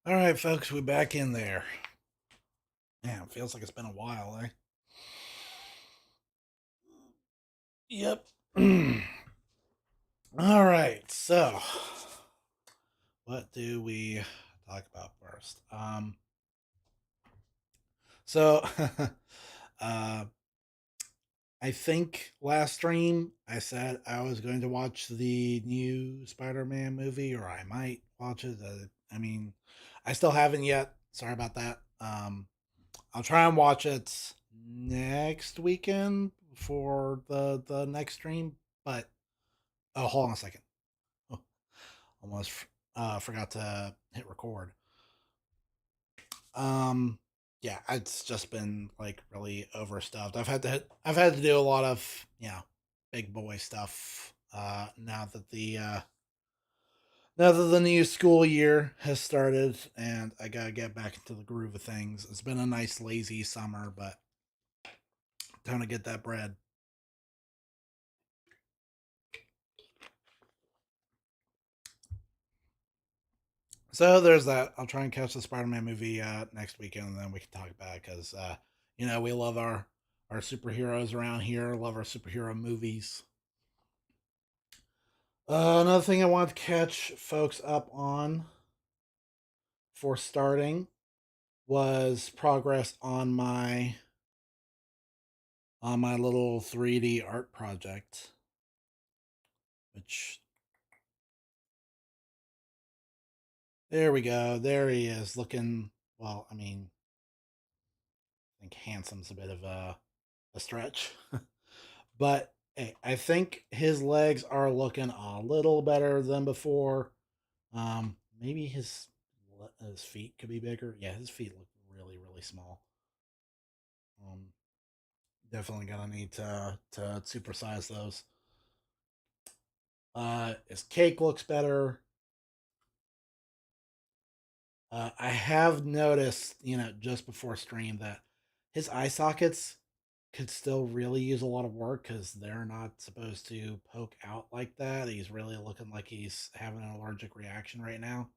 All right, folks, we're back in there. Man, feels like it's been a while, eh? Yep. All right, so what do we talk about first? So uh, I think last stream I said I was going to watch the new Spider-Man movie, or I might watch it. I mean, I still haven't yet. Sorry about that. I'll try and watch it next weekend for the next stream. But oh, hold on a second. Oh, almost forgot to hit record. Um, yeah, it's just been like really overstuffed. I've had to do a lot of big boy stuff. Now that the new school year has started, and I gotta get back into the groove of things. It's been a nice lazy summer, but time to get that bread. So there's that. I'll try and catch the Spider-Man movie next weekend, and then we can talk about it because we love our superheroes around here. Love our superhero movies. Another thing I want to catch folks up on for starting was progress on my little 3D art project, which there we go. There he is, looking. Well, I mean, I think handsome's a bit of a stretch. But hey, I think his legs are looking a little better than before. Maybe his feet could be bigger. Yeah, his feet look really really small. Um, Definitely gonna need to supersize those. His cake looks better. I have noticed, just before stream that his eye sockets could still really use a lot of work because they're not supposed to poke out like that. He's really looking like he's having an allergic reaction right now.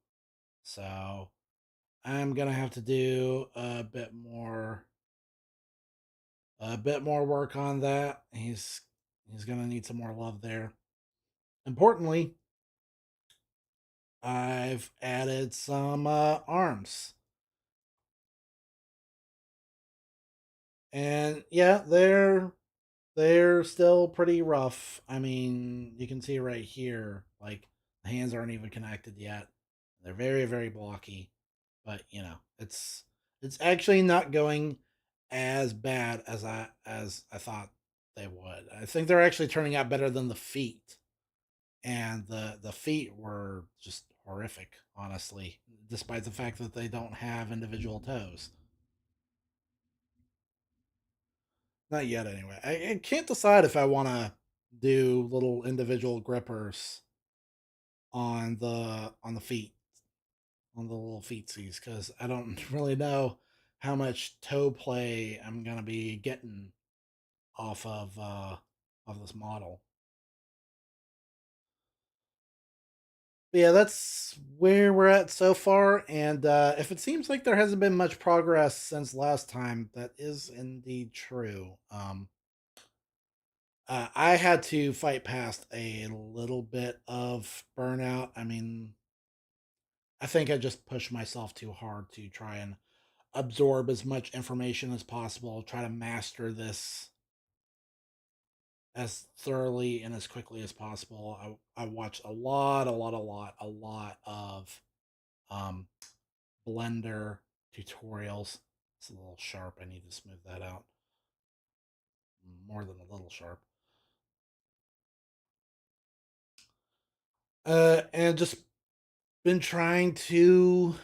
So I'm gonna have to do a bit more work on that. He's gonna need some more love there. Importantly, I've added some arms, and yeah, they're still pretty rough. I mean, you can see right here, like the hands aren't even connected yet. They're very, very blocky. But it's actually not going as bad as I thought they would. I think they're actually turning out better than the feet. And the feet were just horrific, honestly, despite the fact that they don't have individual toes. Not yet, anyway. I can't decide if I want to do little individual grippers on the feet, on the little feetsies, because I don't really know how much toe play I'm gonna be getting off of this model. But yeah, that's where we're at so far. And if it seems like there hasn't been much progress since last time, that is indeed true. I had to fight past a little bit of burnout. I mean, I think I just pushed myself too hard to try and absorb as much information as possible, try to master this as thoroughly and as quickly as possible. I watched a lot of um, Blender tutorials. It's a little sharp. I need to smooth that out. More than a little sharp. And just been trying to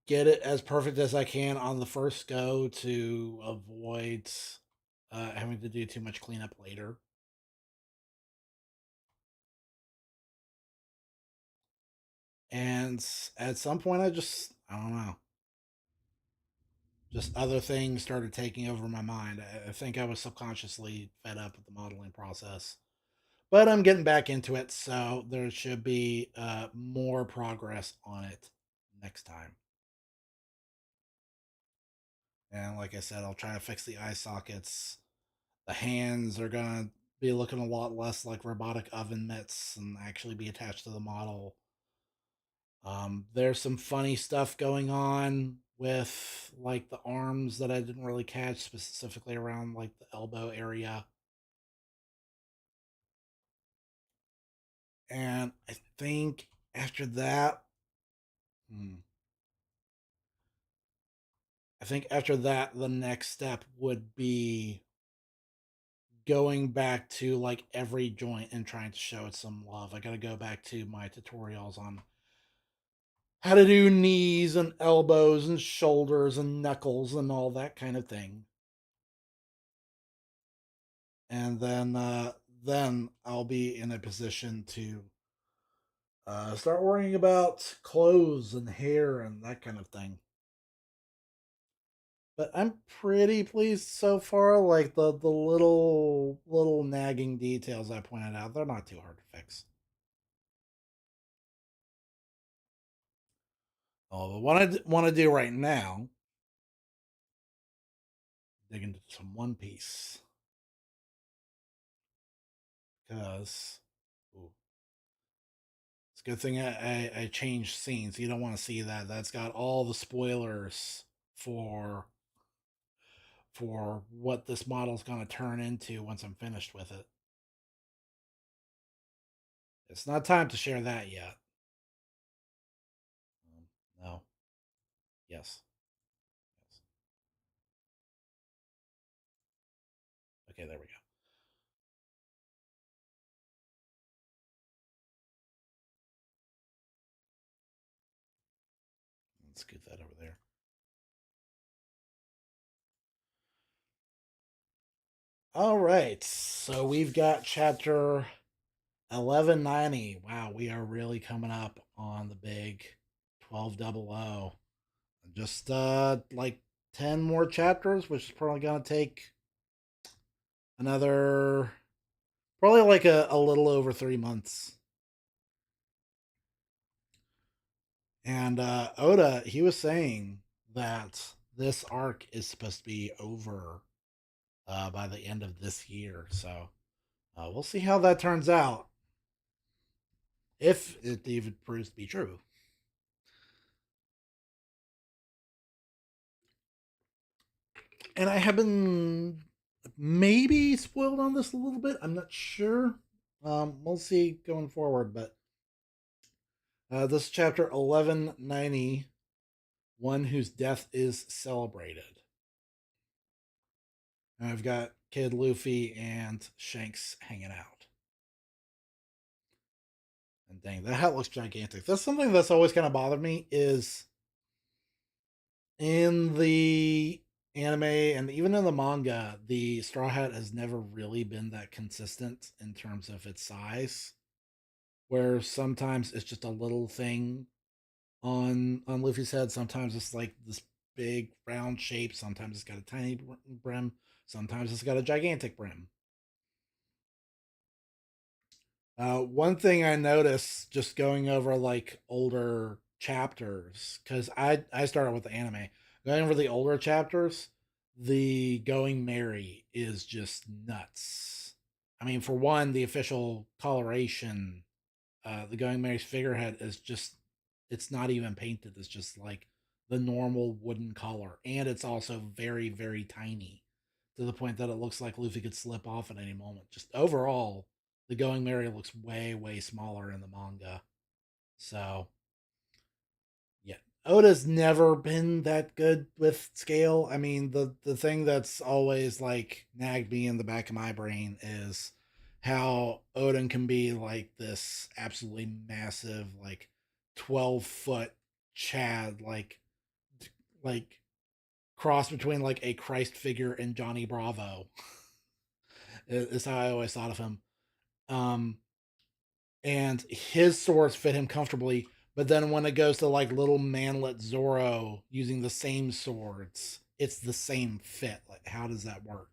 get it as perfect as I can on the first go to avoid having to do too much cleanup later. And at some point, I don't know, just other things started taking over my mind. I think I was subconsciously fed up with the modeling process. But I'm getting back into it, so there should be more progress on it next time. And like I said, I'll try to fix the eye sockets. The hands are gonna be looking a lot less like robotic oven mitts and actually be attached to the model. There's some funny stuff going on with like the arms that I didn't really catch, specifically around like the elbow area. And I think after that, hmm, I think after that, the next step would be going back to like every joint and trying to show it some love. I got to go back to my tutorials on how to do knees and elbows and shoulders and knuckles and all that kind of thing. And then I'll be in a position to start worrying about clothes and hair and that kind of thing. But I'm pretty pleased so far. Like the little nagging details I pointed out, they're not too hard to fix. Oh, but what I want to do right now, dig into some One Piece because it's a good thing I changed scenes. You don't want to see that. That's got all the spoilers for for what this model's going to turn into once I'm finished with it. It's not time to share that yet. No. Yes. Yes. Okay, there we go. Let's scoot that over there. All right. So we've got chapter 1190. Wow, we are really coming up on the big 1200. Just like 10 more chapters, which is probably going to take another, probably like a little over 3 months. And Oda, he was saying that this arc is supposed to be over by the end of this year. So we'll see how that turns out, if it even proves to be true. And I have been maybe spoiled on this a little bit. I'm not sure. We'll see going forward. But this is chapter 1190, one whose death is celebrated. And I've got Kid Luffy and Shanks hanging out. And dang, that hat looks gigantic. That's something that's always kind of bothered me is in the anime and even in the manga, the Straw Hat has never really been that consistent in terms of its size. Where sometimes it's just a little thing on Luffy's head, sometimes it's like this big round shape, sometimes it's got a tiny brim, sometimes it's got a gigantic brim. One thing I noticed just going over like older chapters, because I started with the anime, going over the older chapters, the Going Merry is just nuts. I mean, for one, the official coloration, the Going Merry's figurehead is just, it's not even painted. It's just like the normal wooden color, and it's also very very tiny to the point that it looks like Luffy could slip off at any moment. Just overall, the Going Merry looks way way smaller in the manga. So yeah, Oda's never been that good with scale. I mean, the thing that's always like nagged me in the back of my brain is how Odin can be like this absolutely massive, like 12-foot Chad, like cross between like a Christ figure and Johnny Bravo. Is how I always thought of him. Um, and his swords fit him comfortably. But then when it goes to like little manlet Zoro using the same swords, it's the same fit. Like, how does that work?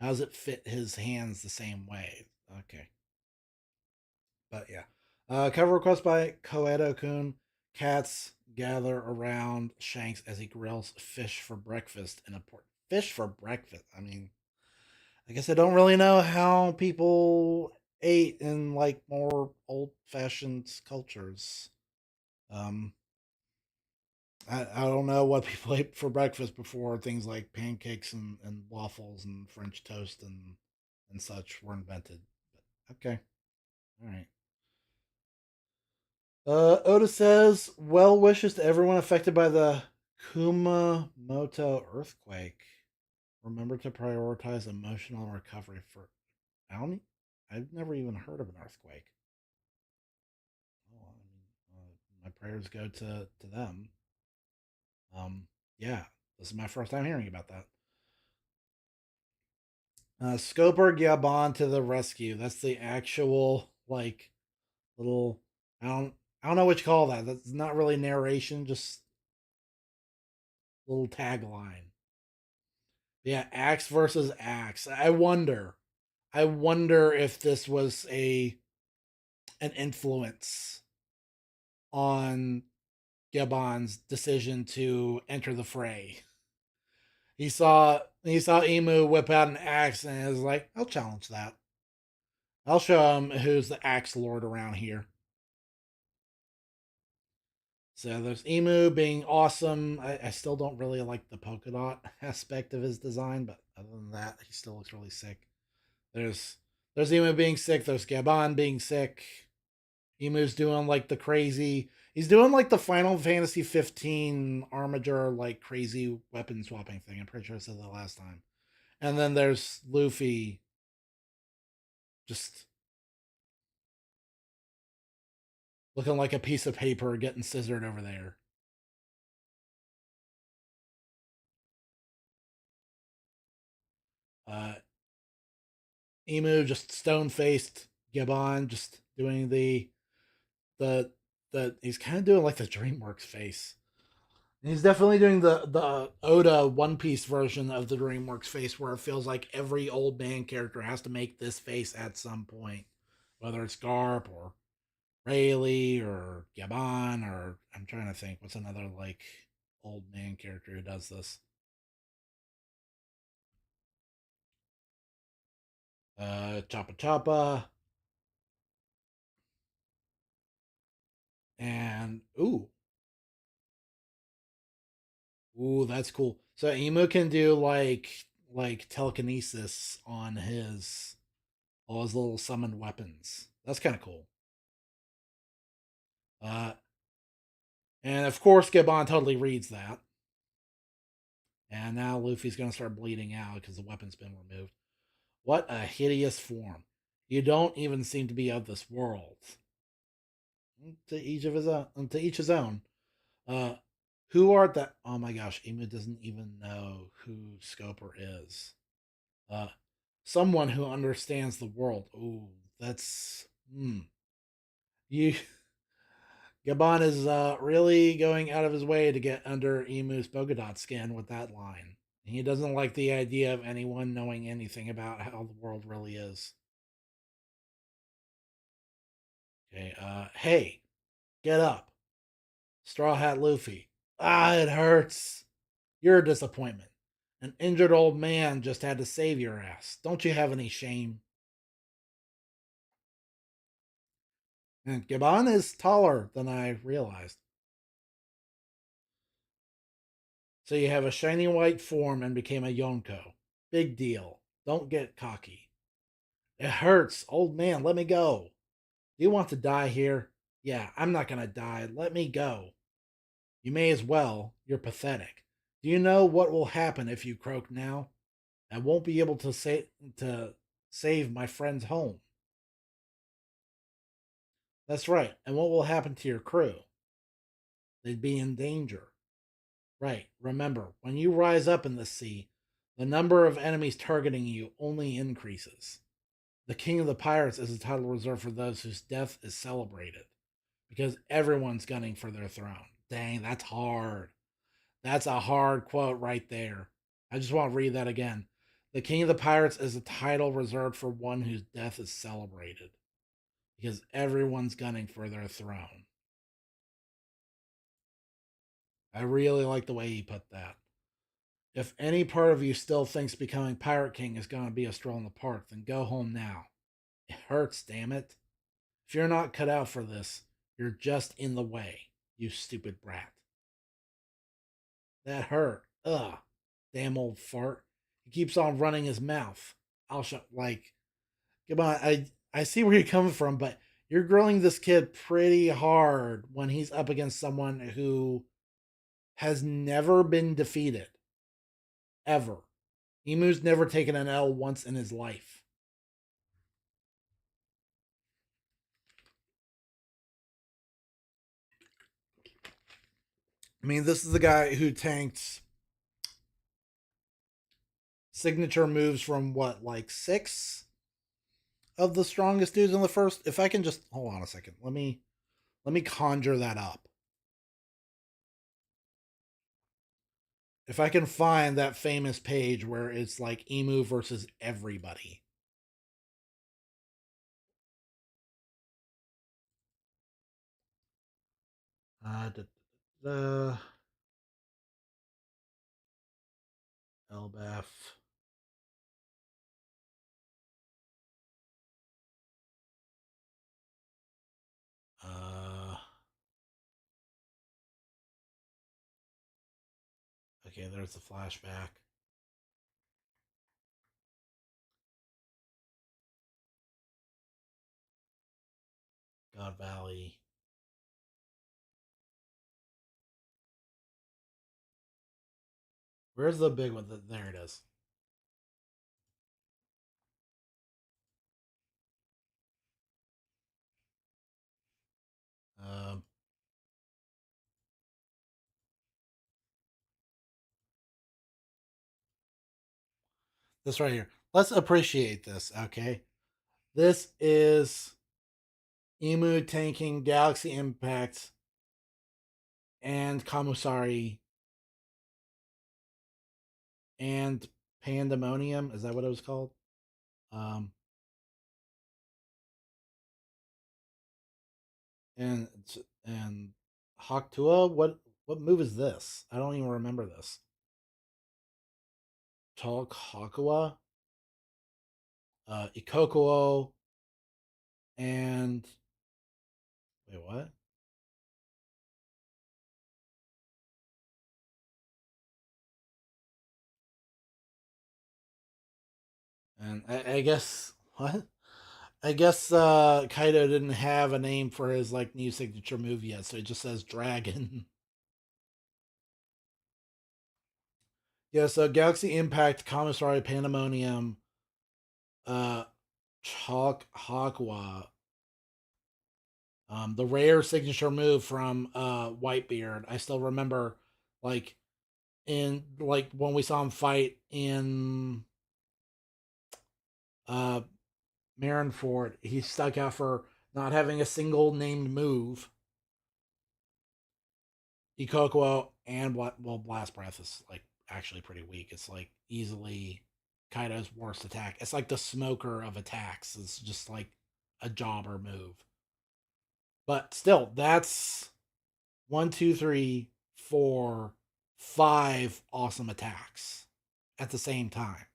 How does it fit his hands the same way? Okay. But yeah. Cover request by Koedo Kun. Cats gather around Shanks as he grills fish for breakfast in a port. Fish for breakfast. I mean, I guess I don't really know how people ate in like more old fashioned cultures. Um, I don't know what people ate for breakfast before things like pancakes and waffles and French toast and such were invented. But okay, all right. Oda says, well wishes to everyone affected by the Kumamoto earthquake. Remember to prioritize emotional recovery for. I don't. I've never even heard of an earthquake. Oh, I mean, my prayers go to them. Yeah, this is my first time hearing about that. Scoper Gabon to the rescue. That's the actual like little. I don't. I don't know what you call that. That's not really narration, just little tagline. Yeah, axe versus axe. I wonder if this was a an influence on Gabon's decision to enter the fray. He saw Emu whip out an axe and is like, I'll challenge that. I'll show him who's the axe lord around here. So there's Emu being awesome. I still don't really like the polka dot aspect of his design, but other than that, he still looks really sick. There's there's Emu being sick. There's Gabon being sick. Emu's doing like the crazy. He's doing like the Final Fantasy 15 Armature like crazy weapon swapping thing. I'm pretty sure I said that last time. And then there's Luffy just looking like a piece of paper getting scissored over there. Uh, Emu just stone faced. Gabon just doing the he's kind of doing like the DreamWorks face. And he's definitely doing the Oda One Piece version of the DreamWorks face, where it feels like every old man character has to make this face at some point, whether it's Garp or Rayleigh or Gabon or I'm trying to think what's another like old man character who does this. Choppa Choppa and ooh, that's cool. So Emu can do like telekinesis on his all his little summoned weapons. That's kind of cool. Uh, and of course, Gabon totally reads that. And now Luffy's going to start bleeding out because the weapon's been removed. What a hideous form. You don't even seem to be of this world. To each of his own. To each his own. Uh, who are the? Oh my gosh, Emu doesn't even know who Scoper is. Uh, someone who understands the world. Ooh, that's you. Gabon is really going out of his way to get under Emu's Bogodot skin with that line. He doesn't like the idea of anyone knowing anything about how the world really is. Okay, hey, get up. Straw Hat Luffy. Ah, it hurts. You're a disappointment. An injured old man just had to save your ass. Don't you have any shame? And Gabon is taller than I realized. So you have a shiny white form and became a Yonko. Big deal. Don't get cocky. It hurts. Old man, let me go. Do you want to die here? Yeah, I'm not gonna die. Let me go. You may as well. You're pathetic. Do you know what will happen if you croak now? I won't be able to save my friend's home. That's right. And what will happen to your crew? They'd be in danger. Right. Remember, when you rise up in the sea, the number of enemies targeting you only increases. The King of the Pirates is a title reserved for those whose death is celebrated because everyone's gunning for their throne. Dang, that's hard. That's a hard quote right there. I just want to read that again. The King of the Pirates is a title reserved for one whose death is celebrated. because everyone's gunning for their throne. I really like the way he put that. If any part of you still thinks becoming Pirate King is going to be a stroll in the park, then go home now. It hurts, damn it. If you're not cut out for this, you're just in the way, you stupid brat. That hurt. Ugh. Damn old fart. He keeps on running his mouth. I'll shut like come on, I see where you're coming from, but you're grilling this kid pretty hard when he's up against someone who has never been defeated. Ever. Emu's never taken an L once in his life. I mean, this is the guy who tanked signature moves from what, like six of the strongest dudes in the first. If I can just hold on a second, let me conjure that up. If I can find that famous page where it's like Emu versus everybody. Da, da, Elbaf. Uh, okay, there's the flashback. God Valley. Where's the big one? There it is. Um, this right here. Let's appreciate this, okay? This is Emu tanking Galaxy Impact and Kamusari and Pandemonium. Is that what it was called? Um, and and Haktua. What move is this? I don't even remember this. Talk Hakua, Ikokuo, and wait, what? And I guess what? I guess Kaido didn't have a name for his like new signature move yet, so it just says Dragon. Yeah, so Galaxy Impact, Commissary Pandemonium, uh, Chalk Haqua, the rare signature move from Whitebeard. I still remember, like when we saw him fight in uh Marineford, he stuck out for not having a single named move. Ikokuo and Blast Breath is like actually pretty weak. It's like easily Kaido's worst attack. It's like the smoker of attacks. It's just like a jobber move. But still, that's one, two, three, four, five awesome attacks at the same time.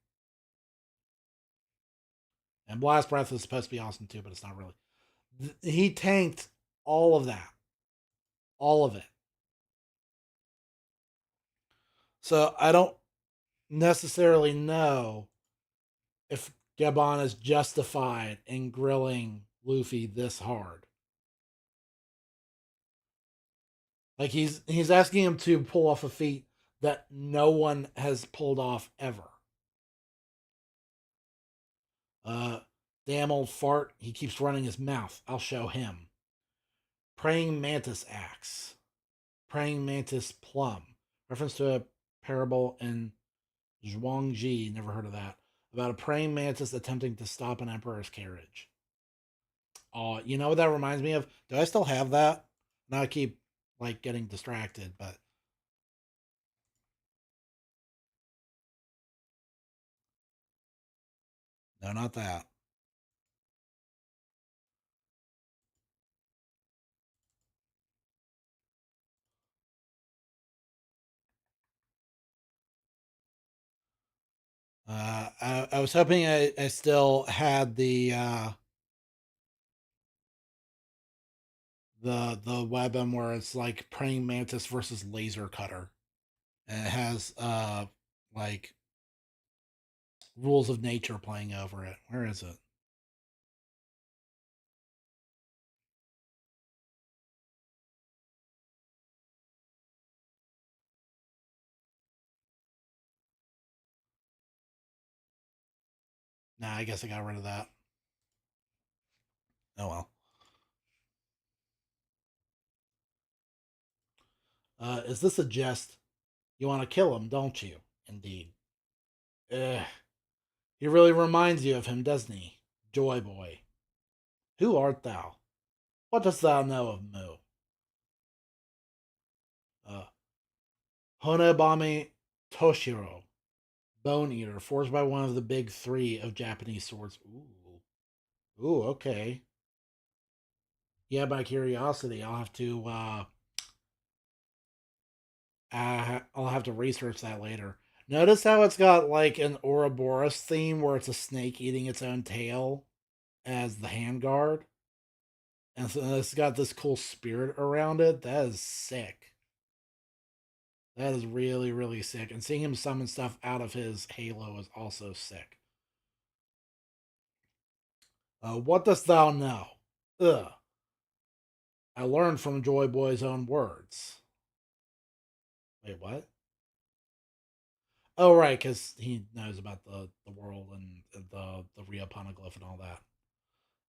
And Blast Breath is supposed to be awesome too, but it's not really. He tanked all of that, all of it. So I don't necessarily know if Gabon is justified in grilling Luffy this hard. Like he's asking him to pull off a feat that no one has pulled off ever. Uh, damn old fart. He keeps running his mouth. I'll show him. Praying mantis axe. Praying mantis plum. Reference to a parable in Zhuangji. Never heard of that. About a praying mantis attempting to stop an emperor's carriage. Oh, you know what that reminds me of? Do I still have that? Now I keep like getting distracted, but no, not that. I was hoping I still had the weapon where it's like praying mantis versus laser cutter, and it has like rules of nature playing over it. Where is it? Nah, I guess I got rid of that. Oh well. Is this a jest? You want to kill him, don't you? Indeed. Ugh. He really reminds you of him, doesn't he? Joy Boy. Who art thou? What dost thou know of Mu? Uh, Honebami Toshiro, Bone Eater, forged by one of the big three of Japanese swords. Ooh. Ooh, okay. Yeah, by curiosity, I'll have to research that later. Notice how it's got like an Ouroboros theme where it's a snake eating its own tail as the handguard. And so it's got this cool spirit around it. That is sick. That is really, really sick. And seeing him summon stuff out of his halo is also sick. What dost thou know? Ugh. I learned from Joy Boy's own words. Wait, what? Oh, right, because he knows about the world and the Rio Poneglyph and all that.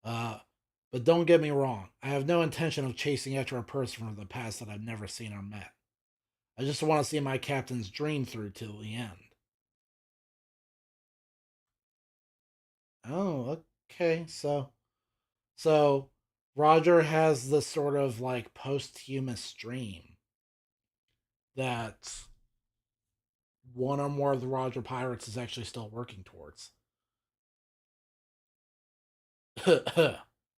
Uh, but don't get me wrong. I have no intention of chasing after a person from the past that I've never seen or met. I just want to see my captain's dream through till the end. Oh, okay. So Roger has this sort of like posthumous dream that one or more of the Roger pirates is actually still working towards.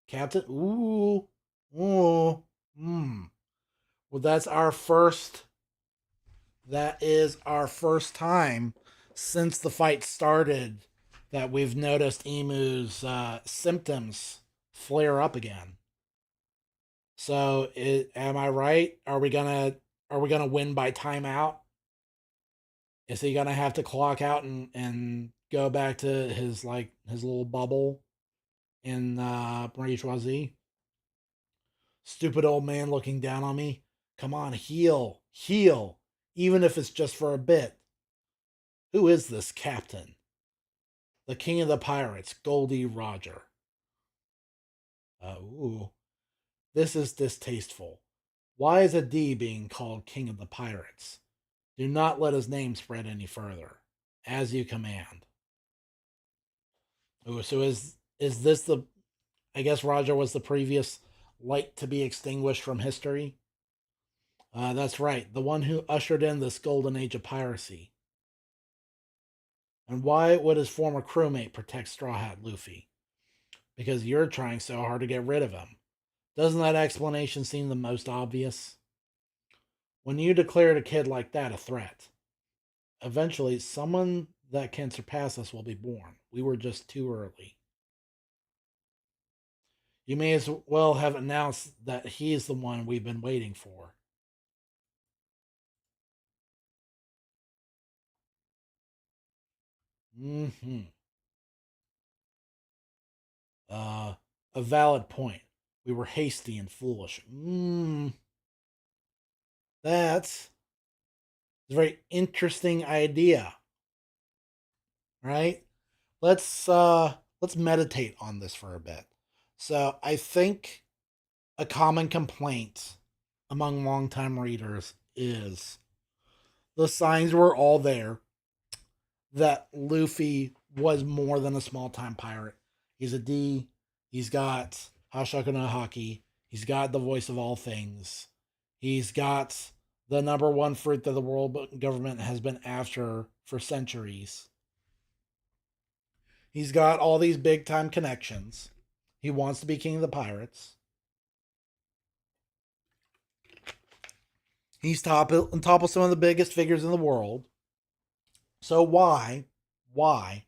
Captain, ooh, hmm. Well, that is our first time since the fight started that we've noticed Emu's symptoms flare up again. So, am I right? Are we gonna win by timeout? Is he gonna have to clock out and go back to his little bubble in Marie? Stupid old man looking down on me. Come on, heal, even if it's just for a bit. Who is this captain? The king of the pirates, Goldie Roger. Ooh, this is distasteful. Why is a D being called king of the pirates? Do not let his name spread any further. As you command. Ooh, so is this the? I guess Roger was the previous light to be extinguished from history. That's right, the one who ushered in this golden age of piracy. And why would his former crewmate protect Straw Hat Luffy? Because you're trying so hard to get rid of him. Doesn't that explanation seem the most obvious? When you declared a kid like that a threat, eventually someone that can surpass us will be born. We were just too early. You may as well have announced that he's the one we've been waiting for. Hmm. Uh, a valid point. We were hasty and foolish. That's a very interesting idea, right? Let's meditate on this for a bit. So I think a common complaint among longtime readers is the signs were all there that Luffy was more than a small time pirate. He's a D. He's got Hashoku no Haki. He's got the voice of all things. He's got the number one fruit that the world government has been after for centuries. He's got all these big time connections. He wants to be king of the pirates. He's top on top of some of the biggest figures in the world. So why Why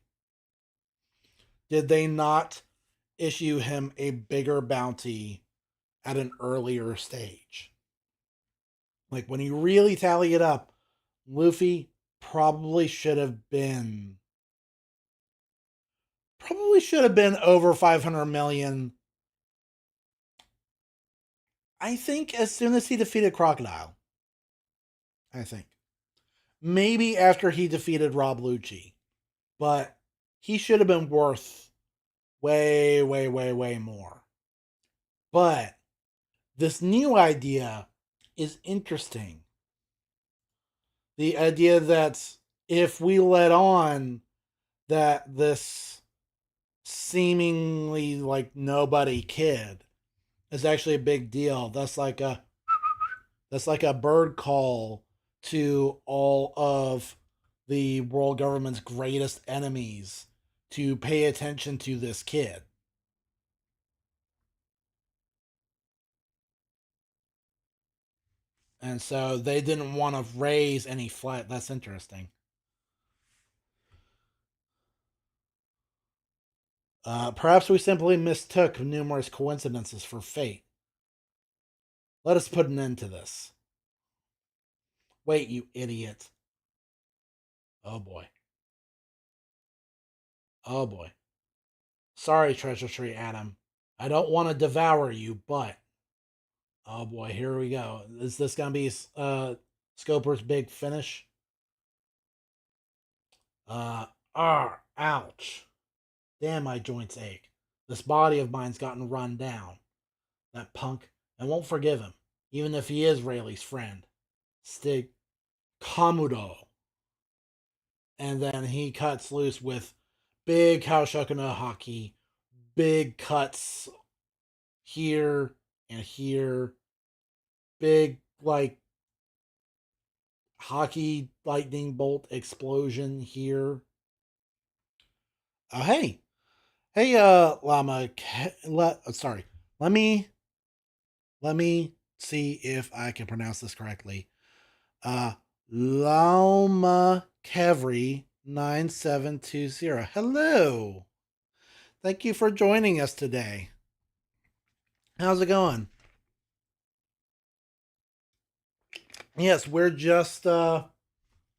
did they not issue him a bigger bounty at an earlier stage? Like when you really tally it up, Luffy probably should have been over 500 million. I think as soon as he defeated Crocodile. I think maybe after he defeated Rob Lucci, but he should have been worth way, way, way, way more. But this new idea is interesting. The idea that if we let on that this seemingly like nobody kid is actually a big deal, that's like a bird call to all of the world government's greatest enemies to pay attention to this kid. And so they didn't want to raise any flag. That's interesting. Perhaps we simply mistook numerous coincidences for fate. Let us put an end to this. Wait, you idiot. Oh boy. Oh boy. Sorry, Treasure Tree Adam. I don't want to devour you, but. Oh boy, here we go. Is this going to be Scoper's big finish? Ouch. Damn, my joints ache. This body of mine's gotten run down. That punk. I won't forgive him, even if he is Rayleigh's friend. Stig Komudo. And then he cuts loose with big Kaoshoku no Haki, big cuts here and here, big, like, Haki lightning bolt explosion here. Hey. Hey, Llama. Sorry. Let me see if I can pronounce this correctly. Lauma Kevry 9720. Hello. Thank you for joining us today. How's it going? Yes, we're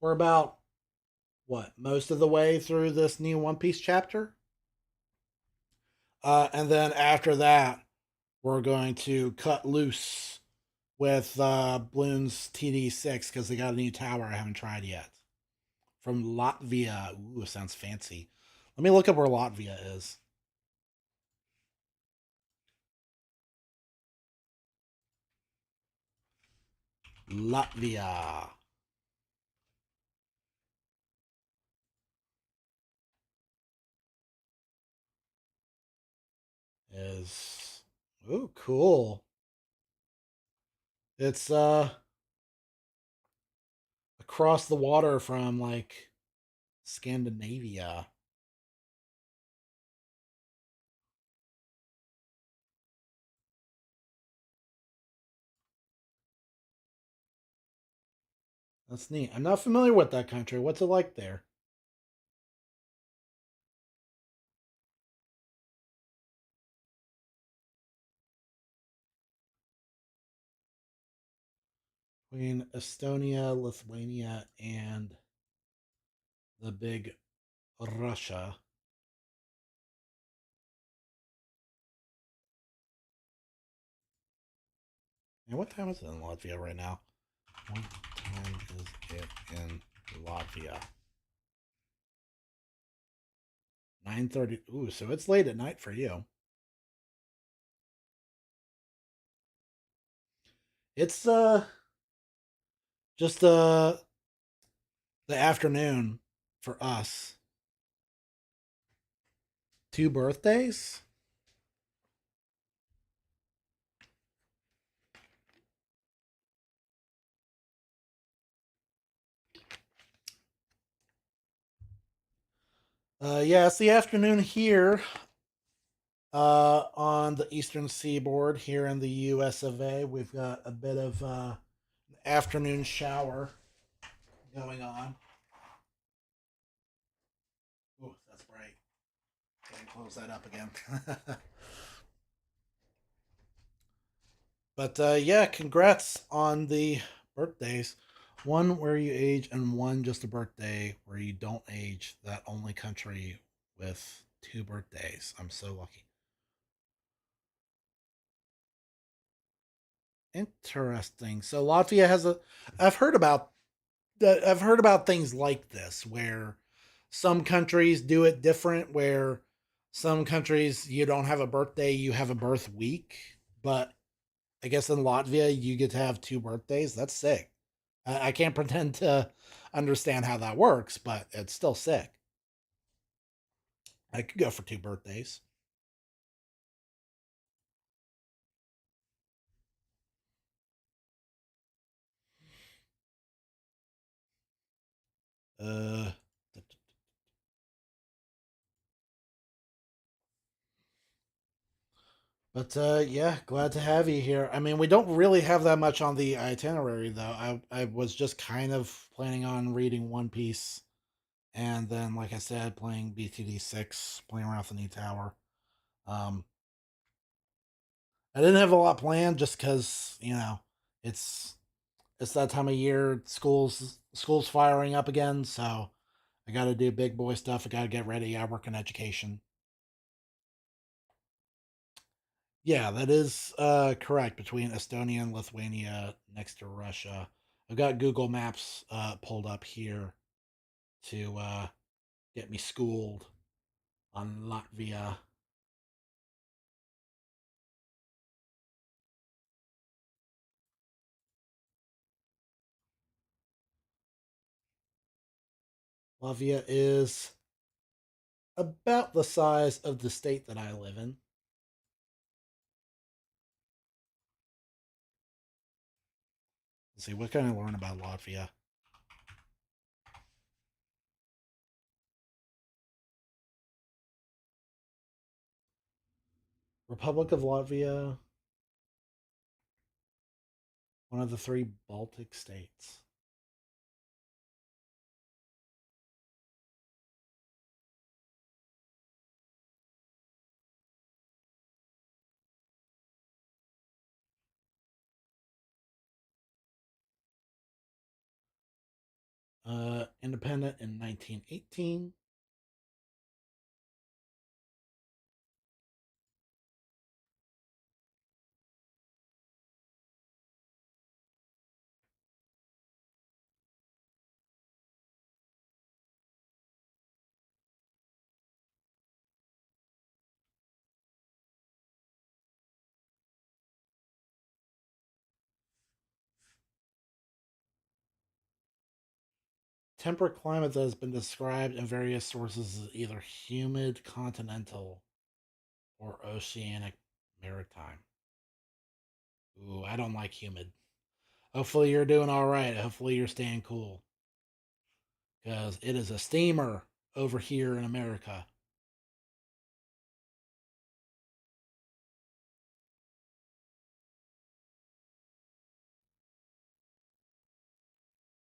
about most of the way through this new One Piece chapter. And then after that, we're going to cut loose with Bloons TD6 because they got a new tower I haven't tried yet. From Latvia. Ooh, sounds fancy. Let me look up where Latvia is. Latvia is. Ooh, cool. It's across the water from like Scandinavia. That's neat. I'm not familiar with that country. What's it like there? Between Estonia, Lithuania, and the big Russia. And what time is it in Latvia right now? What time is it in Latvia? 9:30. Ooh, so it's late at night for you. It's just the afternoon for us. 2 birthdays? Yeah, it's the afternoon here on the eastern seaboard here in the US of A. We've got a bit of afternoon shower going on. close that up again. But yeah, congrats on the birthdays. One where you age, and one just a birthday where you don't age. That only country with two birthdays. I'm so lucky. Interesting. So Latvia has a. I've heard about. I've heard about things like this where some countries do it different. Where some countries you don't have a birthday, you have a birth week. But I guess in Latvia you get to have two birthdays. That's sick. I can't pretend to understand how that works, but it's still sick. I could go for two birthdays. Uh, but yeah, glad to have you here. I mean, we don't really have that much on the itinerary, though. I was just kind of planning on reading One Piece, and then, like I said, playing BTD6, playing around with the new tower. Um, I didn't have a lot planned, just because it's it's that time of year. School's firing up again, so I got to do big boy stuff. I got to get ready. I work in education. Yeah, that is correct. Between Estonia and Lithuania, next to Russia. I've got Google Maps pulled up here to get me schooled on Latvia. Latvia is about the size of the state that I live in. Let's see, what can I learn about Latvia? Republic of Latvia, one of the three Baltic states. Independent in 1918. Temperate climate that has been described in various sources as either humid continental or oceanic maritime. Ooh, I don't like humid. Hopefully you're doing all right. Hopefully you're staying cool because it is a steamer over here in America.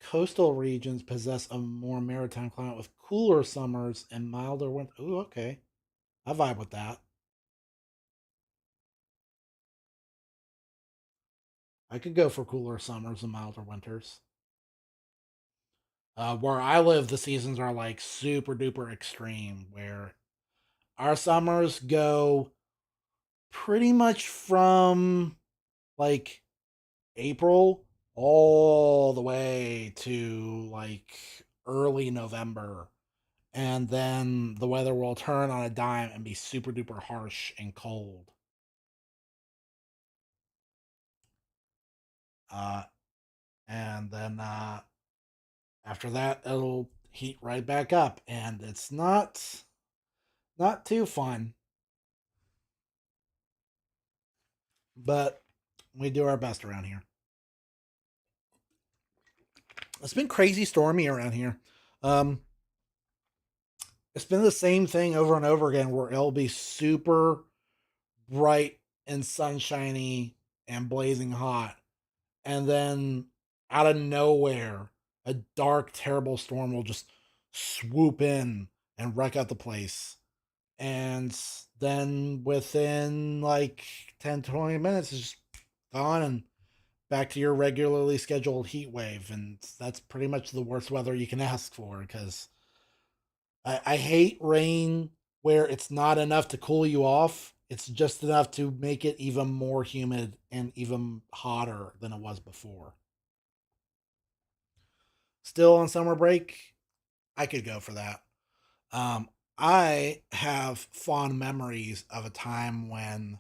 Coastal regions possess a more maritime climate with cooler summers and milder winter. Ooh, okay. I vibe with that. I could go for cooler summers and milder winters. Where I live, the seasons are like super duper extreme, where our summers go pretty much from like April all the way to like early November. And then the weather will turn on a dime and be super duper harsh and cold. Uh, and then after that, it'll heat right back up. And it's not too fun, but we do our best around here. It's been crazy stormy around here. Um, it's been the same thing over and over again where it'll be super bright and sunshiny and blazing hot. And then out of nowhere, a dark, terrible storm will just swoop in and wreck out the place. and then within like 10 20 minutes it's just gone and back to your regularly scheduled heat wave. And that's pretty much the worst weather you can ask for, because I hate rain where it's not enough to cool you off. It's just enough to make it even more humid and even hotter than it was before. Still on summer break, I could go for that. Um, I have fond memories of a time when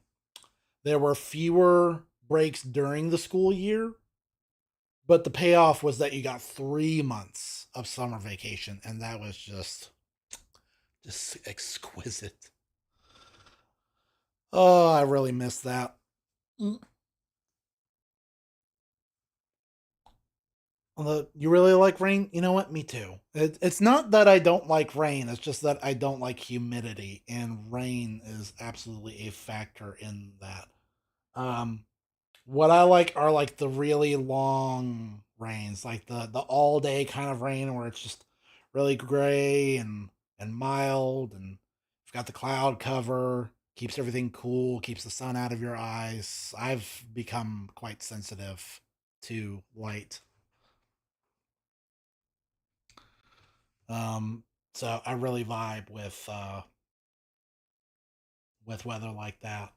there were fewer breaks during the school year, but the payoff was that you got 3 months of summer vacation, and that was just exquisite. Oh, I really miss that. Mm. Although you really like rain, you know what? Me too. It's not that I don't like rain; it's just that I don't like humidity, and rain is absolutely a factor in that. Um, what I like are like the really long rains, like the all day kind of rain where it's just really gray and mild, and you've got the cloud cover, keeps everything cool, keeps the sun out of your eyes. I've become quite sensitive to light. Um, so I really vibe with weather like that.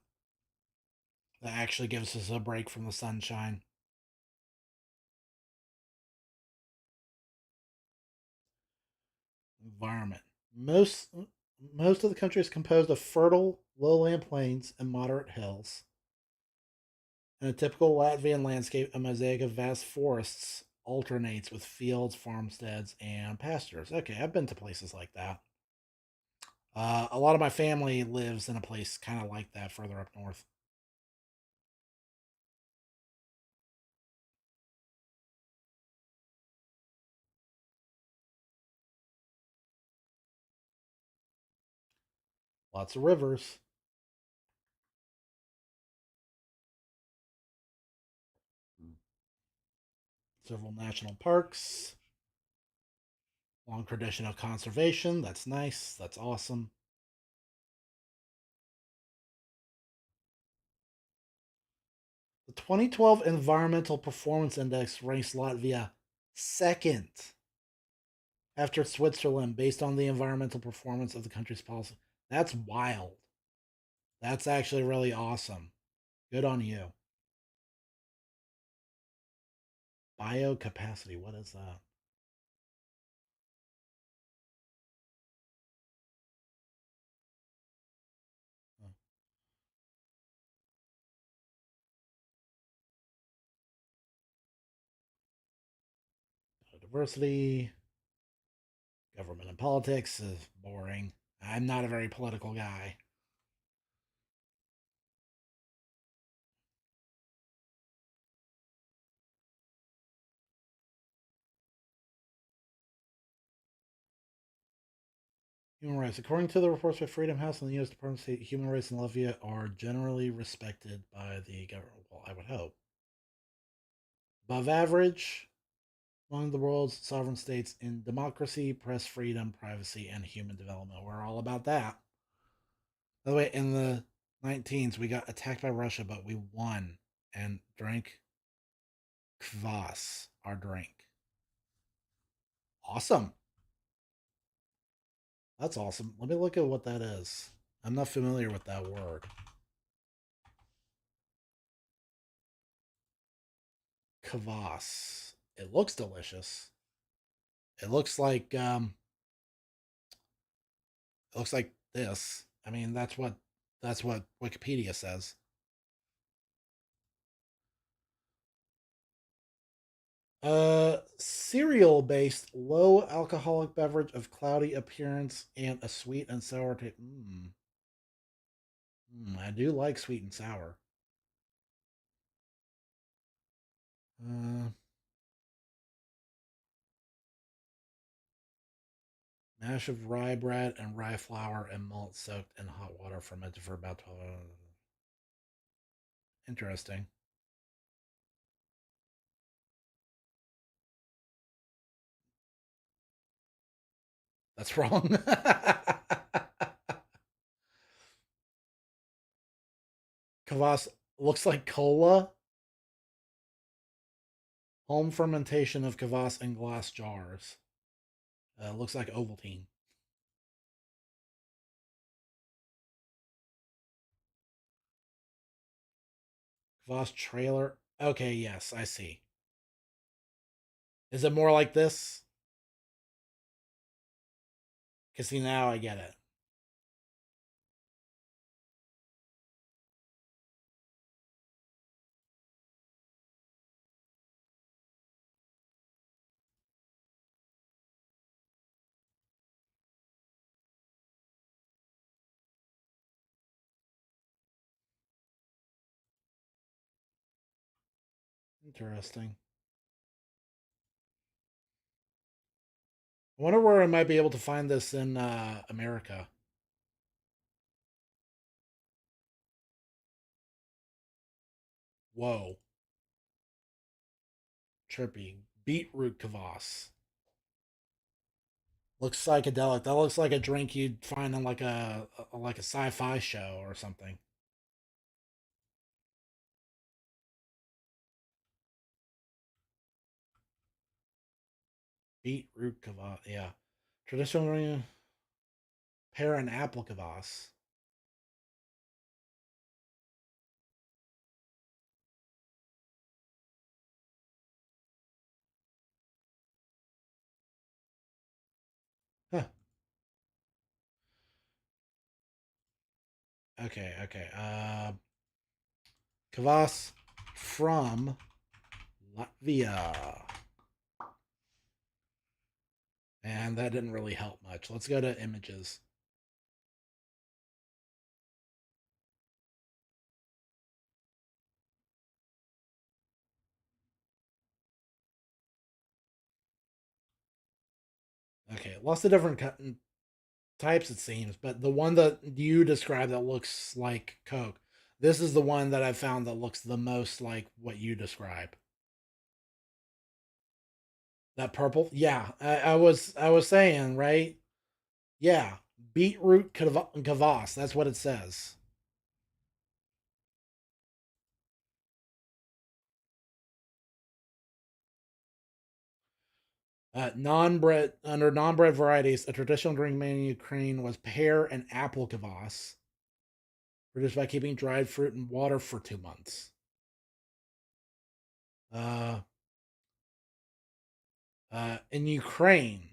That actually gives us a break from the sunshine. Environment. Most of the country is composed of fertile lowland plains and moderate hills. In a typical Latvian landscape, a mosaic of vast forests alternates with fields, farmsteads, and pastures. Okay, I've been to places like that. A lot of my family lives in a place kind of like that further up north. Lots of rivers, several national parks, long tradition of conservation. That's nice. That's awesome. The 2012 Environmental Performance Index ranks Latvia second after Switzerland based on the environmental performance of the country's policy. That's wild. That's actually really awesome. Good on you. Biocapacity. What is that? Biodiversity. Government and politics is boring. I'm not a very political guy. Human rights. According to the reports by Freedom House and the U.S. Department of State, human rights in Latvia are generally respected by the government. Well, I would hope. Above average among the world's sovereign states in democracy, press freedom, privacy, and human development. We're all about that. By the way, in the 19s, we got attacked by Russia, but we won and drank kvass, our drink. Awesome. That's awesome. Let me look at what that is. I'm not familiar with that word. Kvass. It looks delicious. It looks like this. I mean, that's what Wikipedia says. Cereal based low alcoholic beverage of cloudy appearance and a sweet and sour taste. I do like sweet and sour. Uh, Mash of rye bread and rye flour and malt soaked in hot water fermented for about 12 hours. Interesting. That's wrong. Kvass looks like cola. Home fermentation of kvass in glass jars. Looks like Ovaltine. Kvass trailer. Okay, yes, I see. Is it more like this? Because see, now I get it. Interesting. I wonder where I might be able to find this in America. Whoa. Trippy. Beetroot kvass. Looks psychedelic. That looks like a drink you'd find in like a sci-fi show or something. Beetroot kvass. Yeah. Traditional pear and apple kvass. Huh. Okay. Okay. Kvass from Latvia. And that didn't really help much. Let's go to images. Okay, lots of different types it seems, but the one that you described that looks like Coke, this is the one that I found that looks the most like what you describe. That purple, yeah, I was saying right, yeah, beetroot kvass. That's what it says. Non-bread under non-bread varieties, a traditional drink made in Ukraine was pear and apple kvass, produced by keeping dried fruit in water for 2 months. Uh, in Ukraine,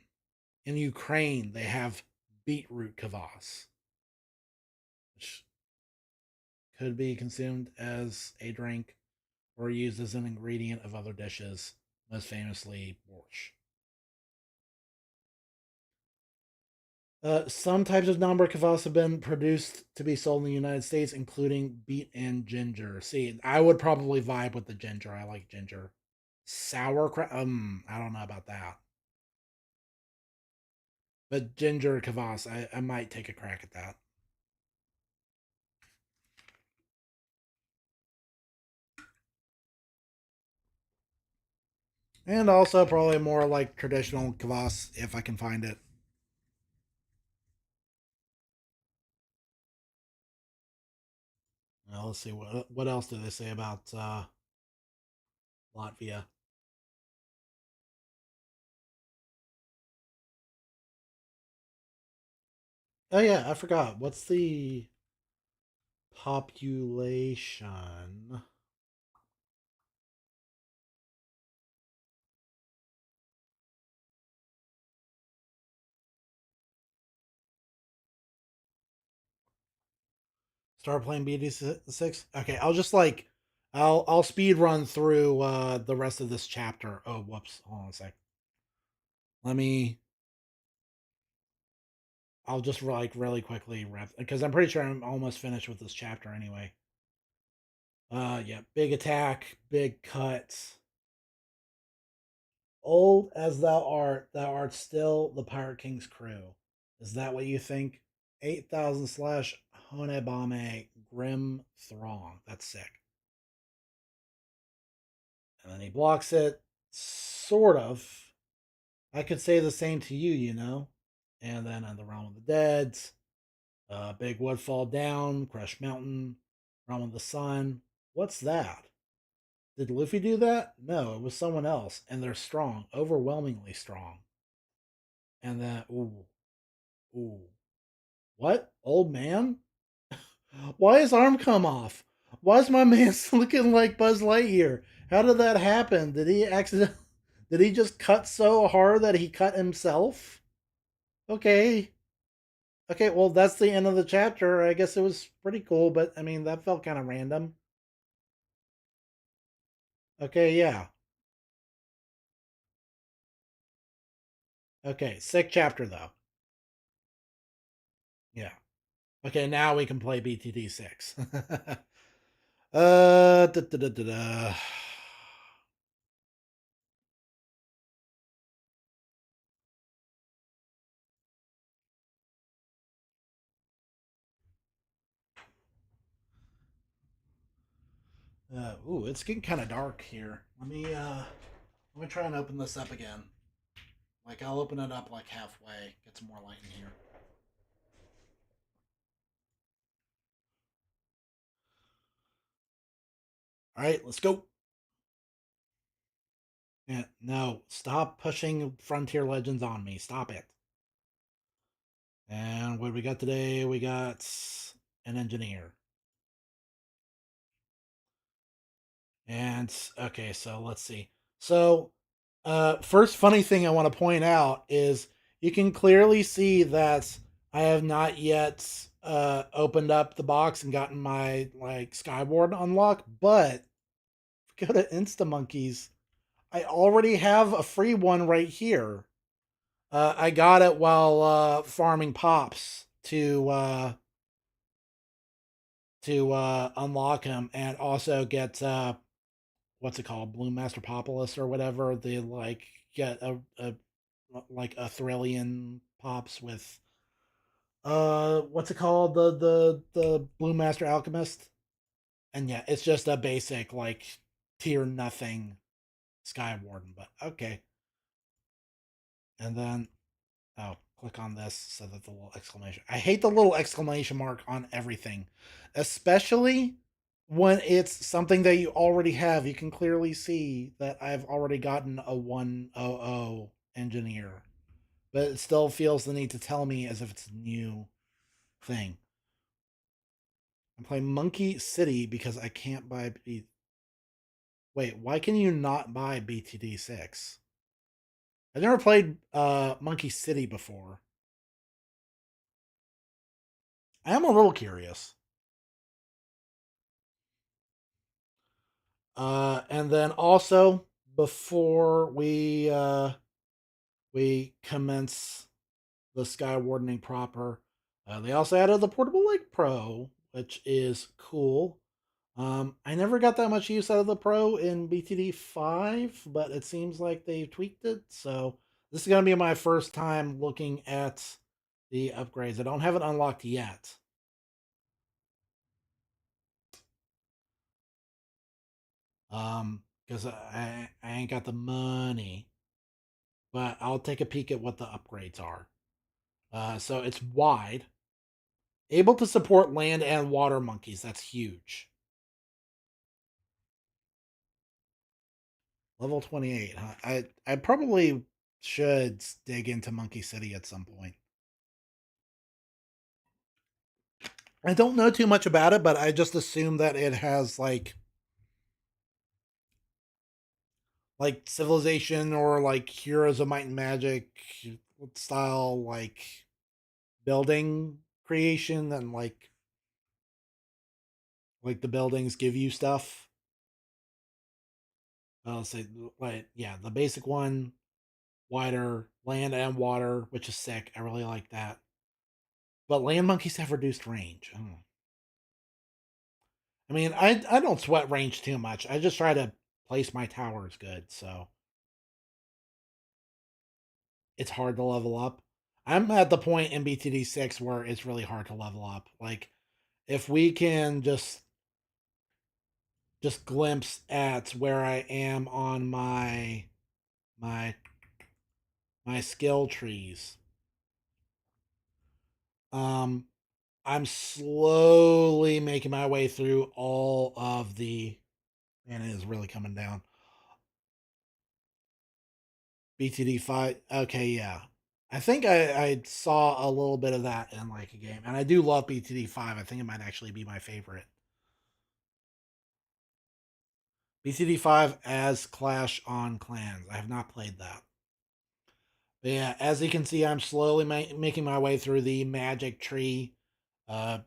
they have beetroot kvass, which could be consumed as a drink or used as an ingredient of other dishes, most famously borscht. Some types of non kvass have been produced to be sold in the United States, including beet and ginger. See, I would probably vibe with the ginger. I like ginger. Sauerkraut. I don't know about that, but ginger kvass, I might take a crack at that. And also probably more like traditional kvass if I can find it. Let's see what else do they say about Latvia. Oh yeah, I forgot. What's the population? Start playing BTD6. Okay, I'll just like I'll speed run through the rest of this chapter. Oh, whoops. Hold on a sec. Let me I'll just like really quickly wrap because I'm pretty sure I'm almost finished with this chapter anyway. Yeah, big attack, big cuts. Old as thou art still the Pirate King's crew. Is that what you think? 8,000 slash Honebame Grim Throng. That's sick. And then he blocks it. Sort of. I could say the same to you, you know? And then on the Realm of the Dead, Big Wood Fall Down, Crush Mountain, Realm of the Sun. What's that? Did Luffy do that? No, it was someone else, and they're strong, overwhelmingly strong. And then, ooh, what? Old man? Why his arm come off? Why is my man looking like Buzz Lightyear? How did that happen? Did he accident? Did he just cut so hard that he cut himself? Okay, okay. Well, that's the end of the chapter. I guess it was pretty cool, but I mean that felt kind of random. Okay, yeah. Okay, sick chapter though. Yeah. Okay, now we can play BTD6. Da, da, da, da, da. Ooh, it's getting kind of dark here. Let me try and open this up again. Like I'll open it up like halfway, get some more light in here. All right, let's go. Yeah, no, stop pushing Frontier Legends on me. Stop it. And what do we got today? We got an engineer. And okay, so let's see. So, first funny thing I want to point out is you can clearly see that I have not yet opened up the box and gotten my like Skyward unlock, but if we go to Insta Monkeys, I already have a free one right here. I got it while farming pops to unlock him and also get what's it called, Bloom Master Populus or whatever. They like get a like a thrillion pops with what's it called, the Bloom Master Alchemist. And yeah, it's just a basic like tier nothing Sky Warden, but okay. And then oh, click on this so that the little exclamation. I hate the little exclamation mark on everything, especially when it's something that you already have. You can clearly see that I've already gotten a 100 engineer, but it still feels the need to tell me as if it's a new thing. I'm playing Monkey City because I can't buy. Wait, why can you not buy BTD6? I've never played Monkey City before. I am a little curious. And then also before we commence the Sky Wardening proper, they also added the Portable Lake Pro, which is cool. I never got that much use out of the Pro in BTD5, but it seems like they tweaked it. So this is gonna be my first time looking at the upgrades. I don't have it unlocked yet. Because I ain't got the money, but I'll take a peek at what the upgrades are. So it's wide, able to support land and water monkeys. That's huge. Level 28. Huh? I probably should dig into Monkey City at some point. I don't know too much about it, but I just assume that it has like Civilization or like Heroes of Might and Magic style like building creation, and like the buildings give you stuff. I'll say like yeah, the basic one, wider land and water, which is sick. I really like that. But land monkeys have reduced range. I mean, I don't sweat range too much. I just try to place my towers good, so it's hard to level up. I'm at the point in BTD6 where it's really hard to level up. Like if we can just glimpse at where I am on my my skill trees. Um I'm slowly making my way through all of the. Man, it is really coming down. BTD5. Okay, yeah. I think I saw a little bit of that in like a game, and I do love BTD5. I think it might actually be my favorite. BTD5 as Clash on Clans. I have not played that. But yeah, as you can see, I'm slowly making my way through the Magic Tree. Uh,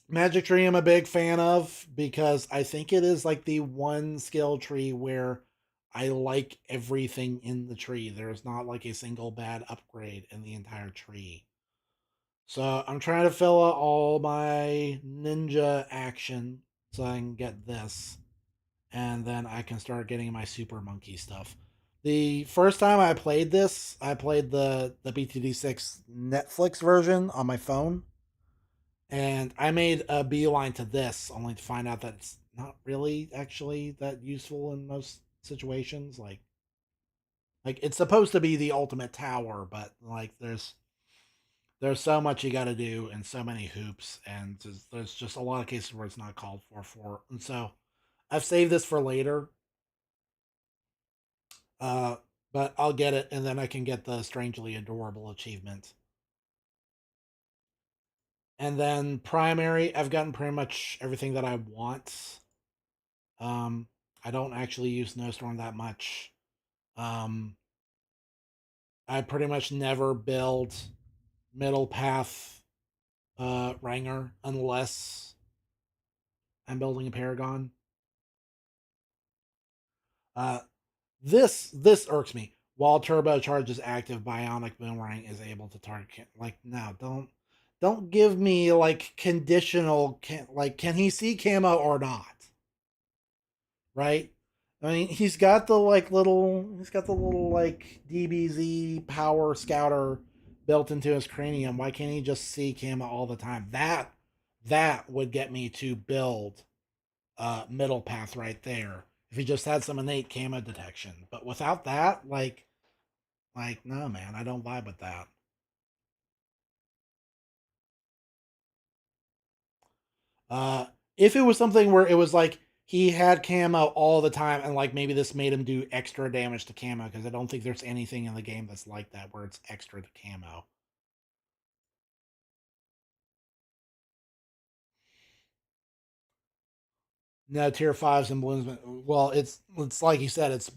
Magic Tree I'm a big fan of because I think it is like the one skill tree where I like everything in the tree. There's not like a single bad upgrade in the entire tree. So I'm trying to fill out all my ninja action so I can get this. And then I can start getting my super monkey stuff. The first time I played this, I played the BTD6 Netflix version on my phone, and I made a beeline to this only to find out that it's not really actually that useful in most situations. Like it's supposed to be the ultimate tower, but like there's so much you got to do and so many hoops, and there's just a lot of cases where it's not called for. And so I've saved this for later. Uh, but I'll get it, and then I can get the strangely adorable achievement. And then primary, I've gotten pretty much everything that I want. Um, I don't actually use Snowstorm that much. Um, I pretty much never build middle path Ranger unless I'm building a Paragon. Uh, this irks me. While turbocharge is active, Bionic Boomerang is able to target. Like, no, don't give me like conditional. Can he see camo or not? Right? I mean, he's got the little like DBZ power scouter built into his cranium. Why can't he just see camo all the time? That would get me to build middle path right there. If he just had some innate camo detection, but without that, like no man, I don't vibe with that. Uh, if it was something where it was like he had camo all the time, and like maybe this made him do extra damage to camo, because I don't think there's anything in the game that's like that where it's extra to camo. No tier fives and balloons. Well, it's like you said, it's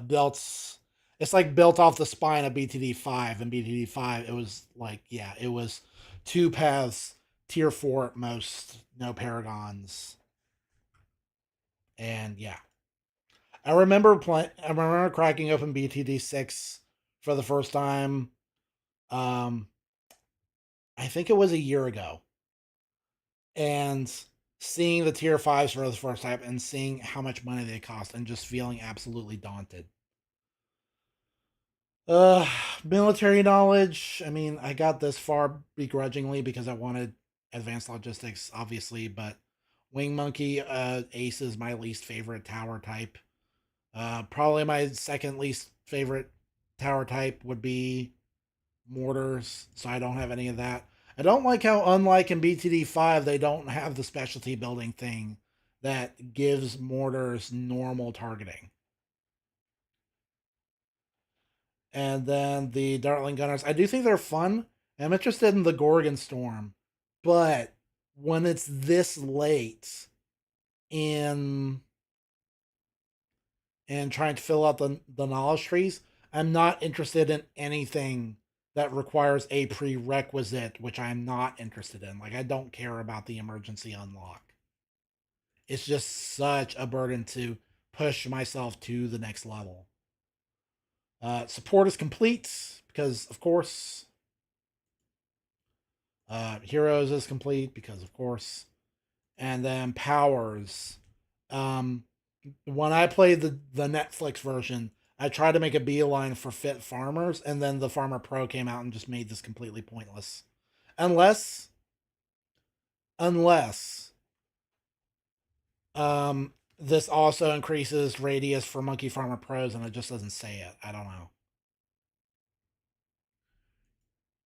built. It's like built off the spine of BTD5, and BTD5. It was like it was two paths, tier four at most, no paragons, and yeah. I remember cracking open BTD6 for the first time. Um, I think it was a year ago, and seeing the tier fives for the first time and seeing how much money they cost and just feeling absolutely daunted. Uh, Military knowledge. I mean, I got this far begrudgingly because I wanted advanced logistics, obviously, but Wing Monkey Ace is my least favorite tower type. Probably my second least favorite tower type would be mortars, so I don't have any of that. I don't like how, unlike in BTD5, they don't have the specialty building thing that gives mortars normal targeting. And then the Dartling Gunners, I do think they're fun. I'm interested in the Gorgon Storm, but when it's this late in trying to fill out the knowledge trees, I'm not interested in anything that requires a prerequisite, which I'm not interested in. Like, I don't care about the emergency unlock. It's just such a burden to push myself to the next level. Support is complete because, of course. Heroes is complete because, of course. And then powers. Um, when I played the Netflix version, I tried to make a beeline for fit farmers, and then the Farmer Pro came out and just made this completely pointless. Unless, unless, this also increases radius for Monkey Farmer Pros, and it just doesn't say it. I don't know.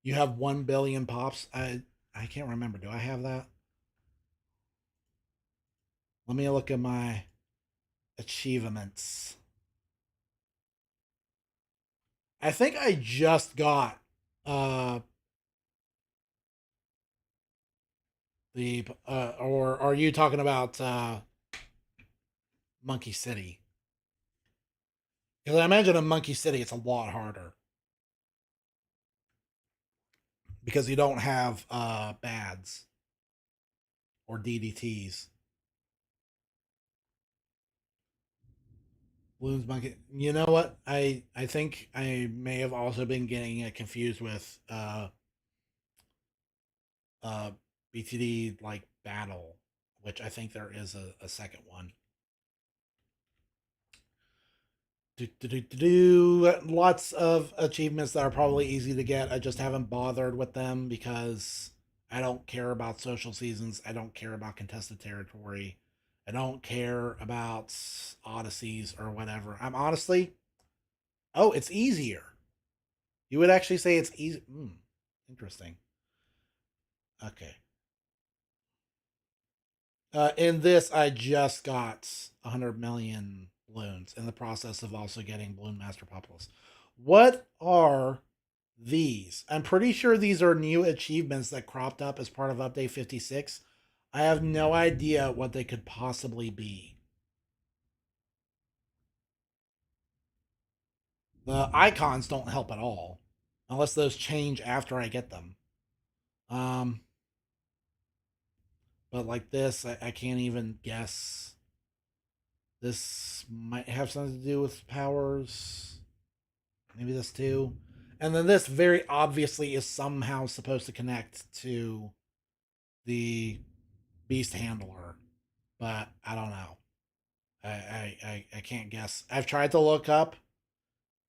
You have 1 billion pops. I can't remember. Do I have that? Let me look at my achievements. I think I just got uh the or are you talking about Monkey City? Because I imagine in Monkey City it's a lot harder because you don't have bads or DDTs. Bloons Monkey. You know what? I think I may have also been getting it confused with uh BTD like battle, which I think there is a second one. Lots of achievements that are probably easy to get. I just haven't bothered with them because I don't care about social seasons. I don't care about contested territory. I don't care about odysseys or whatever. I'm honestly, oh, it's easier. You would actually say it's easy. Interesting. Okay. In this, I just got 100 million balloons in the process of also getting Balloon Master Populous. What are these? I'm pretty sure these are new achievements that cropped up as part of Update 56. I have no idea what they could possibly be. The icons don't help at all, unless those change after I get them. Um, but like this, I can't even guess. This might have something to do with powers. Maybe this too. And then this very obviously is somehow supposed to connect to the Beast Handler, but I don't know. I can't guess. I've tried to look up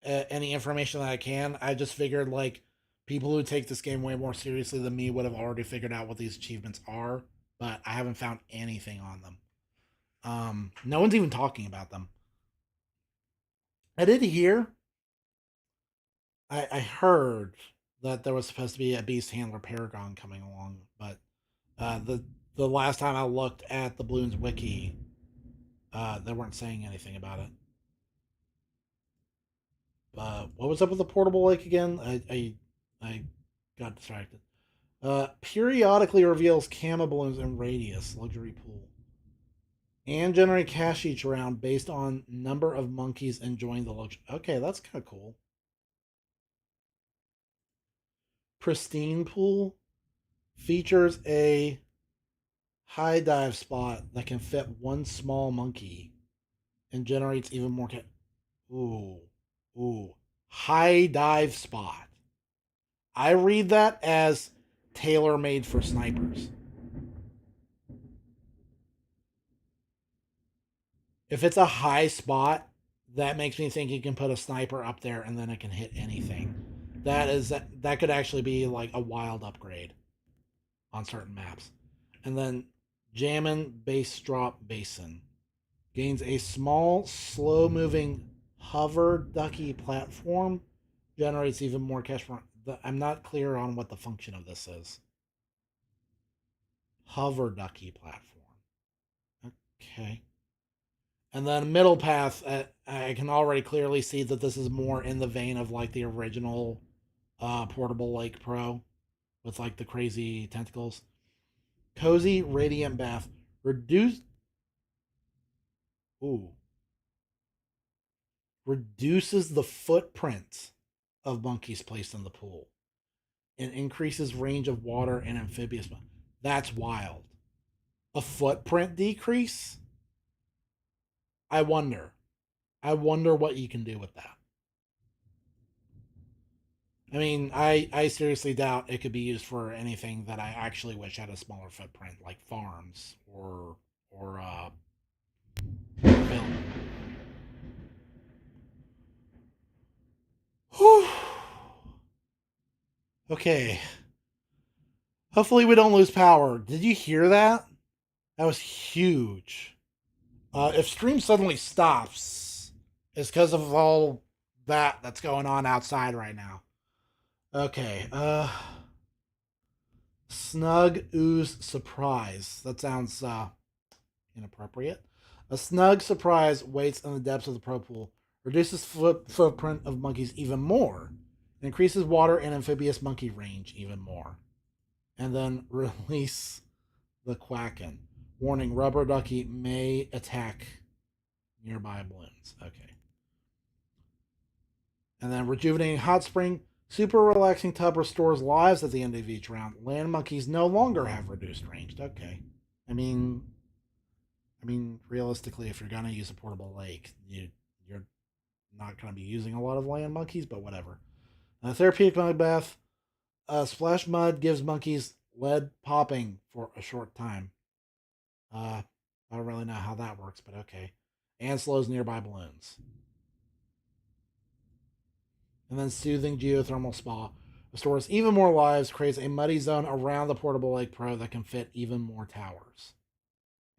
any information that I can. I just figured like people who take this game way more seriously than me would have already figured out what these achievements are, but I haven't found anything on them. No one's even talking about them. I did hear. I heard that there was supposed to be a Beast Handler Paragon coming along, but the last time I looked at the Bloons wiki, they weren't saying anything about it. What was up with the portable lake again? I got distracted. Periodically reveals camo balloons in radius luxury pool, and generate cash each round based on number of monkeys enjoying the luxury. Okay, that's kind of cool. Pristine pool features a high dive spot that can fit one small monkey and generates even more. Ooh, ooh, high dive spot. I read that as tailor made for snipers. If it's a high spot, that makes me think you can put a sniper up there and then it can hit anything. That could actually be like a wild upgrade on certain maps. And then Jammin' Base Drop Basin gains a small, slow moving hover ducky platform, generates even more cash. I'm not clear on what the function of this is. Hover ducky platform. Okay. And then middle path, I can already clearly see that this is more in the vein of like the original Portable Lake Pro with like the crazy tentacles. Cozy radiant bath. Reduce. Ooh. Reduces the footprint of monkeys placed in the pool and increases range of water and amphibious. That's wild. A footprint decrease? I wonder. I wonder what you can do with that. I mean, I seriously doubt it could be used for anything that I actually wish had a smaller footprint, like farms or film. Whew. Okay. Hopefully we don't lose power. Did you hear that? That was huge. If stream suddenly stops, it's because of all that's going on outside right now. Okay. Snug Ooze Surprise. That sounds inappropriate. A snug surprise waits in the depths of the pro pool, reduces footprint of monkeys even more, and increases water and amphibious monkey range even more. And then release the Quacken. Warning, rubber ducky may attack nearby balloons. Okay. And then rejuvenating hot spring. Super relaxing tub restores lives at the end of each round. Land monkeys no longer have reduced range. Okay. I mean, realistically, if you're gonna use a portable lake, you're not gonna be using a lot of land monkeys, but whatever. Therapeutic mud bath. Splash mud gives monkeys lead popping for a short time. I don't really know how that works, but okay. And slows nearby balloons. And then soothing geothermal spa restores even more lives, creates a muddy zone around the portable lake pro that can fit even more towers.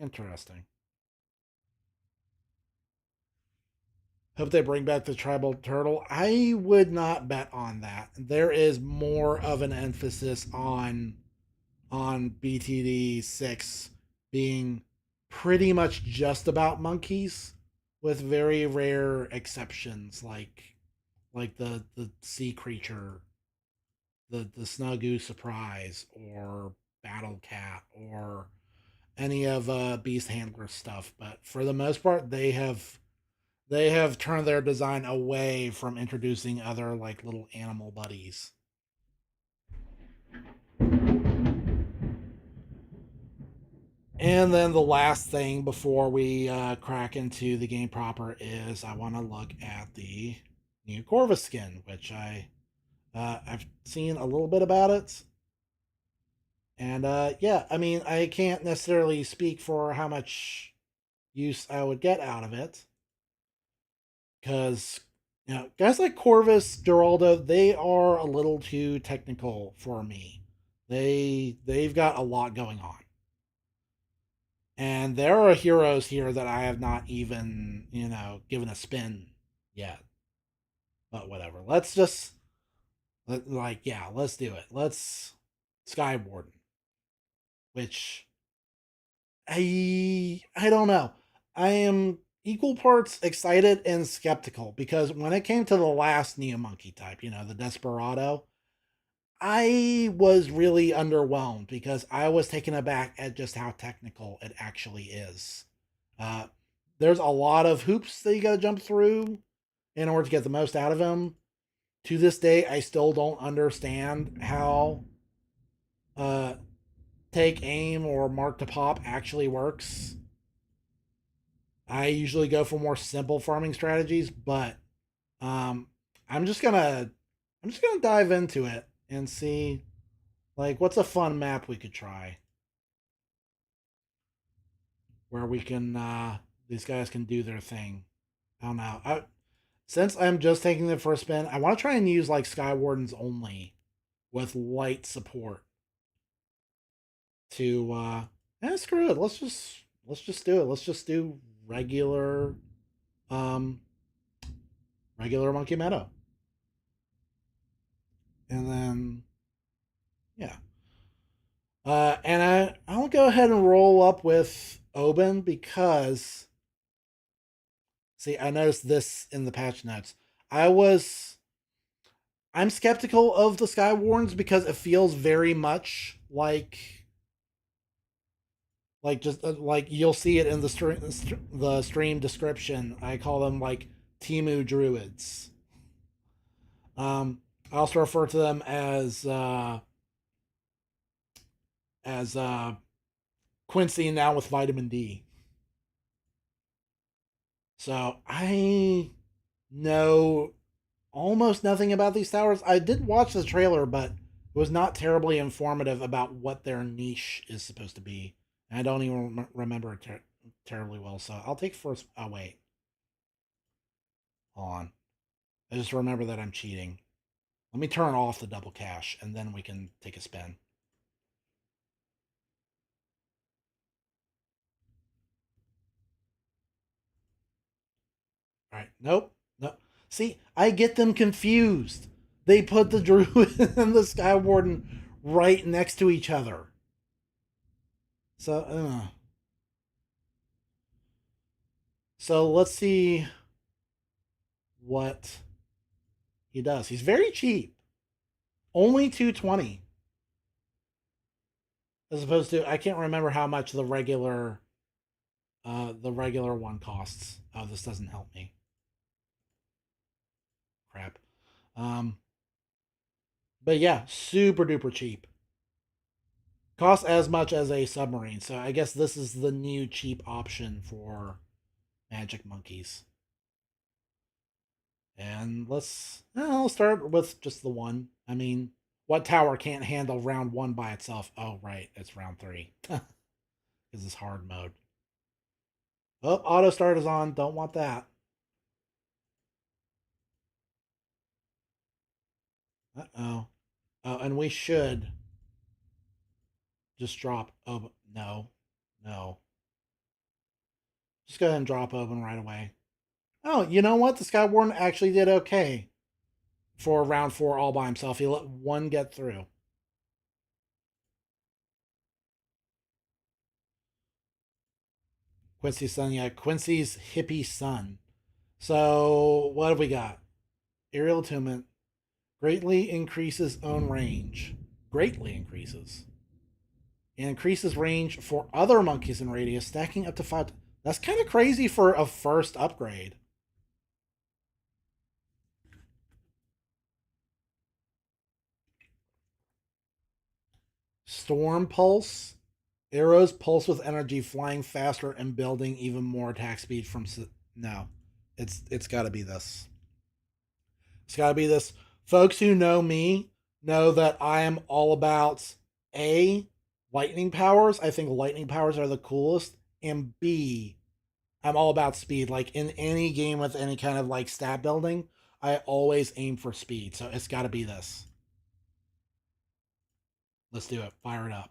Interesting. Hope they bring back the tribal turtle. I would not bet on that. There is more of an emphasis on BTD6 being pretty much just about monkeys, with very rare exceptions like the sea creature, the Snugoo surprise, or Battle Cat, or any of Beast Handler stuff. But for the most part, they have turned their design away from introducing other like little animal buddies. And then the last thing before we crack into the game proper is I want to look at the new Corvus skin, which I've seen a little bit about it, and yeah, I mean I can't necessarily speak for how much use I would get out of it, because guys like Corvus, Geraldo, they are a little too technical for me. They've got a lot going on. And there are heroes here that I have not even, given a spin yet. But whatever. Let's just let's do it. Let's Skywarden, which I don't know. I am equal parts excited and skeptical, because when it came to the last Neo Monkey type, the Desperado, I was really underwhelmed because I was taken aback at just how technical it actually is. Uh, there's a lot of hoops that you got to jump through in order to get the most out of him. To this day, I still don't understand how uh, take aim or mark to pop actually works. I usually go for more simple farming strategies, but um, I'm just gonna dive into it and see like what's a fun map we could try where we can these guys can do their thing. I don't know. Since I'm just taking the first spin, I want to try and use like Skywardens only with light support to screw it. Let's just do it. Let's just do regular um regular Monkey Meadow. And then yeah. And I'll go ahead and roll up with Oben because see, I noticed this in the patch notes. I'm skeptical of the Skywarns because it feels very much like just like you'll see it in the stream description. I call them like Temu Druids. I also refer to them as Quincy now with vitamin D. So I know almost nothing about these towers. I did watch the trailer, but it was not terribly informative about what their niche is supposed to be. And I don't even remember it terribly well. So I'll take first. Oh, wait. Hold on. I just remember that I'm cheating. Let me turn off the double cash, and then we can take a spin. All right. Nope. No. See, I get them confused. They put the Druid and the Skywarden right next to each other. So, so let's see what he does. He's very cheap, only 220, as opposed to I can't remember how much the regular one costs. Oh, this doesn't help me. Crap. Um, but yeah, super duper cheap. Costs as much as a submarine. So I guess this is the new cheap option for magic monkeys. And I'll start with just the one. I mean, what tower can't handle round one by itself? Oh, right, it's round three. Because it's hard mode. Oh, auto start is on. Don't want that. Uh-oh. Oh, and we should just drop. Oh, no. No. Just go ahead and drop open right away. Oh, you know what? The Sky Warden actually did okay for round four all by himself. He let one get through. Quincy's son, yeah, Quincy's hippie son. So what have we got? Aerial attunement greatly increases own range. Greatly increases. And increases range for other monkeys in radius, stacking up to 5. That's kind of crazy for a first upgrade. Storm Pulse. Arrows pulse with energy, flying faster and building even more attack speed from. No, it's got to be this. It's got to be this. Folks who know me know that I am all about A, lightning powers. I think lightning powers are the coolest. And B, I'm all about speed. Like in any game with any kind of like stat building, I always aim for speed. So it's got to be this. Let's do it. Fire it up.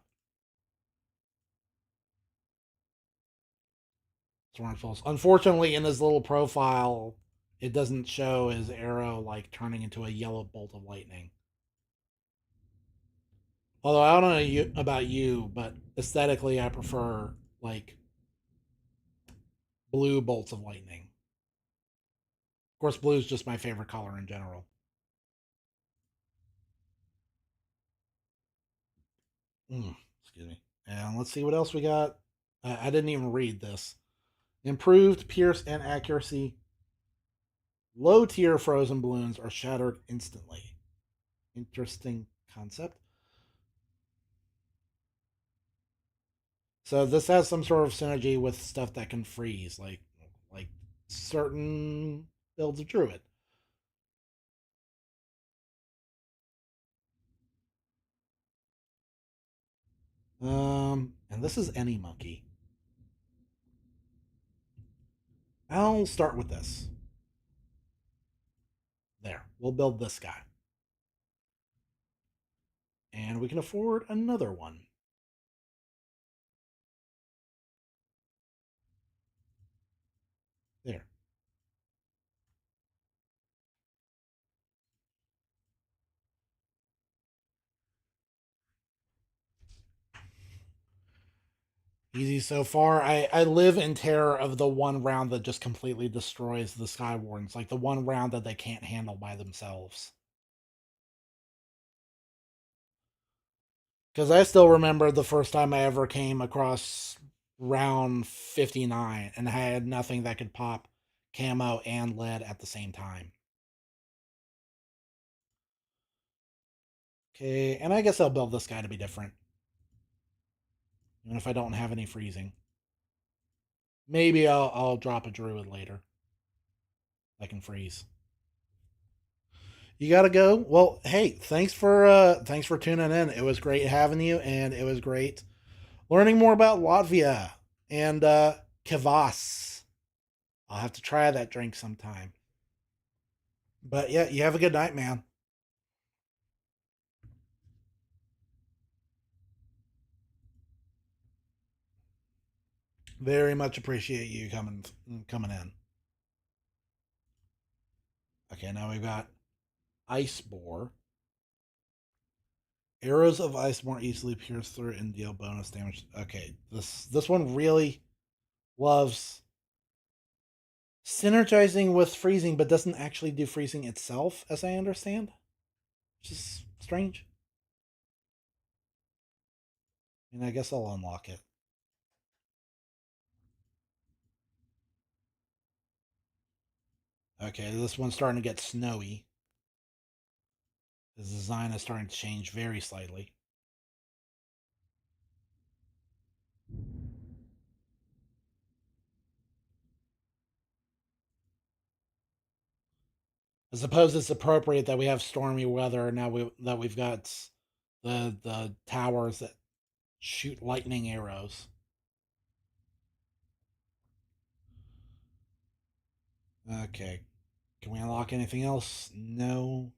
Storm Pulse. Unfortunately, in his little profile, it doesn't show his arrow like turning into a yellow bolt of lightning. Although I don't know about you, but aesthetically, I prefer like blue bolts of lightning. Of course, blue is just my favorite color in general. Excuse me. And let's see what else we got. I didn't even read this. Improved pierce and accuracy. Low tier frozen balloons are shattered instantly. Interesting concept. So this has some sort of synergy with stuff that can freeze, like certain builds of Druid. And this is any monkey. I'll start with this. There, we'll build this guy, and we can afford another one. There. Easy so far. I live in terror of the one round that just completely destroys the Sky Wardens, like the one round that they can't handle by themselves. Because I still remember the first time I ever came across round 59 and I had nothing that could pop camo and lead at the same time. Okay, and I guess I'll build this guy to be different. Even if I don't have any freezing. Maybe I'll drop a druid later. I can freeze. You gotta go. Well, hey, thanks for tuning in. It was great having you, and it was great learning more about Latvia and Kvass. I'll have to try that drink sometime. But yeah, you have a good night, man. Very much appreciate you coming in. Okay, now we've got Ice Boar, Arrows of ice more easily pierce through and deal bonus damage. Okay, this one really loves synergizing with freezing, but doesn't actually do freezing itself, as I understand, which is strange. And I guess I'll unlock it. Okay, this one's starting to get snowy. The design is starting to change very slightly. I suppose it's appropriate that we have stormy weather now. We've got the towers that shoot lightning arrows. Okay, can we unlock anything else? No.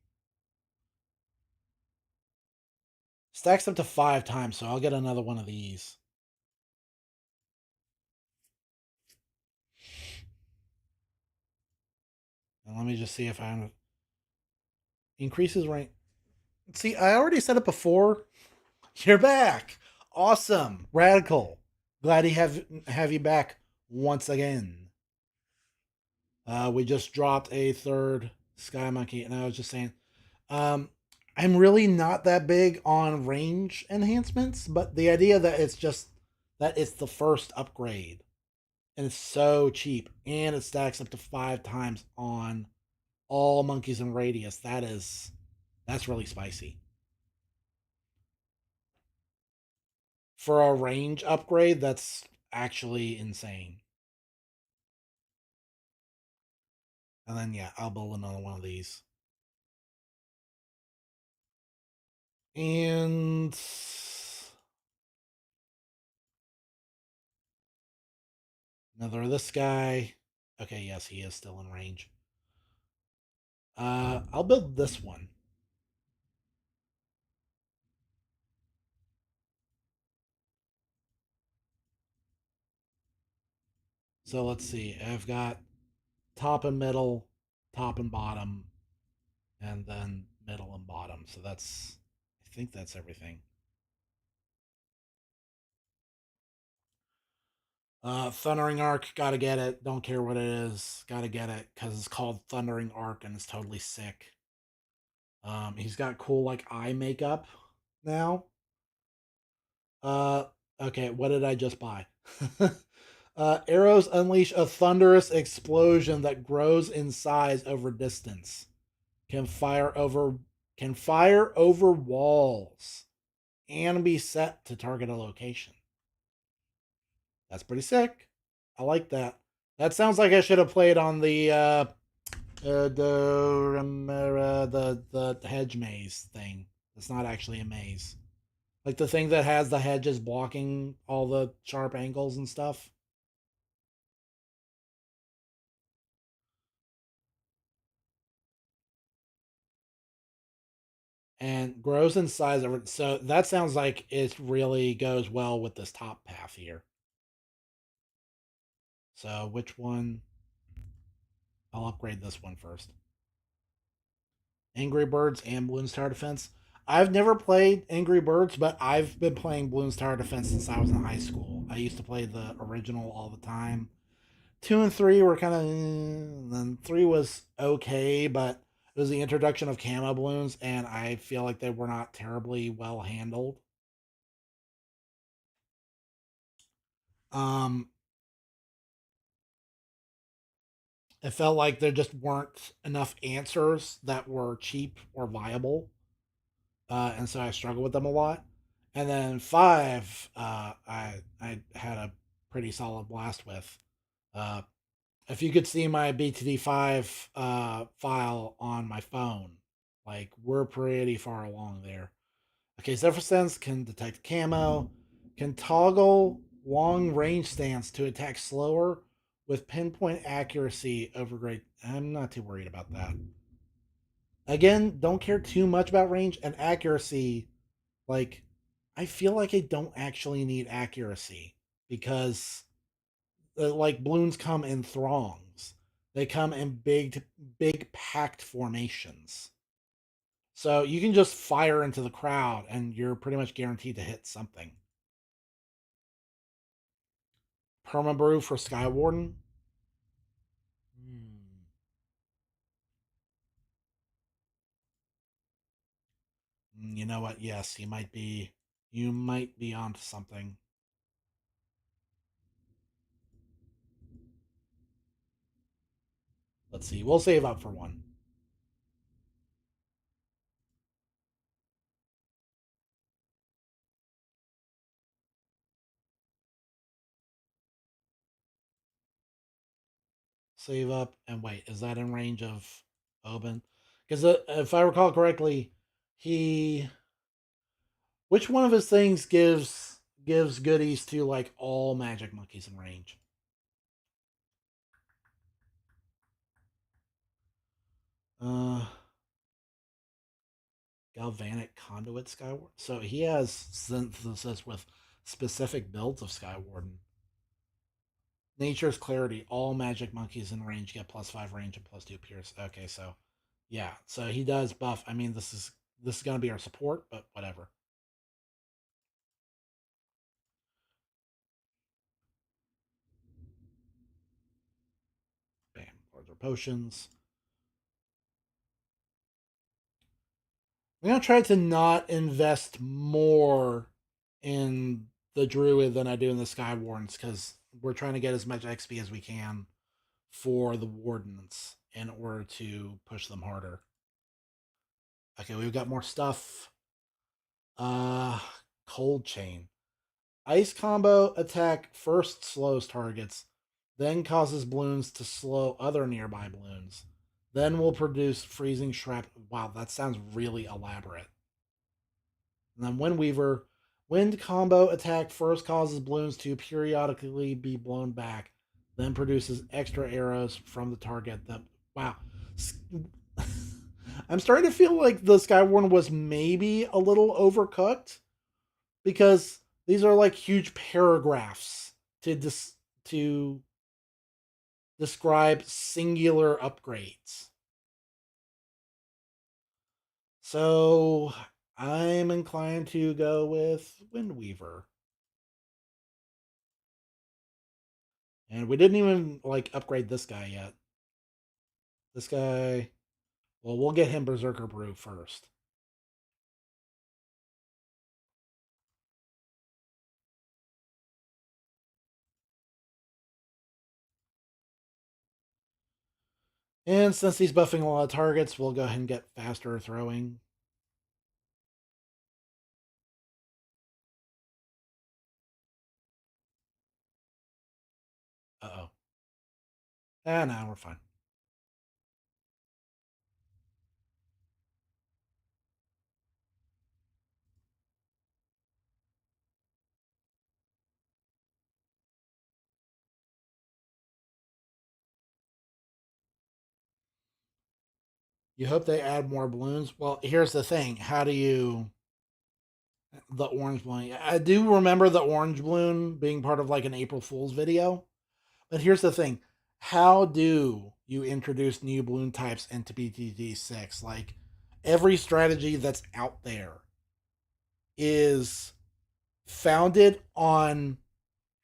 Stacks up to 5 times, so I'll get another one of these. And let me just see if I increases rank. See, I already said it before. You're back. Awesome. Radical. Glad to have you back once again. We just dropped a third Sky Monkey, and I was just saying, um, I'm really not that big on range enhancements, but the idea that it's the first upgrade and it's so cheap and it stacks up to 5 times on all monkeys in radius, that's really spicy. For a range upgrade, that's actually insane. And then yeah, I'll build another one of these. And another of this guy. Okay, yes, he is still in range. I'll build this one. So let's see. I've got top and middle, top and bottom, and then middle and bottom. So I think that's everything. Thundering Arc, gotta get it. Don't care what it is, gotta get it because it's called Thundering Arc and it's totally sick. He's got cool like eye makeup now. Uh, okay, what did I just buy? Arrows unleash a thunderous explosion that grows in size over distance. Can fire over can fire over walls and be set to target a location. That's pretty sick. I like that. That sounds like I should have played on the hedge maze thing. It's not actually a maze. Like the thing that has the hedges blocking all the sharp angles and stuff. And grows in size over. So that sounds like it really goes well with this top path here. So which one? I'll upgrade this one first. Angry Birds and Bloons Tower Defense. I've never played Angry Birds, but I've been playing Bloons Tower Defense since I was in high school. I used to play the original all the time. 2 and 3 were kind of, then 3 was okay, but it was the introduction of camo balloons, and I feel like they were not terribly well handled. Um, it felt like there just weren't enough answers that were cheap or viable, and so I struggled with them a lot. And then 5, I had a pretty solid blast with. Uh, if you could see my BTD5 file on my phone, like we're pretty far along there. Okay, Zephyr Sense can detect camo, can toggle long range stance to attack slower with pinpoint accuracy over great. I'm not too worried about that. Again, don't care too much about range and accuracy. Like, I feel like I don't actually need accuracy because, like, balloons come in throngs. They come in big packed formations. So you can just fire into the crowd and you're pretty much guaranteed to hit something. Permabrew for Skywarden. Hmm. You know what? Yes, he might be. You might be onto something. Let's see. We'll save up for one. Save up and wait. Is that in range of Oben? Because if I recall correctly, he which one of his things gives goodies to like all magic monkeys in range? Uh, Galvanic Conduit Skyward. So he has synthesis with specific builds of Skywarden. Nature's Clarity. All magic monkeys in range get +5 range and +2 pierce. Okay, so yeah, so he does buff. I mean, this is gonna be our support, but whatever. Bam, larger potions. I'm gonna try to not invest more in the druid than I do in the Skywardens because we're trying to get as much XP as we can for the wardens in order to push them harder. Okay, we've got more stuff. Uh Cold Chain. Ice combo attack first slows targets, then causes balloons to slow other nearby balloons. Then will produce freezing shrapnel. Wow, that sounds really elaborate. And then Windweaver. Wind combo attack first causes balloons to periodically be blown back, then produces extra arrows from the target. That wow. I'm starting to feel like the Skywarn was maybe a little overcooked because these are like huge paragraphs to describe singular upgrades. So I'm inclined to go with Windweaver. And we didn't even like upgrade this guy yet. This guy, well, we'll get him Berserker Brew first. And since he's buffing a lot of targets, we'll go ahead and get faster throwing. Uh oh. Ah, no, we're fine. You hope they add more balloons. Well, here's the thing. How do you the orange balloon? I do remember the orange balloon being part of like an April Fool's video. But here's the thing. How do you introduce new balloon types into BTD6? Like every strategy that's out there is founded on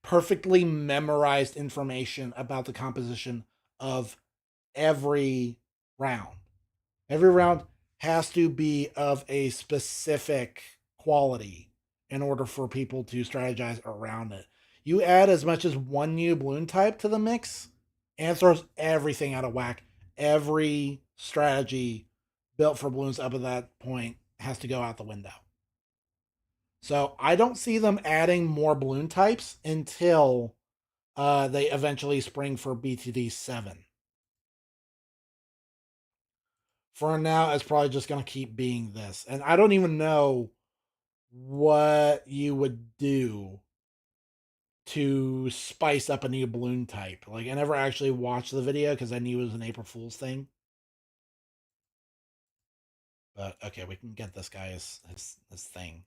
perfectly memorized information about the composition of every round. Every round has to be of a specific quality in order for people to strategize around it. You add as much as one new balloon type to the mix, and it throws everything out of whack. Every strategy built for balloons up at that point has to go out the window. So I don't see them adding more balloon types until they eventually spring for BTD7. For now, it's probably just going to keep being this. And I don't even know what you would do to spice up a new balloon type. Like, I never actually watched the video because I knew it was an April Fool's thing. But okay, we can get this guy his thing.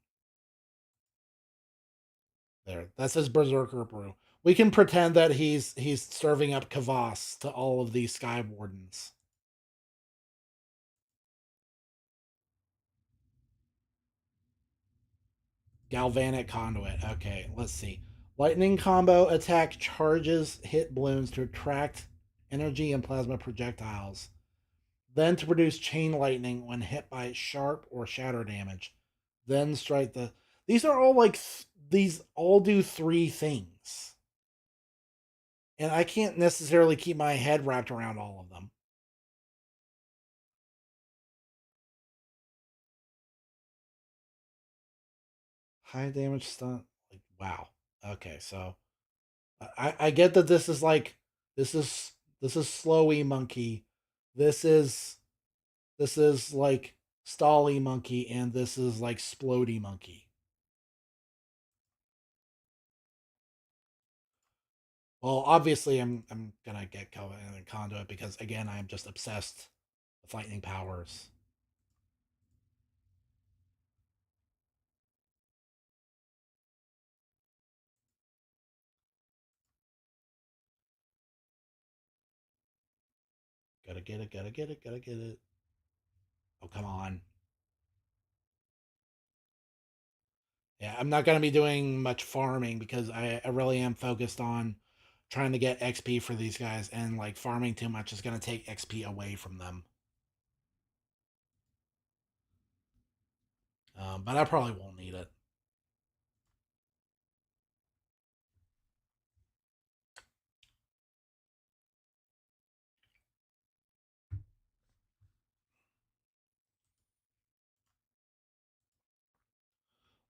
There. That's his Berserker Brew. We can pretend that he's serving up kvass to all of these Sky Wardens. Galvanic Conduit. Okay, let's see. Lightning combo attack charges hit balloons to attract energy and plasma projectiles. Then to produce chain lightning when hit by sharp or shatter damage. Then strike the. These are all like. These all do three things. And I can't necessarily keep my head wrapped around all of them. High damage stun. Like, wow. Okay, so I get that this is like this is this is slowy monkey. This is like stally monkey, and this is like splody monkey. Well, obviously I'm gonna get Covenant and Conduit because again I'm just obsessed with lightning powers. Gotta get it, gotta get it, gotta get it. Oh come on. Yeah, I'm not gonna be doing much farming because I really am focused on trying to get XP for these guys, and like farming too much is gonna take XP away from them. But I probably won't need it.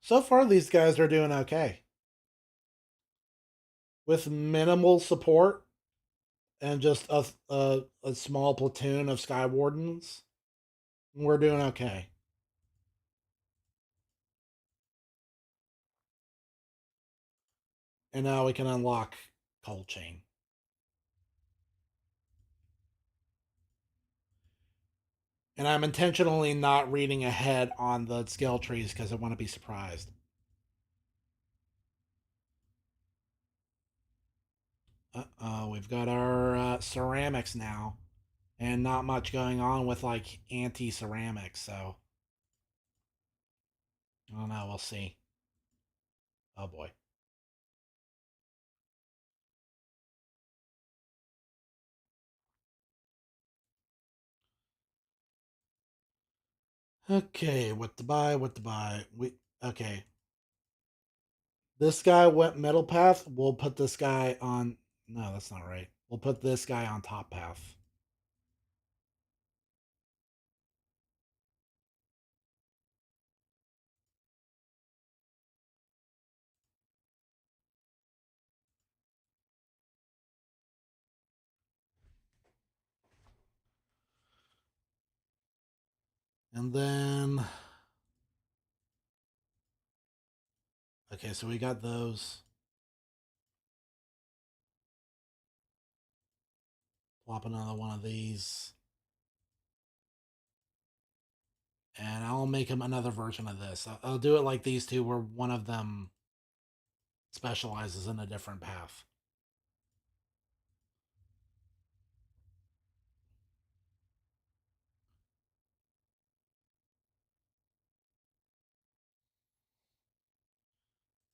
So far, these guys are doing okay with minimal support and just a small platoon of Sky Wardens. We're doing okay. And now we can unlock Cold Chain. And I'm intentionally not reading ahead on the skill trees because I want to be surprised. We've got our ceramics now, and not much going on with like anti ceramics. So I don't know. We'll see. Oh boy. Okay, what to buy? What to buy? We okay. This guy went middle path. We'll put this guy on. No, that's not right. We'll put this guy on top path. And then, okay, so we got those. Plop another one of these. And I'll make him another version of this. I'll do it like these two, where one of them specializes in a different path.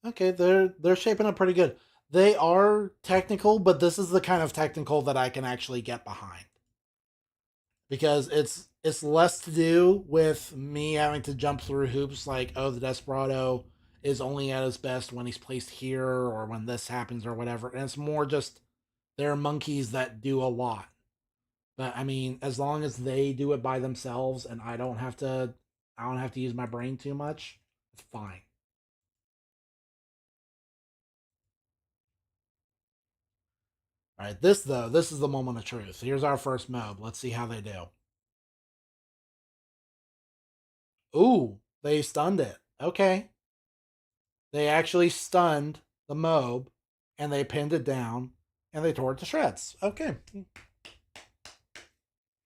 Okay, they're shaping up pretty good. They are technical, but this is the kind of technical that I can actually get behind. Because it's less to do with me having to jump through hoops like, oh, the Desperado is only at his best when he's placed here or when this happens or whatever. And it's more just they're monkeys that do a lot. But I mean, as long as they do it by themselves and I don't have to use my brain too much, it's fine. All right, this is the moment of truth. Here's our first mob. Let's see how they do. Ooh, they stunned it. Okay. They actually stunned the mob and they pinned it down and they tore it to shreds. Okay.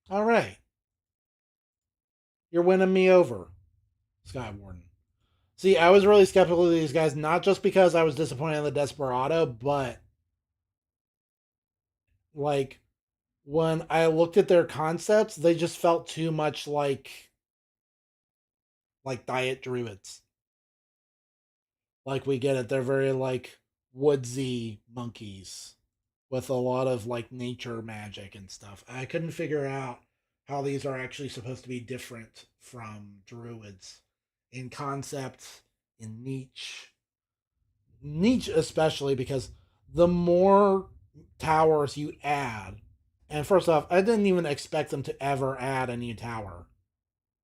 All right. You're winning me over, Sky Warden. See, I was really skeptical of these guys, not just because I was disappointed in the Desperado, but like when I looked at their concepts, they just felt too much like diet druids. Like we get it. They're very like woodsy monkeys with a lot of like nature magic and stuff. I couldn't figure out how these are actually supposed to be different from druids in concept, in niche especially because the more towers you add, and first off, I didn't even expect them to ever add a new tower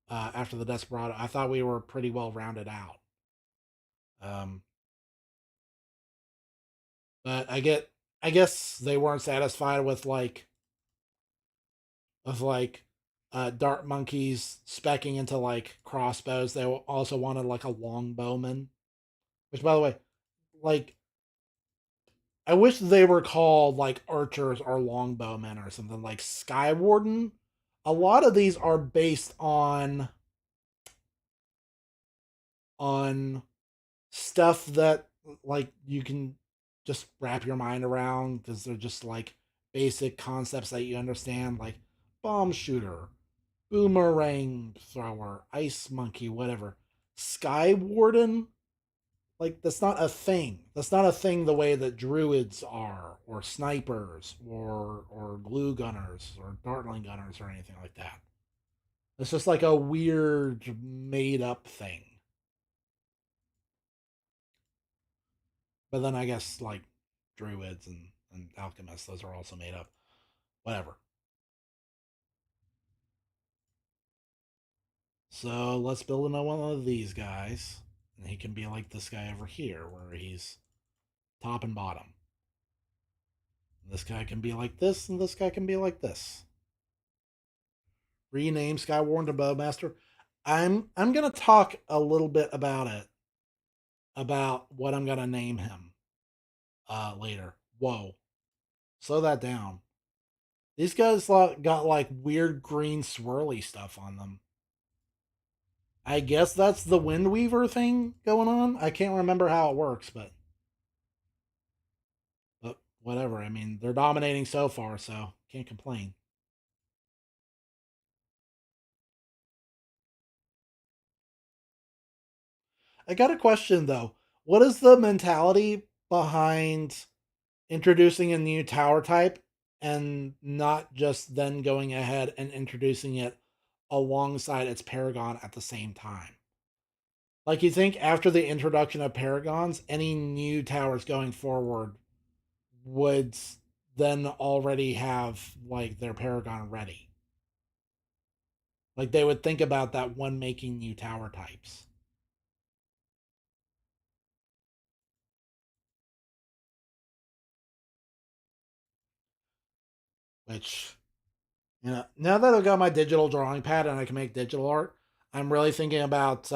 after the Desperado. I thought we were pretty well rounded out. Um, but I guess they weren't satisfied with like dart monkeys specking into like crossbows. They also wanted like a longbowman, which by the way, like I wish they were called like archers or longbowmen or something like Skywarden. A lot of these are based on stuff that like you can just wrap your mind around because they're just like basic concepts that you understand, like bomb shooter, boomerang thrower, ice monkey, whatever. Sky Warden, like that's not a thing. That's not a thing the way that druids are, or snipers, or glue gunners, or dartling gunners, or anything like that. It's just like a weird made up thing. But then I guess like druids and alchemists, those are also made up. Whatever. So let's build another one of these guys. And he can be like this guy over here, where he's top and bottom. This guy can be like this, and this guy can be like this. Rename Skywarden to Bowmaster. I'm gonna talk a little bit about it, about what I'm gonna name him later. Whoa, slow that down. These guys got like weird green swirly stuff on them. I guess that's the Windweaver thing going on. I can't remember how it works, but whatever. I mean, they're dominating so far, so can't complain. I got a question though. What is the mentality behind introducing a new tower type and not just then going ahead and introducing it alongside its Paragon at the same time? Like, you think after the introduction of Paragons, any new towers going forward would then already have like their Paragon ready? Like, they would think about that when making new tower types. Which, now that I've got my digital drawing pad and I can make digital art, I'm really thinking about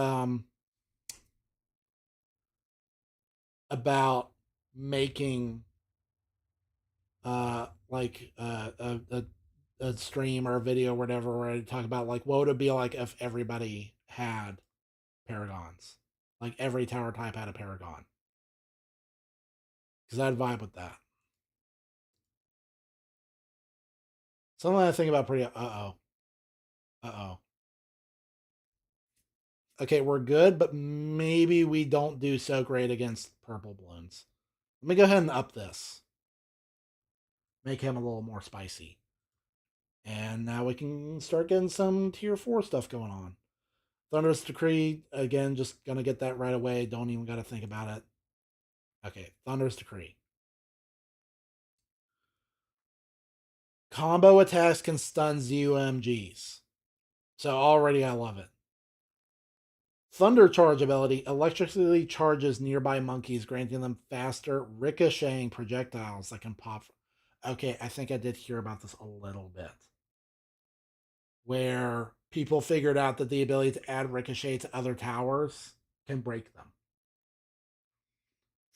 making like a stream or a video or whatever where I talk about like what would it be like if everybody had paragons, like every tower type had a paragon, because I'd vibe with that. Something I think about pretty. Uh oh. Okay, we're good, but maybe we don't do so great against purple balloons. Let me go ahead and up this, make him a little more spicy, and now we can start getting some tier 4 stuff going on. Thunderous Decree, again, just gonna get that right away. Don't even gotta think about it. Okay, Thunderous Decree. Combo attacks can stun ZUMGs. So already I love it. Thunder Charge ability electrically charges nearby monkeys, granting them faster ricocheting projectiles that can pop. Okay, I think I did hear about this a little bit. Where people figured out that the ability to add ricochet to other towers can break them.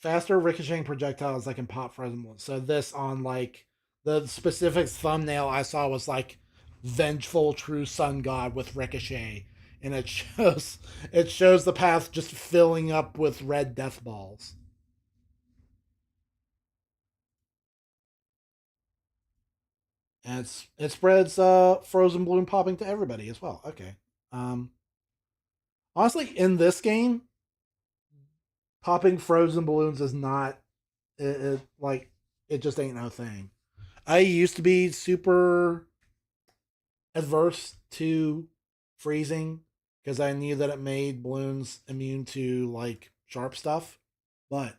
Faster ricocheting projectiles that can pop frozen bullets. So this on like the specific thumbnail I saw was like vengeful true sun god with ricochet, and it shows the path just filling up with red death balls. And it spreads frozen bloom popping to everybody as well. Okay. Um Honestly, in this game, Popping frozen balloons is not like it just ain't no thing. I used to be super adverse to freezing because I knew that it made balloons immune to like sharp stuff. But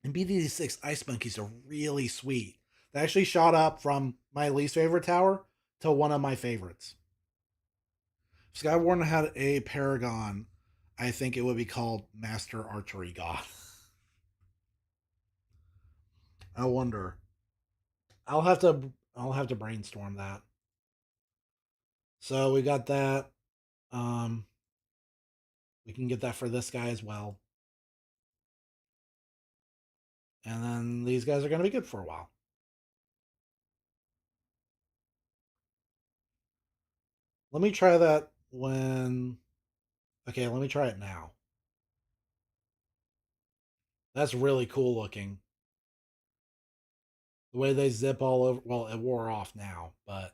in BTD6, ice monkeys are really sweet. They actually shot up from my least favorite tower to one of my favorites. If Skywarden had a paragon, I think it would be called Master Archery God. I wonder. I'll have to brainstorm that. So we got that. Um, we can get that for this guy as well. And then these guys are going to be good for a while. Let me try that when. Okay, let me try it now. That's really cool looking. The way they zip all over. Well, it wore off now, but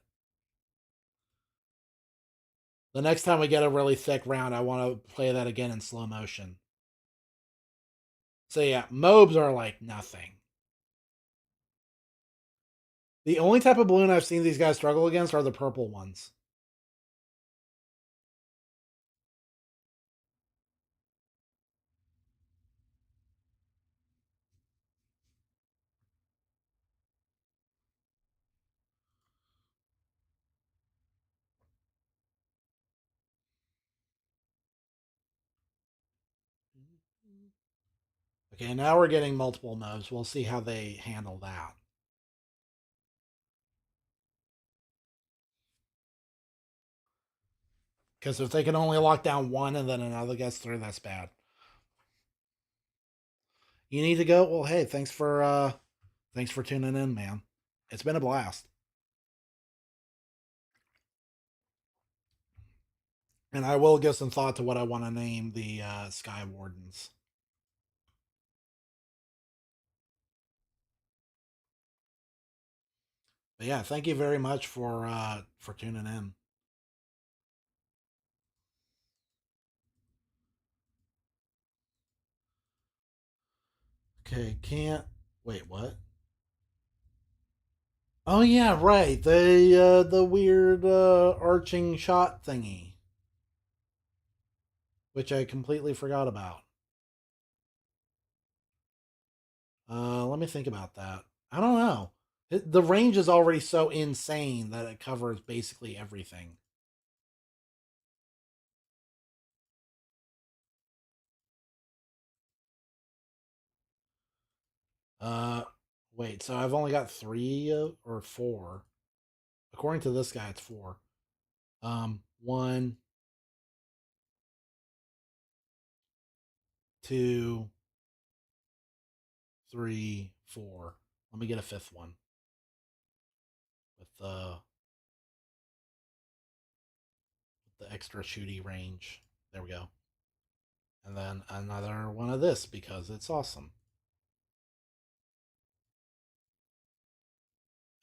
the next time we get a really thick round, I want to play that again in slow motion. So yeah, mobs are like nothing. The only type of balloon I've seen these guys struggle against are the purple ones. Okay, now we're getting multiple mobs. We'll see how they handle that. Because if they can only lock down one and then another gets through, that's bad. You need to go. Well, hey, thanks for tuning in, man. It's been a blast. And I will give some thought to what I want to name the Sky Wardens. But yeah, thank you very much for tuning in. Okay, can't wait. What? Oh yeah, right. The weird arching shot thingy, which I completely forgot about. Let me think about that. I don't know. The range is already so insane that it covers basically everything. Uh, wait. So I've only got three or four. According to this guy, it's four. One, two, three, four. Let me get a fifth one with the extra shooty range. There we go. And then another one of this because it's awesome.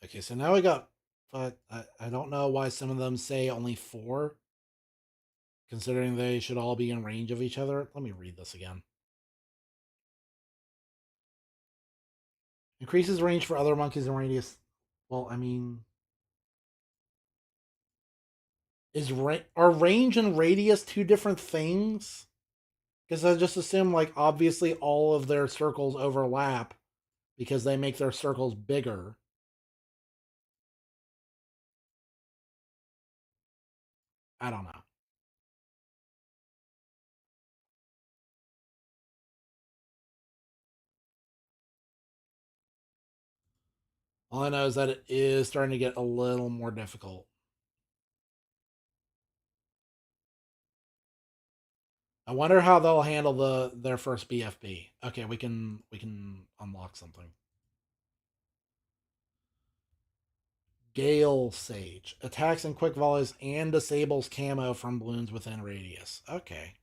Okay, so now we got, but I don't know why some of them say only four, considering they should all be in range of each other. Let me read this again. Increases range for other monkeys in radius. Well, I mean, are range and radius two different things? Because I just assume like obviously all of their circles overlap because they make their circles bigger. I don't know. All I know is that it is starting to get a little more difficult. I wonder how they'll handle their first BFB. Okay, we can unlock something. Gale Sage attacks in quick volleys and disables camo from balloons within radius. Okay.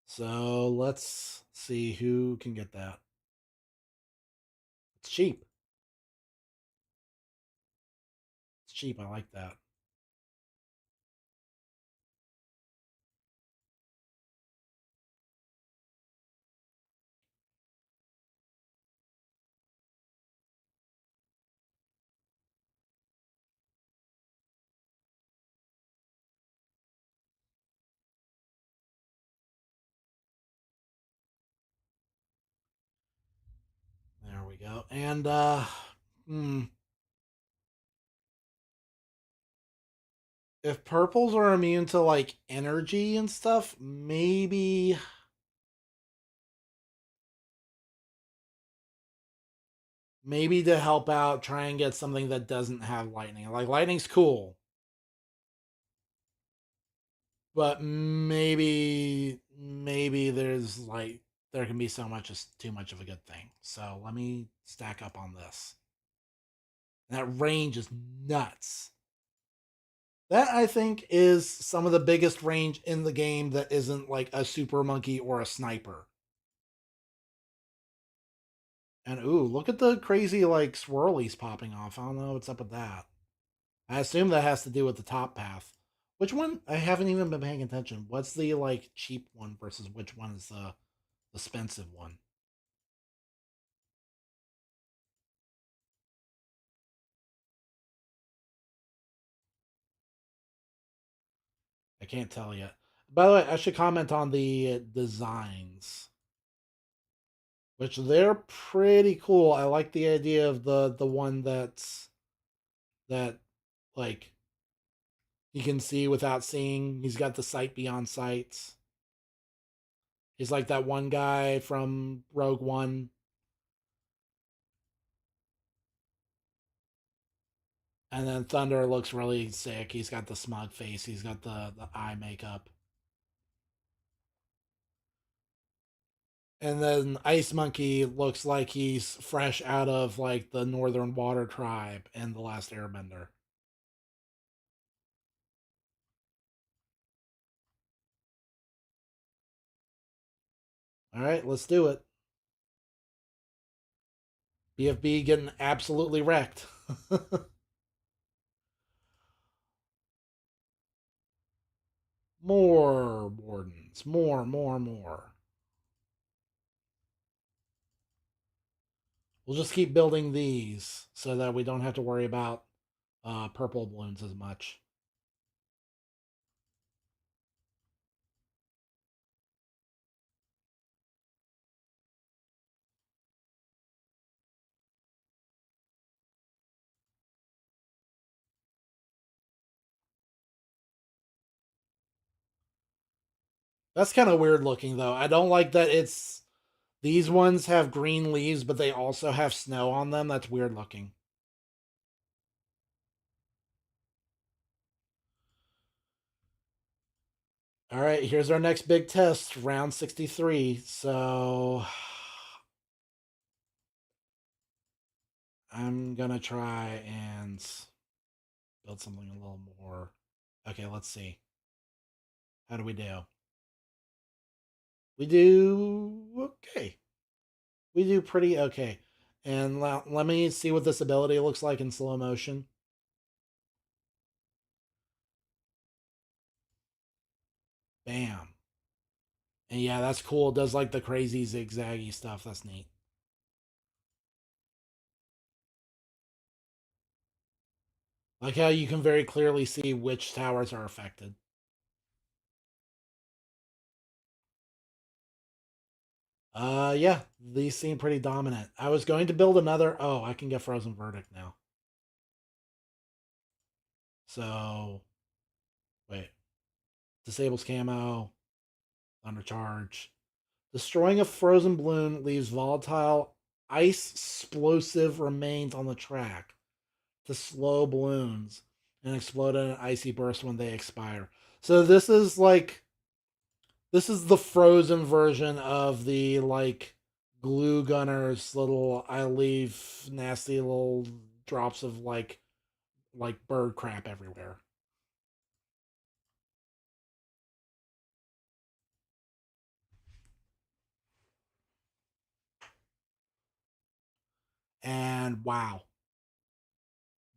So let's see who can get that. It's cheap. cheap. I like that. There we go. And hmm, if purples are immune to like energy and stuff, maybe to help out, try and get something that doesn't have lightning. Like lightning's cool, but maybe there's like there can be so much as too much of a good thing. So let me stack up on this. And that range is nuts. That I think is some of the biggest range in the game that isn't like a super monkey or a sniper. And ooh, look at the crazy like swirlies popping off. I don't know what's up with that. I assume that has to do with the top path. Which one? I haven't even been paying attention. What's the like cheap one versus which one is the expensive one? I can't tell yet. By the way, I should comment on the designs, which they're pretty cool. I like the idea of the one that like he can see without seeing. He's got the sight beyond sight. He's like that one guy from Rogue One. And then Thunder looks really sick. He's got the smug face. He's got the eye makeup. And then Ice Monkey looks like he's fresh out of like the Northern Water Tribe and the Last Airbender. All right, let's do it. BFB getting absolutely wrecked. More wardens. More. We'll just keep building these so that we don't have to worry about purple balloons as much. That's kind of weird looking though. I don't like that it's these ones have green leaves, but they also have snow on them. That's weird looking. All right, here's our next big test, round 63. So I'm going to try and build something a little more. Okay, let's see. How do we do? We do okay. We do pretty okay. And let me see what this ability looks like in slow motion. Bam. And yeah, that's cool. It does like the crazy zigzaggy stuff. That's neat. Like how you can very clearly see which towers are affected. Yeah, these seem pretty dominant. I was going to build another. Oh, I can get Frozen Verdict now. So, wait. Disables camo, undercharge. Destroying a frozen balloon leaves volatile ice explosive remains on the track to slow balloons and explode in an icy burst when they expire. So this is the frozen version of the like glue gunners little I leave nasty little drops of like bird crap everywhere. And wow.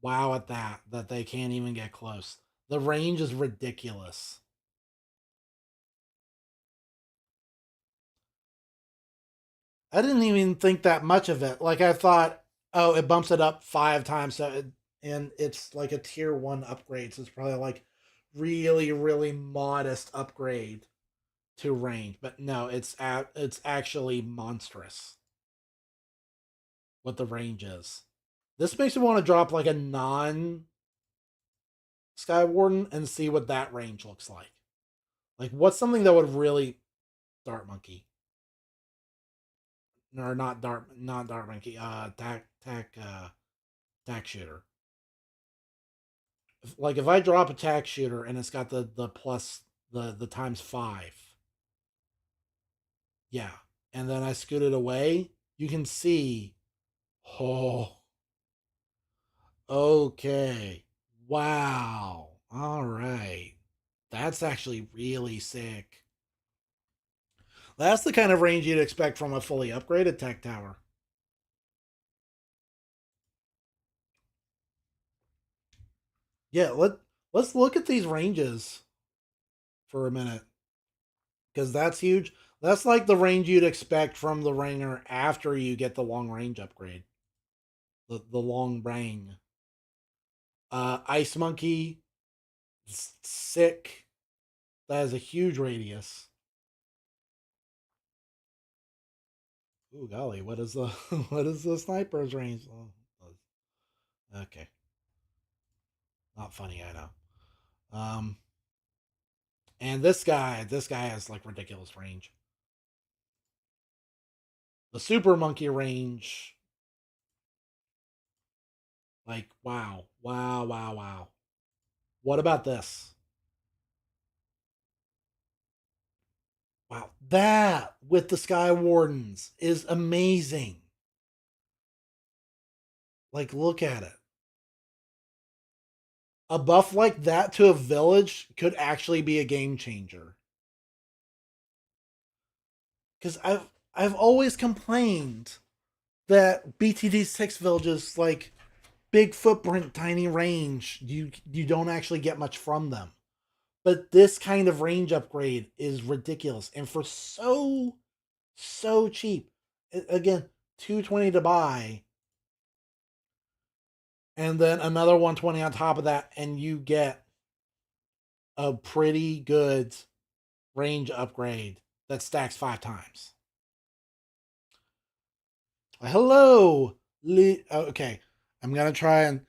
wow at that they can't even get close. The range is ridiculous. I didn't even think that much of it. Like I thought, oh, it bumps it up 5 times, and it's like a tier 1 upgrade, so it's probably like really really modest upgrade to range. But no, it's actually monstrous what the range is. This makes me want to drop like a non Skywarden and see what that range looks like. Like, what's something that would really Dart Monkey or not Dart Monkey, tack shooter. Like if I drop a tack shooter and it's got the plus the times 5, yeah, and then I scoot it away, you can see. Oh, okay, wow, all right, that's actually really sick. That's the kind of range you'd expect from a fully upgraded tech tower. Yeah, let's look at these ranges for a minute because that's huge. That's like the range you'd expect from the ringer after you get the long range upgrade, the long ring. Ice Monkey, sick. That has a huge radius. Ooh, golly, what is the what is the sniper's range? Okay, not funny, I know. Um, and this guy has like ridiculous range. The Super Monkey range, like wow, wow, wow, wow. What about this? Wow, that with the Sky Wardens is amazing. Like, look at it. A buff like that to a village could actually be a game changer. Because I've always complained that BTD6 villages like big footprint, tiny range. You don't actually get much from them. But this kind of range upgrade is ridiculous, and for so cheap. Again, 220 to buy, and then another 120 on top of that, and you get a pretty good range upgrade that stacks 5 times. Hello, okay. I'm gonna try and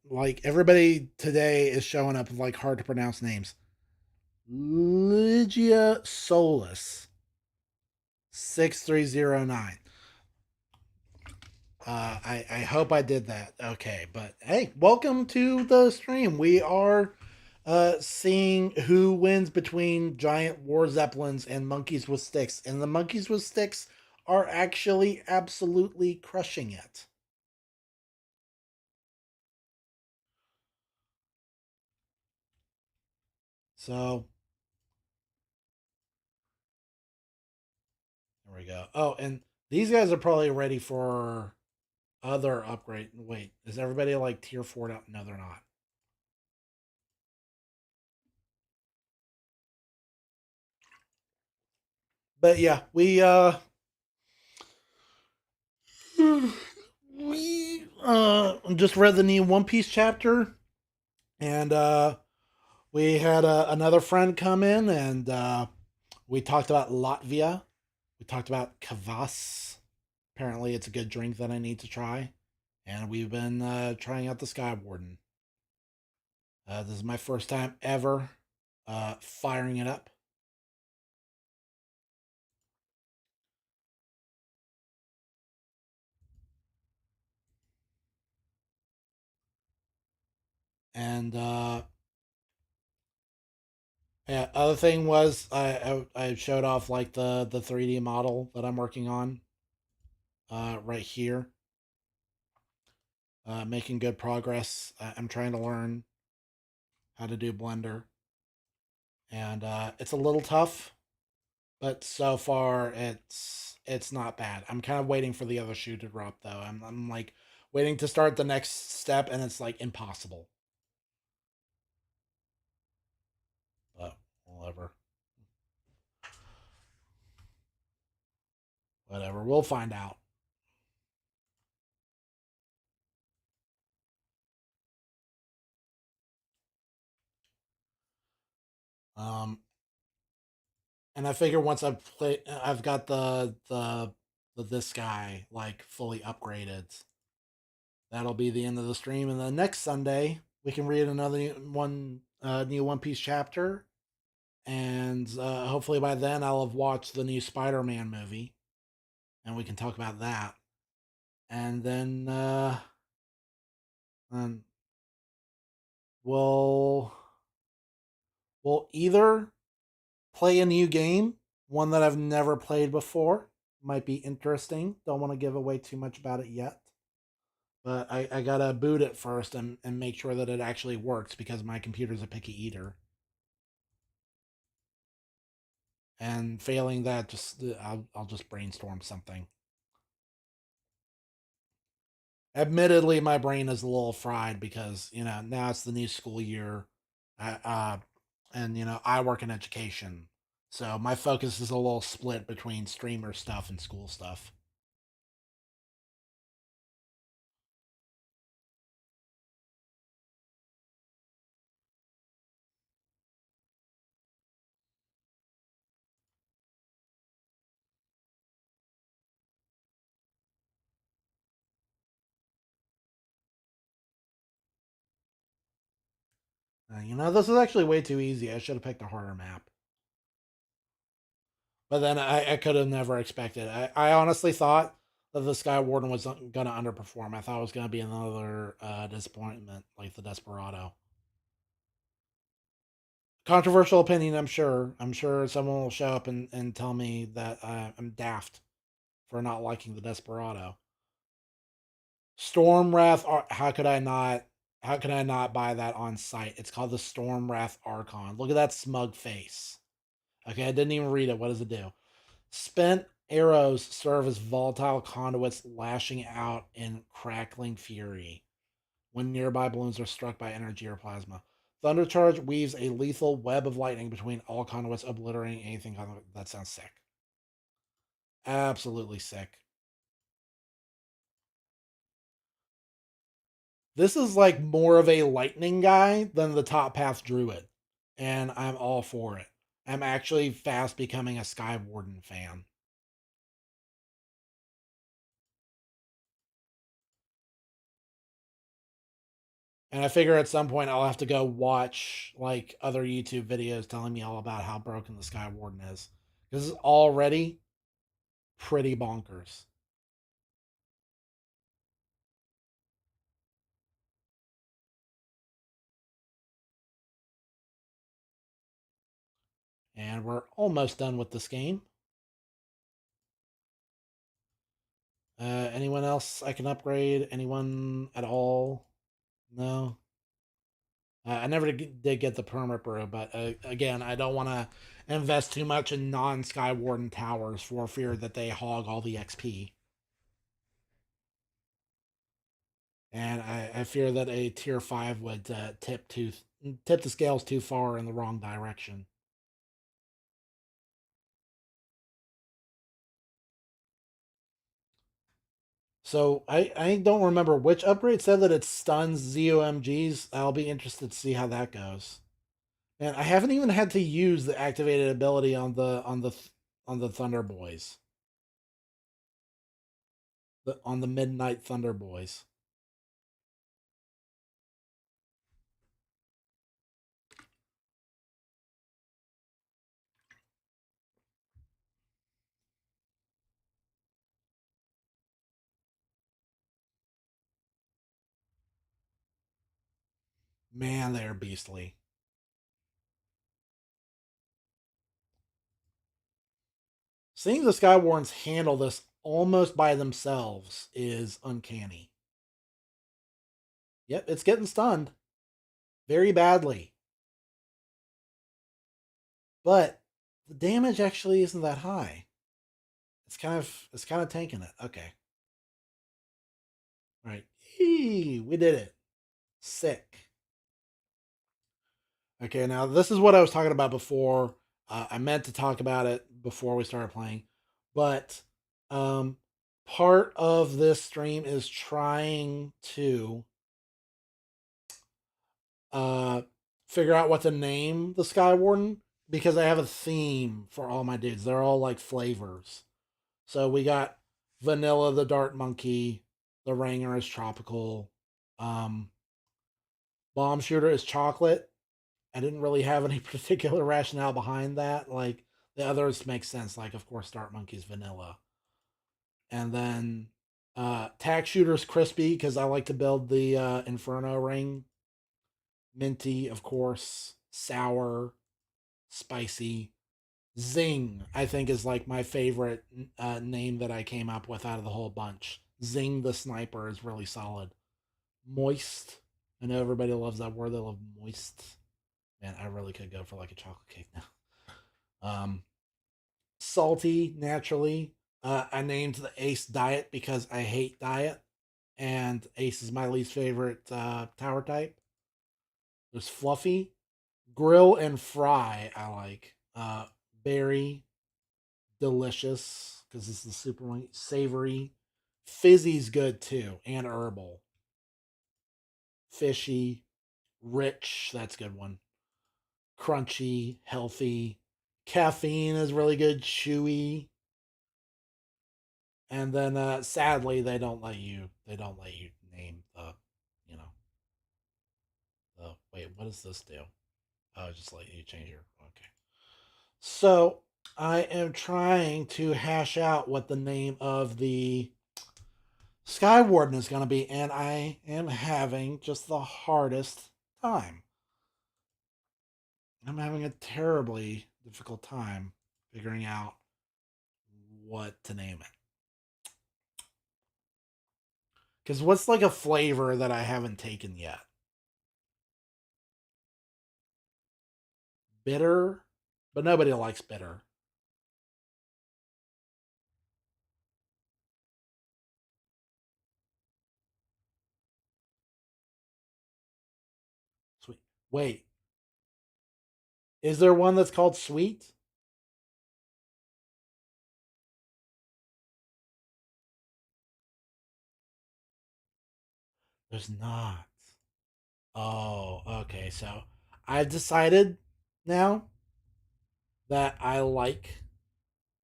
like everybody today is showing up with like hard to pronounce names. Lygia Solus 6309. I hope I did that okay, but hey, welcome to the stream. We are seeing who wins between giant war zeppelins and monkeys with sticks, and the monkeys with sticks are actually absolutely crushing it. So there we go. Oh, and these guys are probably ready for other upgrade. Wait, is everybody like tier 4 out? No, they're not. But yeah, we just read the new One Piece chapter, and we had another friend come in, and we talked about Latvia. We talked about kvass. Apparently, it's a good drink that I need to try, and we've been trying out the Sky Warden. This is my first time ever firing it up. And yeah, other thing was I showed off like the 3D model that I'm working on right here. Making good progress. I'm trying to learn how to do Blender, and it's a little tough, but so far it's not bad. I'm kind of waiting for the other shoe to drop though. I'm like waiting to start the next step, and it's like impossible. But whatever. Whatever. We'll find out. Um, and I figure once I've got the this guy like fully upgraded. That'll be the end of the stream, and then next Sunday we can read another new One Piece chapter, and hopefully by then I'll have watched the new Spider-Man movie, and we can talk about that. And then um, we'll we'll either play a new game, one that I've never played before. Might be interesting. Don't want to give away too much about it yet. But I gotta boot it first and make sure that it actually works because my computer's a picky eater. And failing that, just I'll just brainstorm something. Admittedly, my brain is a little fried because now it's the new school year, uh, and I work in education, so my focus is a little split between streamer stuff and school stuff. This is actually way too easy. I should have picked a harder map. But then I could have never expected. I honestly thought that the Sky Warden was going to underperform. I thought it was going to be another disappointment like the Desperado. Controversial opinion, I'm sure. I'm sure someone will show up and tell me that I'm daft for not liking the Desperado. Stormwrath. How could I not? How can I not buy that on site? It's called the Stormwrath Archon. Look at that smug face. Okay, I didn't even read it. What does it do? Spent arrows serve as volatile conduits, lashing out in crackling fury when nearby balloons are struck by energy or plasma. Thundercharge weaves a lethal web of lightning between all conduits, obliterating anything. That sounds sick. Absolutely sick. This is like more of a lightning guy than the top path druid, and I'm all for it. I'm actually fast becoming a Sky Warden fan. And I figure at some point I'll have to go watch like other YouTube videos telling me all about how broken the Sky Warden is. This is already pretty bonkers. And we're almost done with this game. Anyone else I can upgrade? Anyone at all? No. I never did get the permit brew, but again, I don't want to invest too much in non-Sky Warden towers for fear that they hog all the XP. And I fear that a tier 5 would tip the scales too far in the wrong direction. So I don't remember which upgrade said that it stuns ZOMGs. I'll be interested to see how that goes. And I haven't even had to use the activated ability on the Thunder Boys. On the Midnight Thunder Boys. Man, they're beastly. Seeing the Skywarns handle this almost by themselves is uncanny. Yep, it's getting stunned very badly. But the damage actually isn't that high. It's kind of tanking it. Okay. All right. We did it. Sick. Okay, now this is what I was talking about before. I meant to talk about it before we started playing, but um, part of this stream is trying to uh, figure out what to name the Sky Warden because I have a theme for all my dudes. They're all like flavors. So we got Vanilla, the Dart Monkey. The Ranger is tropical. Um, Bomb Shooter is chocolate. I didn't really have any particular rationale behind that. Like the others make sense. Like of course, Dart Monkey's vanilla, and then Tack Shooter's crispy because I like to build the Inferno ring. Minty, of course. Sour, spicy. Zing, I think, is like my favorite name that I came up with out of the whole bunch. Zing the Sniper is really solid. Moist. I know everybody loves that word. They love moist. Man, I really could go for like a chocolate cake now. Salty, naturally. I named the Ace Diet because I hate Diet, and Ace is my least favorite tower type. There's Fluffy, Grill and Fry. I like Berry, delicious because this is super savory. Fizzy's good too, and herbal. Fishy, rich. That's a good one. Crunchy, healthy. Caffeine is really good. Chewy. And then sadly they don't let you name the you know the wait, what does this do? Oh, just let you change your okay. So I am trying to hash out what the name of the Sky Warden is going to be, and I am having just the hardest time. I'm having a terribly difficult time figuring out what to name it. Because what's like a flavor that I haven't taken yet? Bitter, but nobody likes bitter. Sweet. Wait, is there one that's called sweet? There's not. Oh, okay. So I've decided now that I like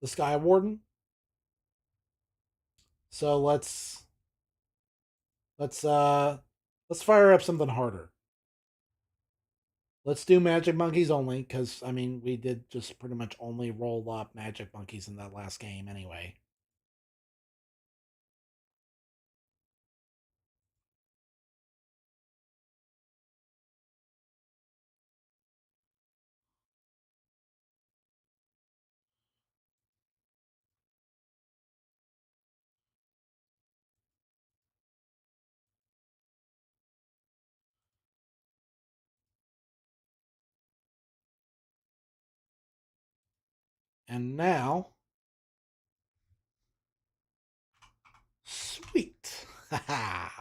the Sky Warden. So let's let's fire up something harder. Let's do Magic Monkeys only, because I mean we did just pretty much only roll up Magic Monkeys in that last game anyway. And now, sweet. I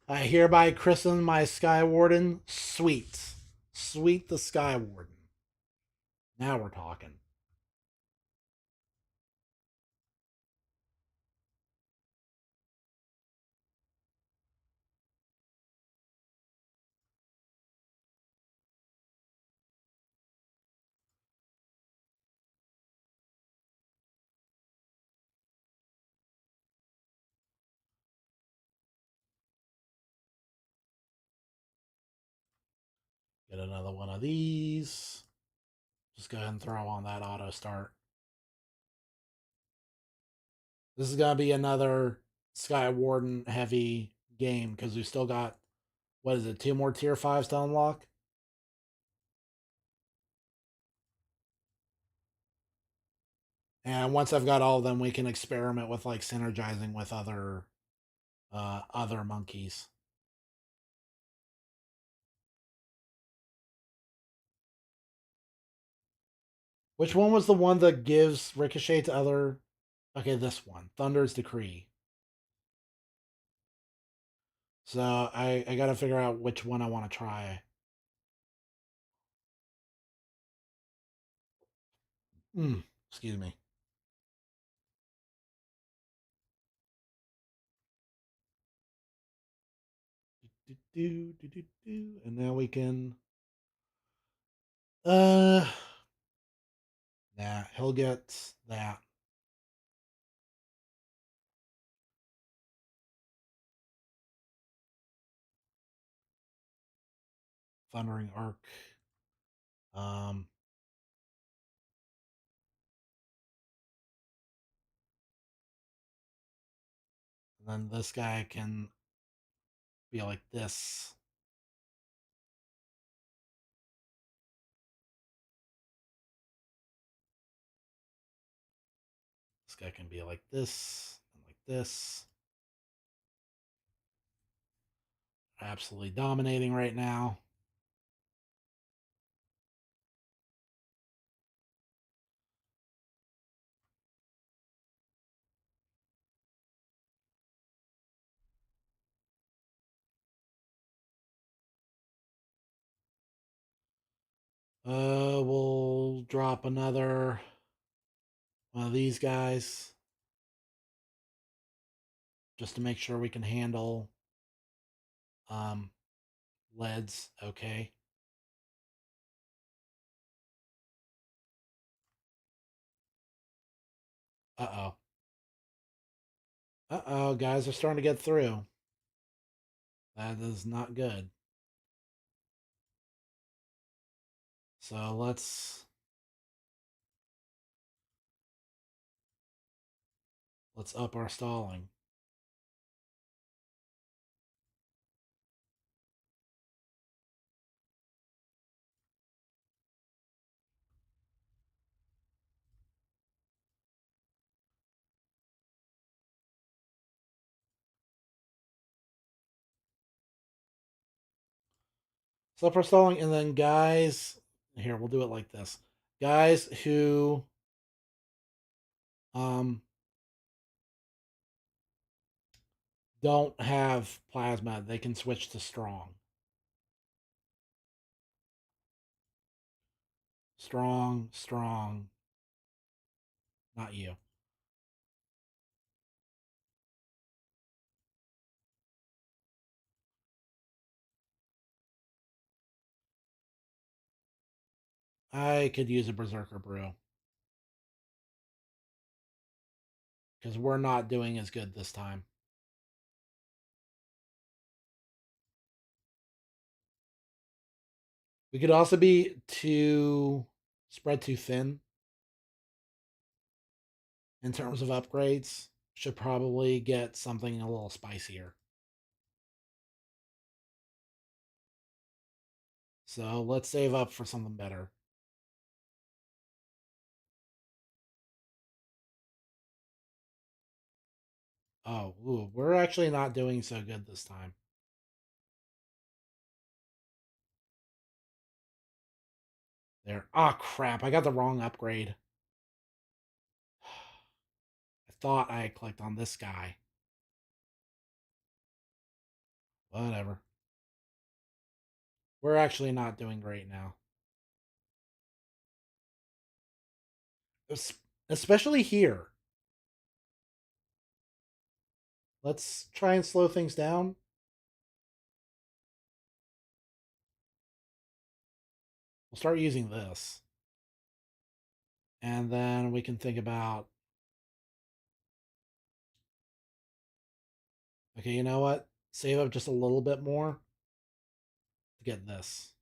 hereby christen my Sky Warden Sweet. Sweet the Sky Warden. Now we're talking. Get another one of these. Just go ahead and throw on that auto start. This is going to be another Sky Warden heavy game because we still got, what is it, two more tier 5s to unlock? And once I've got all of them, we can experiment with like synergizing with other monkeys. Which one was the one that gives ricochet to other? Okay, this one, Thunder's Decree. So I got to figure out which one I want to try. Mm, excuse me. And now we can. Uh, nah, he'll get that. Thundering Arc. Um, and then this guy can be like this. This guy can be like this and like this. Absolutely dominating right now. We'll drop another one of these guys just to make sure we can handle um leads. Okay. Uh oh. Uh oh, guys are starting to get through. That is not good. So let's up our stalling. So up our stalling, and then guys, here we'll do it like this. Guys who um don't have plasma, they can switch to strong. Strong, strong. Not you. I could use a Berserker Brew because we're not doing as good this time. We could also be too spread too thin in terms of upgrades. Should probably get something a little spicier. So let's save up for something better. Oh, ooh, we're actually not doing so good this time. There. Ah, oh, crap. I got the wrong upgrade. I thought I had clicked on this guy. Whatever. We're actually not doing great now. Especially here. Let's try and slow things down. We'll start using this. And then we can think about, okay, you know what? Save up just a little bit more to get this.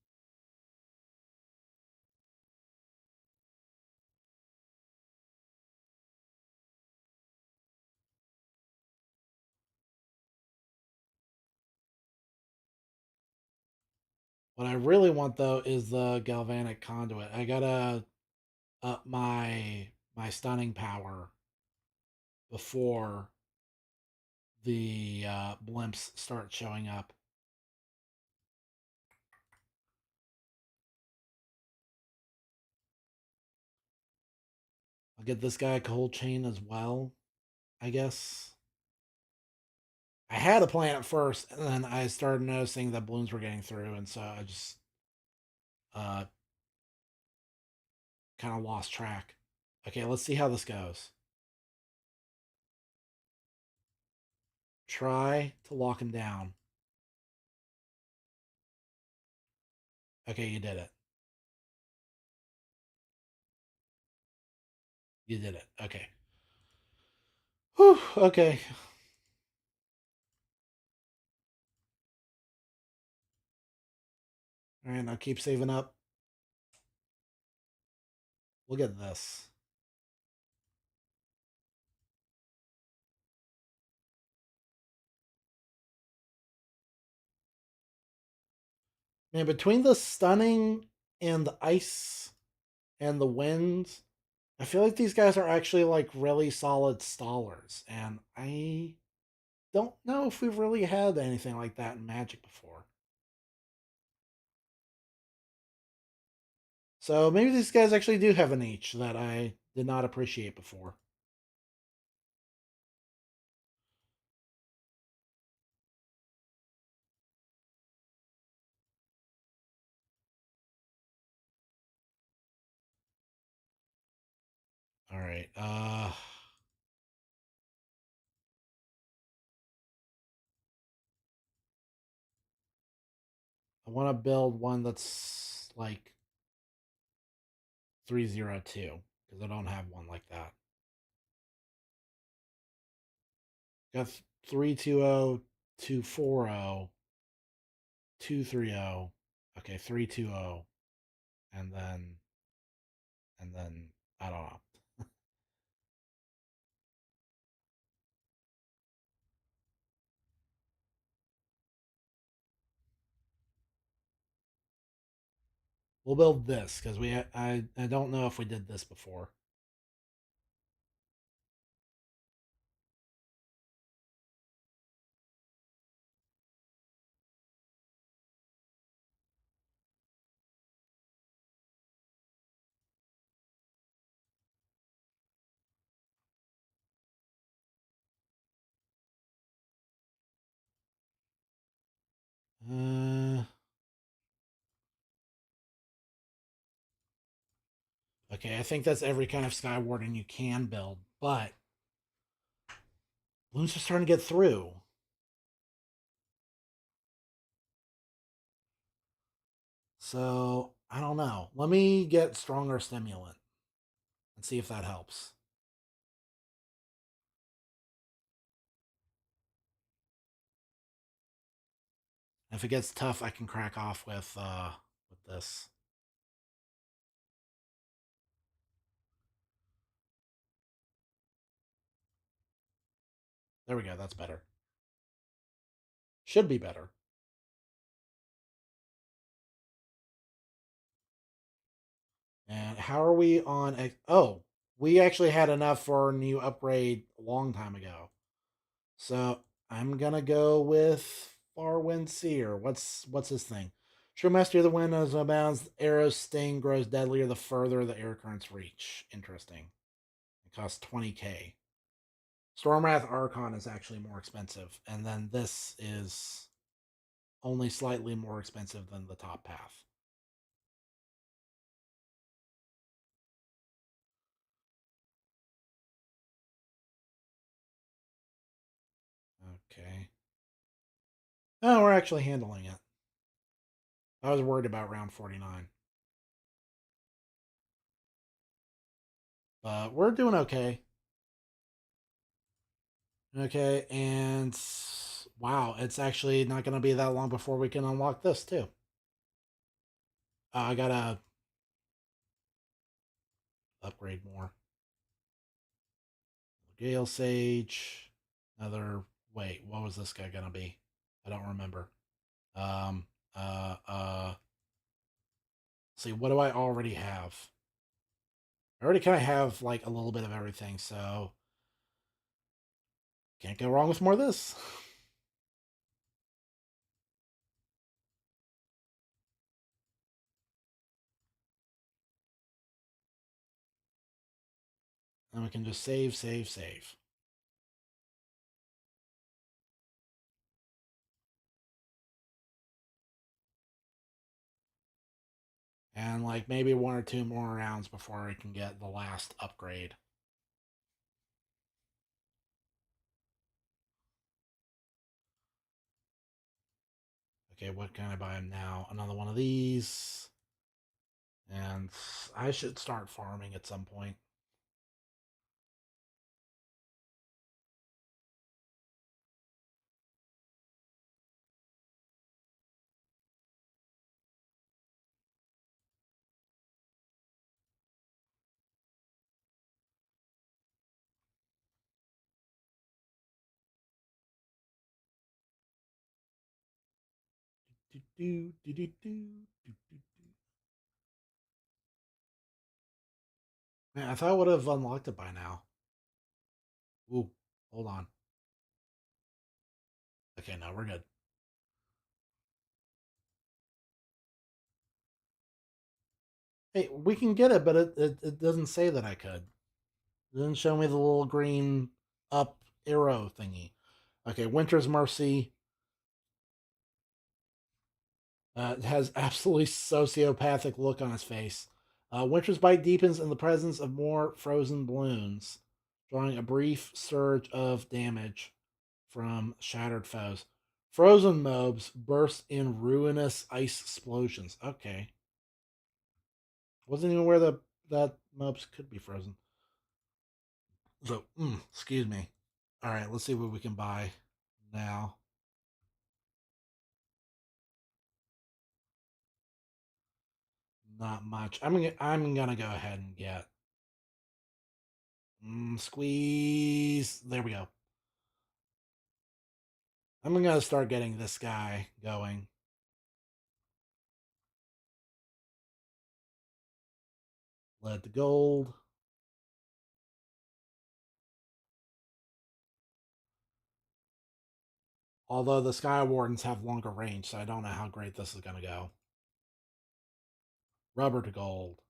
What I really want though is the galvanic conduit. I gotta up my stunning power before the blimps start showing up. I'll get this guy a cold chain as well, I guess. I had a plan at first, and then I started noticing that balloons were getting through, and so I just uh, kind of lost track. Okay, let's see how this goes. Try to lock him down. Okay, you did it. You did it. Okay. Whew, okay. All right, now keep saving up. Look at this. Man, between the stunning and the ice and the winds, I feel like these guys are actually like really solid stallers. And I don't know if we've really had anything like that in Magic before. So maybe these guys actually do have an H that I did not appreciate before. All right. I want to build one that's like 302 because I don't have one like that. Got 320, 240, 230. Okay, 320, and then I don't know. We'll build this because I don't know if we did this before. Uh, okay, I think that's every kind of Sky Warden you can build, but balloons are starting to get through. So I don't know. Let me get stronger stimulant and see if that helps. If it gets tough, I can crack off with this. There we go. That's better. Should be better. And how are we on? Oh, we actually had enough for a new upgrade a long time ago. So I'm gonna go with Farwind Seer. What's his thing? True Mastery of the Wind as abounds. Arrow's sting grows deadlier the further the air currents reach. Interesting. It costs 20k. Stormwrath Archon is actually more expensive, and then this is only slightly more expensive than the top path. Okay. Oh, we're actually handling it. I was worried about round 49. But we're doing okay. Okay, and wow, it's actually not going to be that long before we can unlock this too. I gotta upgrade more. Gale Sage. Another. Wait, what was this guy gonna be? I don't remember. Um. Uh. Uh. See, what do I already have? I already kind of have like a little bit of everything, so can't go wrong with more of this. And we can just save, save, save. And like maybe one or two more rounds before I can get the last upgrade. Okay, what can I buy him now? Another one of these. And I should start farming at some point. Man, I thought I would have unlocked it by now. Ooh, hold on. Okay, no, we're good. Hey, we can get it, but it doesn't say that I could. It didn't show me the little green up arrow thingy. Okay, Winter's Mercy has absolutely sociopathic look on his face. Winter's Bite deepens in the presence of more frozen balloons, drawing a brief surge of damage from shattered foes. Frozen mobs burst in ruinous ice explosions. Okay. Wasn't even aware that mobs could be frozen. So, excuse me. All right, let's see what we can buy now. Not much. I'm gonna go ahead and get squeeze. There we go. I'm gonna start getting this guy going. Lead to gold. Although the Sky Wardens have longer range, so I don't know how great this is gonna go. Rubber to gold.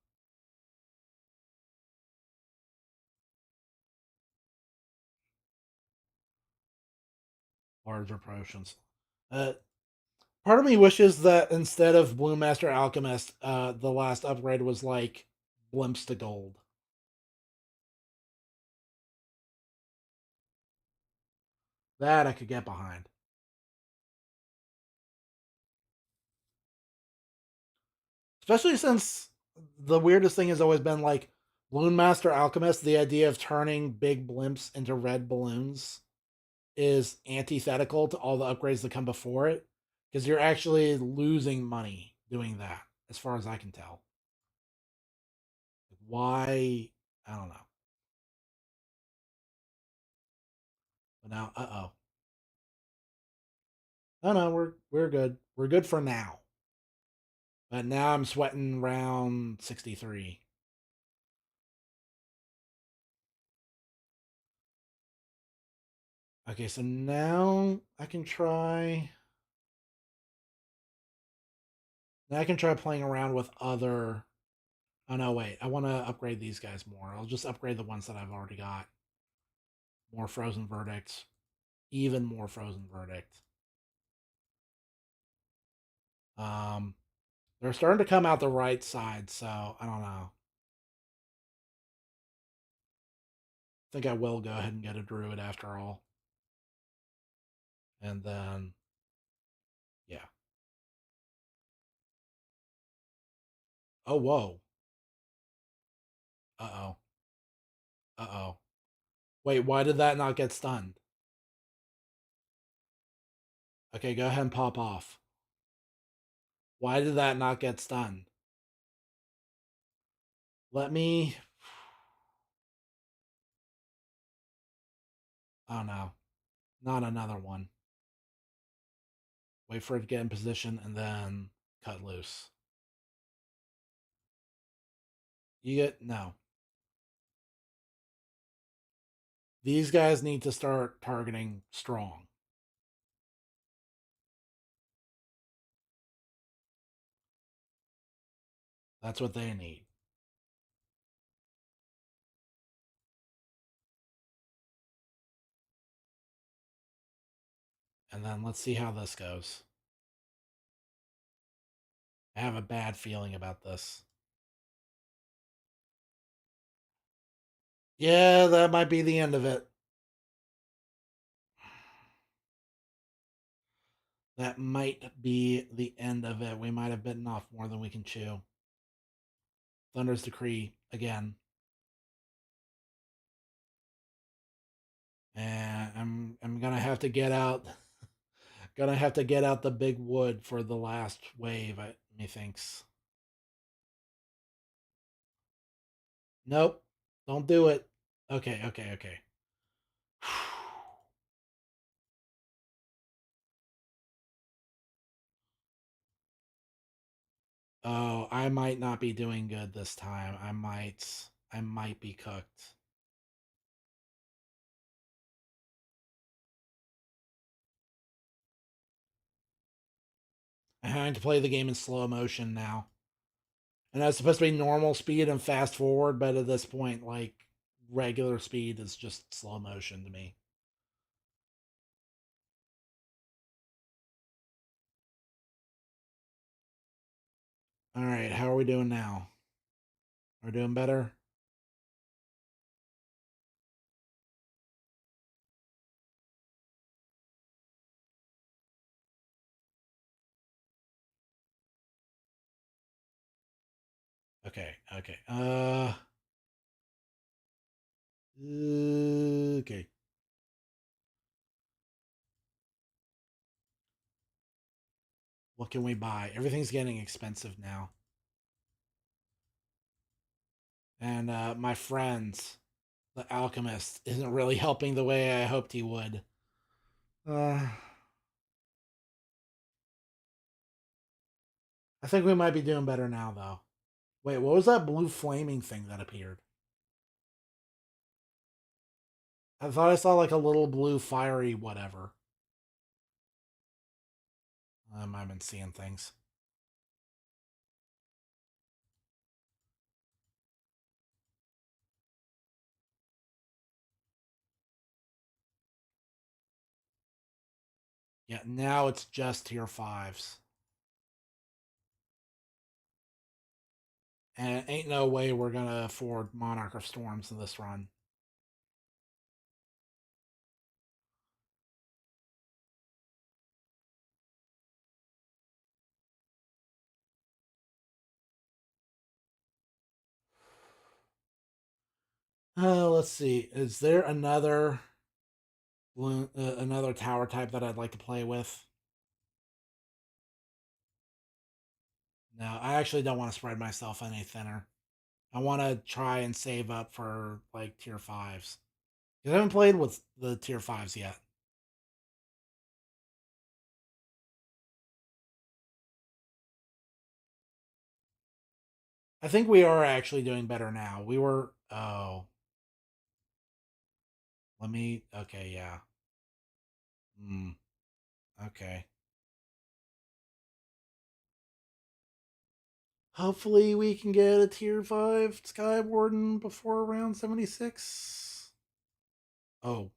Larger potions. Uh, Part of me wishes that instead of Blue Master Alchemist, the last upgrade was like blimps to gold. That I could get behind. Especially since the weirdest thing has always been like Balloon Master Alchemist, the idea of turning big blimps into red balloons is antithetical to all the upgrades that come before it. Because you're actually losing money doing that, as far as I can tell. Why? I don't know. But now, oh. Oh no, we're good. We're good for now. But now I'm sweating round 63. Okay, so now I can try. Now I can try playing around with other. Oh no, wait. I want to upgrade these guys more. I'll just upgrade the ones that I've already got. More frozen verdicts. Even more frozen verdict. Um, they're starting to come out the right side, so I don't know. I think I will go ahead and get a druid after all. And then, yeah. Oh, whoa. Uh oh. Uh oh. Wait, why did that not get stunned? Okay, go ahead and pop off. Why did that not get stunned? Let me. Oh no. Not another one. Wait for it to get in position and then cut loose. You get. No. These guys need to start targeting strong. That's what they need. And then let's see how this goes. I have a bad feeling about this. Yeah, that might be the end of it. That might be the end of it. We might have bitten off more than we can chew. Thunder's Decree again. And I'm gonna have to get out the big wood for the last wave, methinks. Nope. Don't do it. Okay, okay, okay. Oh, I might not be doing good this time. I might be cooked. I'm having to play the game in slow motion now. And that's supposed to be normal speed and fast forward, but at this point, like regular speed is just slow motion to me. All right, how are we doing now? We're doing better? Okay, okay. Okay. What can we buy? Everything's getting expensive now. And my friend, the alchemist, isn't really helping the way I hoped he would. Uh, I think we might be doing better now, though. Wait, what was that blue flaming thing that appeared? I thought I saw like a little blue fiery whatever. I've been seeing things. Yeah, now it's just tier fives. And ain't no way we're gonna afford Monarch of Storms in this run. Let's see. Is there another tower type that I'd like to play with? No, I actually don't want to spread myself any thinner. I want to try and save up for like tier fives. Because I haven't played with the tier fives yet. I think we are actually doing better now. We were. Oh, let me. Okay, yeah. Hmm. Okay. Hopefully, we can get a tier 5 Sky Warden before round 76. Oh,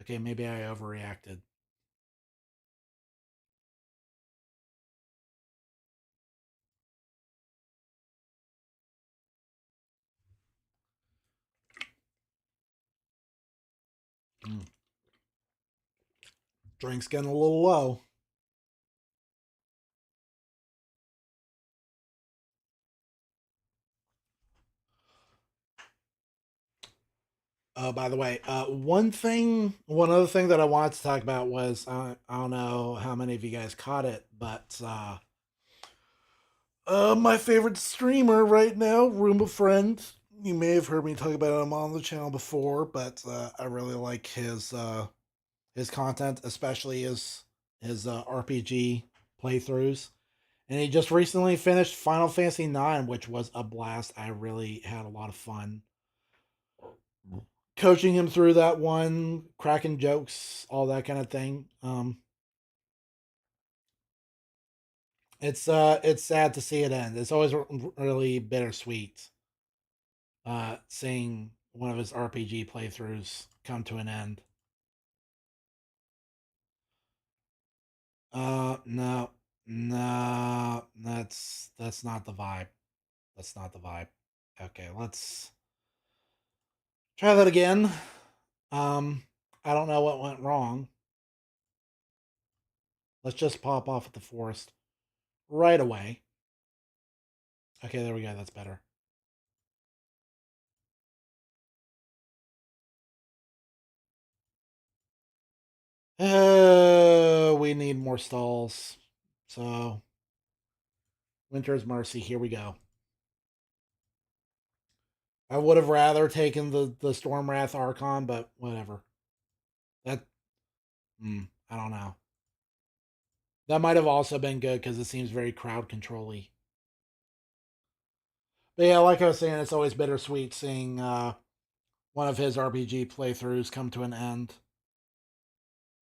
okay, maybe I overreacted. Mm. Drink's getting a little low. By the way, one other thing that I wanted to talk about was I don't know how many of you guys caught it, but my favorite streamer right now, Roomba Friend. You may have heard me talk about him on the channel before, but I really like his content, especially his RPG playthroughs. And he just recently finished Final Fantasy IX, which was a blast. I really had a lot of fun coaching him through that one, cracking jokes, all that kind of thing. It's sad to see it end. It's always really bittersweet seeing one of his RPG playthroughs come to an end. No. No, that's not the vibe. That's not the vibe. Okay, let's try that again. Um, I don't know what went wrong. Let's just pop off at the forest right away. Okay, there we go. That's better. We need more stalls. So, Winter's Mercy. Here we go. I would have rather taken the Stormwrath Archon, but whatever. That I don't know. That might have also been good because it seems very crowd controlly. But yeah, like I was saying, it's always bittersweet seeing one of his RPG playthroughs come to an end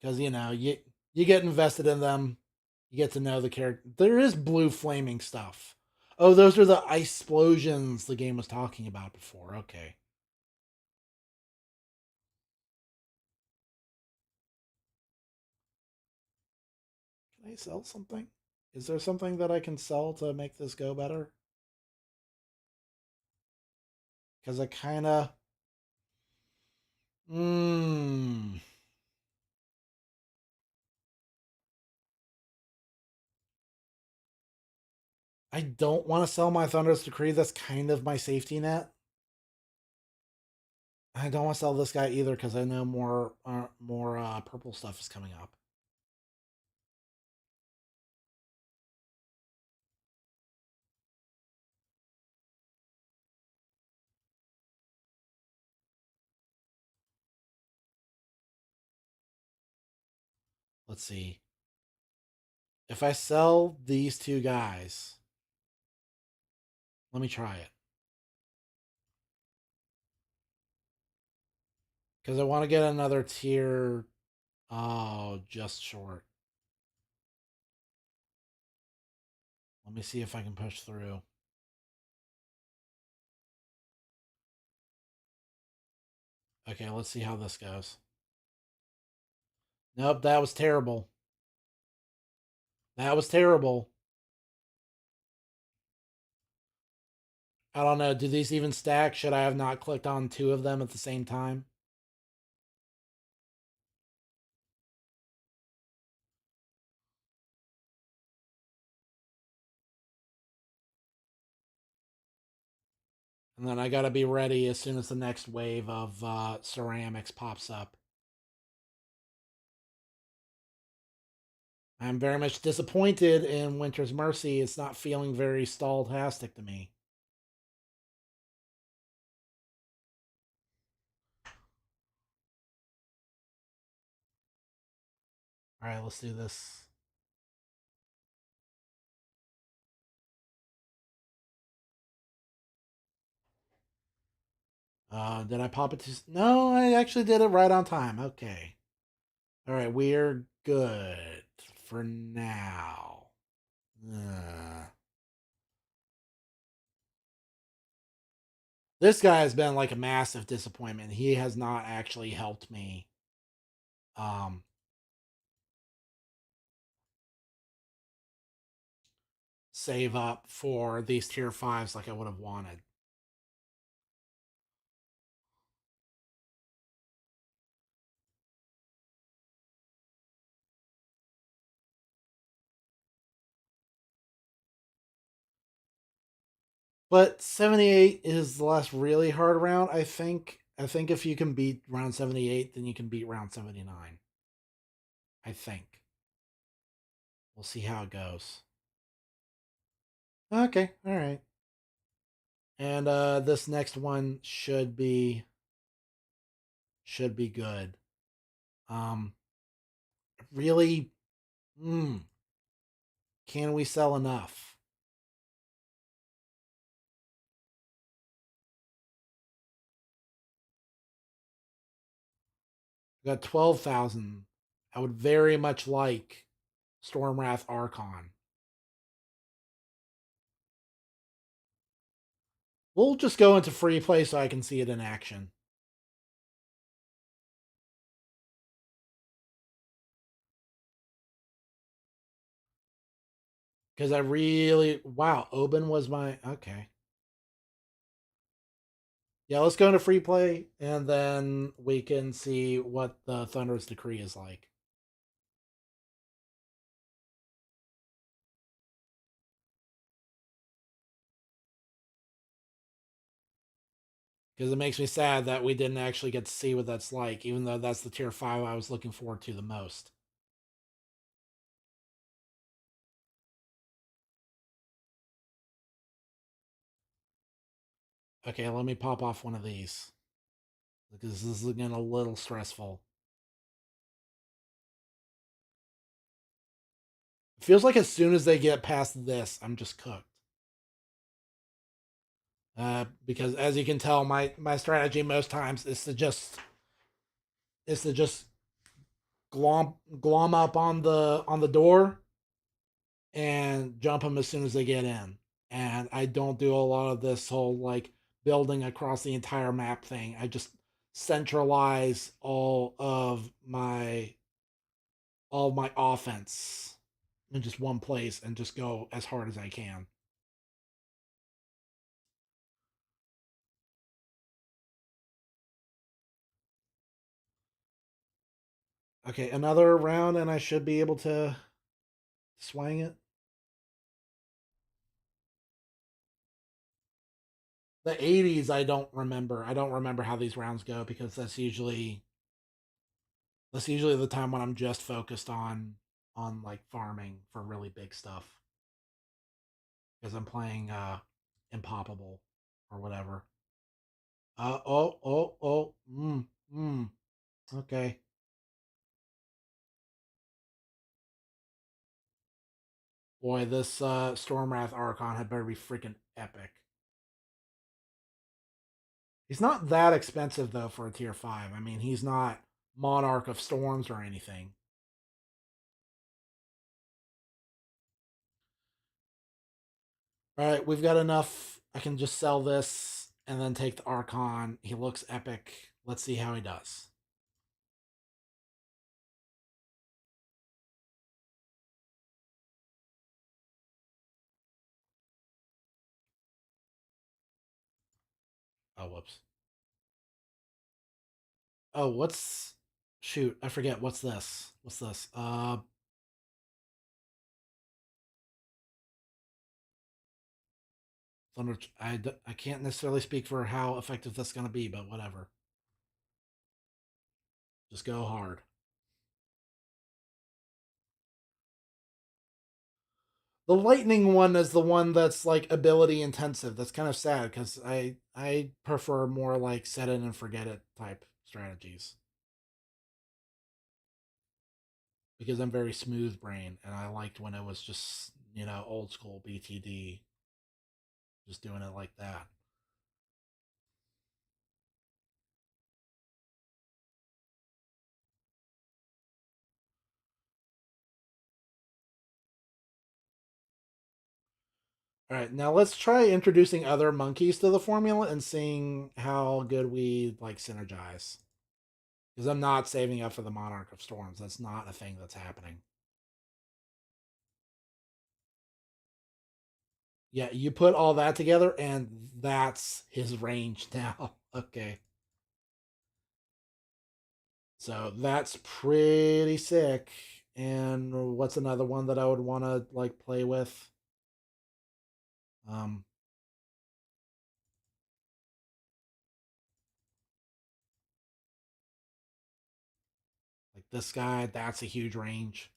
because you get invested in them, you get to know the character. There is blue flaming stuff. Oh, those are the ice explosions the game was talking about before. Okay. Can I sell something? Is there something that I can sell to make this go better? Because I kind of. Mmm. I don't want to sell my Thunderous Decree. That's kind of my safety net. I don't want to sell this guy either because I know more purple stuff is coming up. Let's see. If I sell these two guys, let me try it because I want to get another tier. Oh, just short. Let me see if I can push through. Okay, let's see how this goes. Nope, that was terrible. That was terrible. I don't know. Do these even stack? Should I have not clicked on two of them at the same time? And then I got to be ready as soon as the next wave of ceramics pops up. I'm very much disappointed in Winter's Mercy. It's not feeling very stall-tastic to me. All right, let's do this. Did I pop it to? No, I actually did it right on time. Okay. All right, we're good for now. Uh, this guy has been like a massive disappointment. He has not actually helped me um, save up for these tier fives like I would have wanted. But 78 is the last really hard round. I think if you can beat round 78, then you can beat round 79. I think. We'll see how it goes. Okay, all right. And this next one should be good. Um really can we sell enough? We got 12,000. I would very much like Stormwrath Archon. We'll just go into free play so I can see it in action. Because I really, wow, Oben was my, okay. Yeah, let's go into free play and then we can see what the Thunderous Decree is like. Because it makes me sad that we didn't actually get to see what that's like, even though that's the tier 5 I was looking forward to the most. Okay, let me pop off one of these. Because this is getting a little stressful. It feels like as soon as they get past this, I'm just cooked. Because as you can tell, my strategy most times is to just glom up on the door and jump them as soon as they get in. And I don't do a lot of this whole like building across the entire map thing. I just centralize all of my offense in just one place and just go as hard as I can. Okay, another round and I should be able to swing it. The 80s I don't remember. I don't remember how these rounds go because that's usually the time when I'm just focused on like farming for really big stuff because I'm playing Impoppable or whatever. Oh. Okay. Boy, this Stormwrath Archon had better be freaking epic. He's not that expensive though for a tier 5. I mean, he's not Monarch of Storms or anything. All right, we've got enough. I can just sell this and then take the Archon. He looks epic. Let's see how he does. Oh, whoops. Oh, what's shoot? I forget. What's this? What's this? Thunder. I can't necessarily speak for how effective that's going to be, but whatever. Just go hard. The lightning one is the one that's like ability intensive. That's kind of sad because I prefer more like set it and forget it type strategies because I'm very smooth brain and I liked when it was just old school BTD, just doing it like that. All right, now let's try introducing other monkeys to the formula and seeing how good we like synergize. Because I'm not saving up for the Monarch of Storms. That's not a thing that's happening. Yeah, you put all that together, and that's his range now. Okay. So that's pretty sick. And what's another one that I would want to like play with? Um, like this guy, that's a huge range.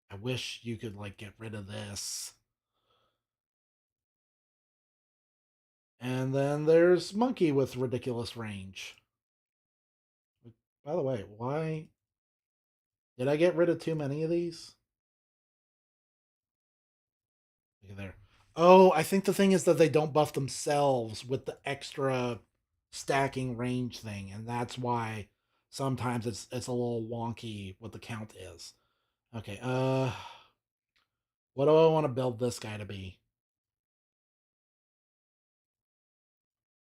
I wish you could like get rid of this. And then there's Monkey with ridiculous range. By the way, why did I get rid of too many of these? Look at there. Oh, I think the thing is that they don't buff themselves with the extra stacking range thing, and that's why sometimes it's a little wonky what the count is. Okay, what do I want to build this guy to be?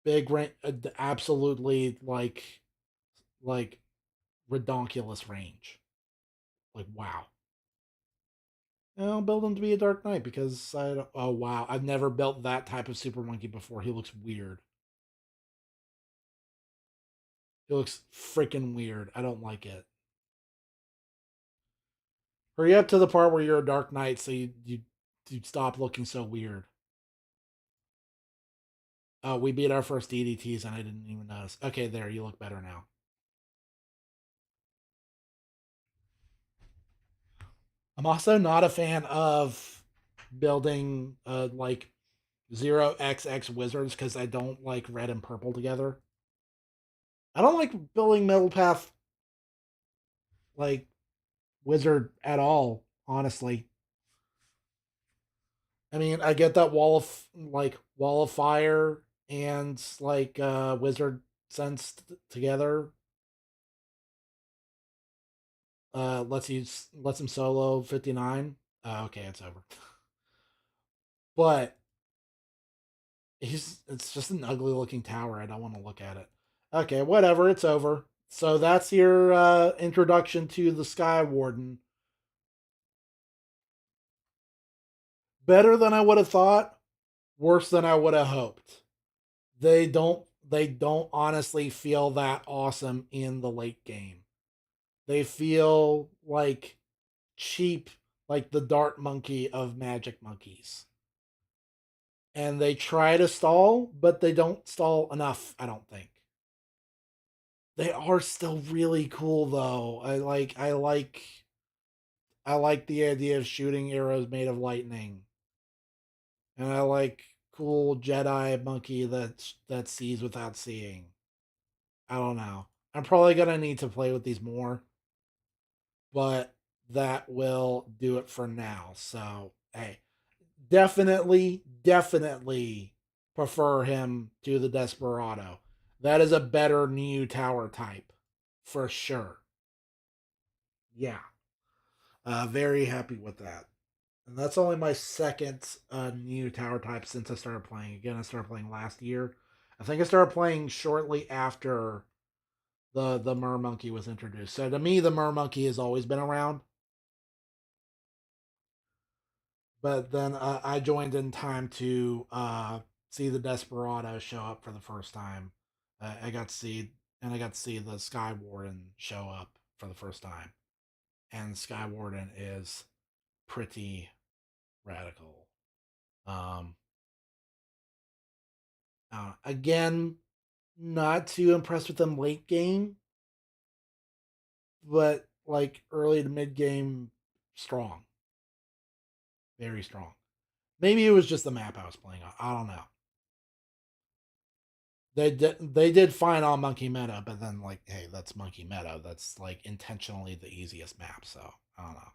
Big range, absolutely like redonkulous range. Like wow. I'll build him to be a Dark Knight because I don't, oh wow, I've never built that type of Super Monkey before. He looks weird. He looks freaking weird. I don't like it. Hurry up to the part where you're a Dark Knight so you stop looking so weird. Oh, we beat our first DDTs and I didn't even notice. Okay, there, you look better now. I'm also not a fan of building like 0xx wizards because I don't like red and purple together. I don't like building Middle Path like wizard at all, honestly. I mean, I get that wall of fire and like wizard sense together lets him solo 59. Okay, it's over. But it's just an ugly looking tower. I don't want to look at it. Okay, whatever, it's over. So that's your introduction to the Sky Warden. Better than I would have thought, worse than I would have hoped. They don't honestly feel that awesome in the late game. They feel like cheap, like the dart monkey of magic monkeys. And they try to stall, but they don't stall enough, I don't think. They are still really cool though. I like the idea of shooting arrows made of lightning. And I like cool Jedi monkey that sees without seeing. I don't know. I'm probably gonna need to play with these more, but that will do it for now. So hey, definitely prefer him to the Desperado. That is a better new tower type for sure. Yeah, very happy with that. And that's only my second new tower type since I started playing. Again, I started playing last year. I think I started playing shortly after the Mer Monkey was introduced. So to me, the Mer Monkey has always been around. But then I joined in time to see the Desperado show up for the first time. I got to see the Sky Warden show up for the first time, and Sky Warden is pretty radical. Um, again, not too impressed with them late game, but like early to mid game, strong, very strong. Maybe it was just the map I was playing on. I don't know. They did fine on Monkey Meadow, but then like, hey, that's Monkey Meadow. That's like intentionally the easiest map. So I don't know.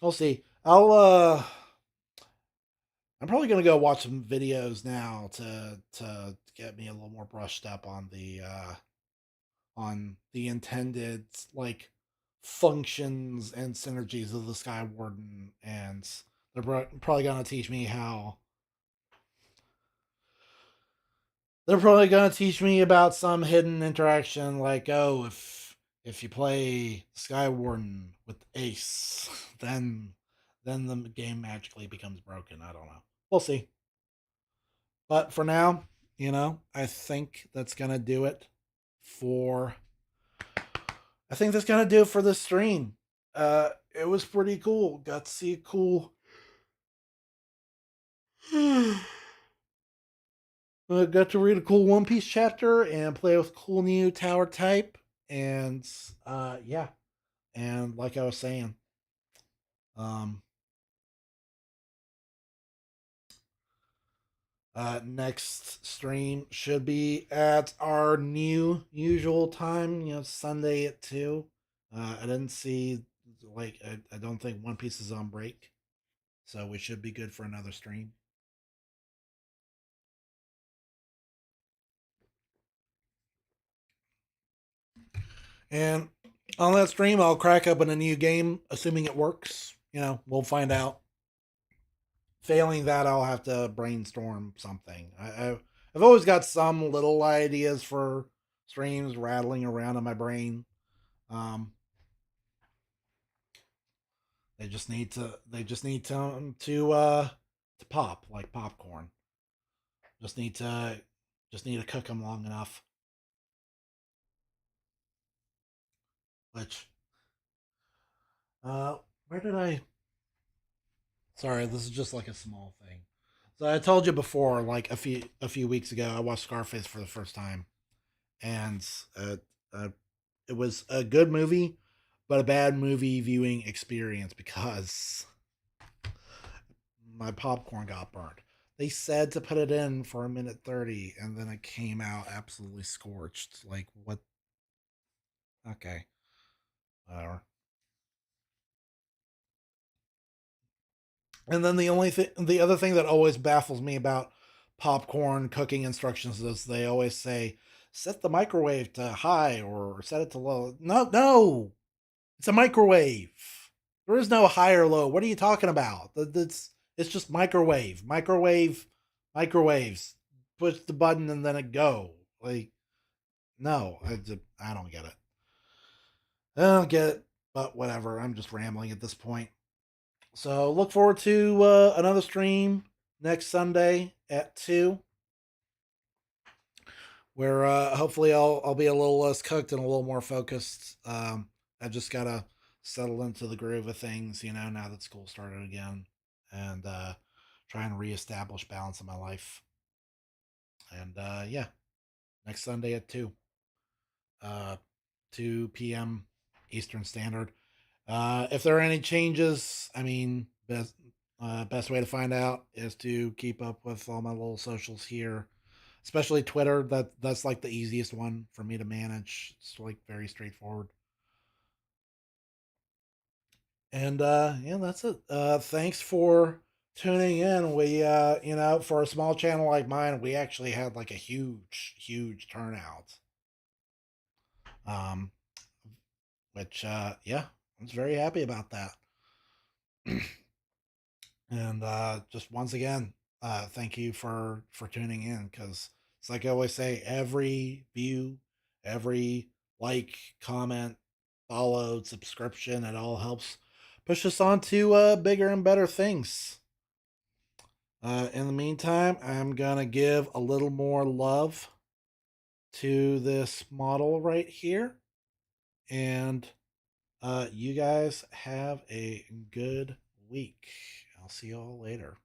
We'll see. I'm probably gonna go watch some videos now to get me a little more brushed up on the intended like functions and synergies of the Sky Warden, and probably gonna teach me how they're probably gonna teach me about some hidden interaction, like if you play Sky Warden with Ace, then the game magically becomes broken. I don't know. We'll see. But for now, I think that's gonna do it for. I think that's gonna do it for the stream. It was pretty cool. Got to see a cool. Got to read a cool One Piece chapter and play with cool new tower type, and yeah, and like I was saying, um, next stream should be at our new usual time. Sunday at 2. I didn't see I don't think One Piece is on break, so we should be good for another stream. And on that stream, I'll crack open a new game, assuming it works. We'll find out. Failing that, I'll have to brainstorm something. I've always got some little ideas for streams rattling around in my brain. Um, They just need to pop like popcorn. Just need to just need to cook them long enough. Which uh where did I Sorry, this is just like a small thing. So I told you before, like a few weeks ago, I watched Scarface for the first time, and uh, uh, it was a good movie, but a bad movie viewing experience because my popcorn got burnt. They said to put it in for a minute 30, and then it came out absolutely scorched. Like what? Okay, whatever. And then the other thing that always baffles me about popcorn cooking instructions is they always say set the microwave to high or set it to low. No, no, it's a microwave. There is no high or low. What are you talking about? It's just microwaves. Push the button and then it go. Like no, I don't get it. I don't get it. But whatever. I'm just rambling at this point. So look forward to another stream next Sunday at 2, where hopefully I'll be a little less cooked and a little more focused. I just gotta settle into the groove of things, now that school started again, and try and reestablish balance in my life. And yeah, next Sunday at uh, 2 p.m. Eastern Standard. If there are any changes, I mean, best way to find out is to keep up with all my little socials here, especially Twitter. That's like the easiest one for me to manage. It's like very straightforward. And yeah, that's it. Thanks for tuning in. We for a small channel like mine, we actually had like a huge turnout. Um, which yeah, I was very happy about that. And just once again, thank you for tuning in, because it's like I always say, every view, every like, comment, follow, subscription, it all helps push us on to bigger and better things. In the meantime, I'm gonna give a little more love to this model right here, and you guys have a good week. I'll see you all later.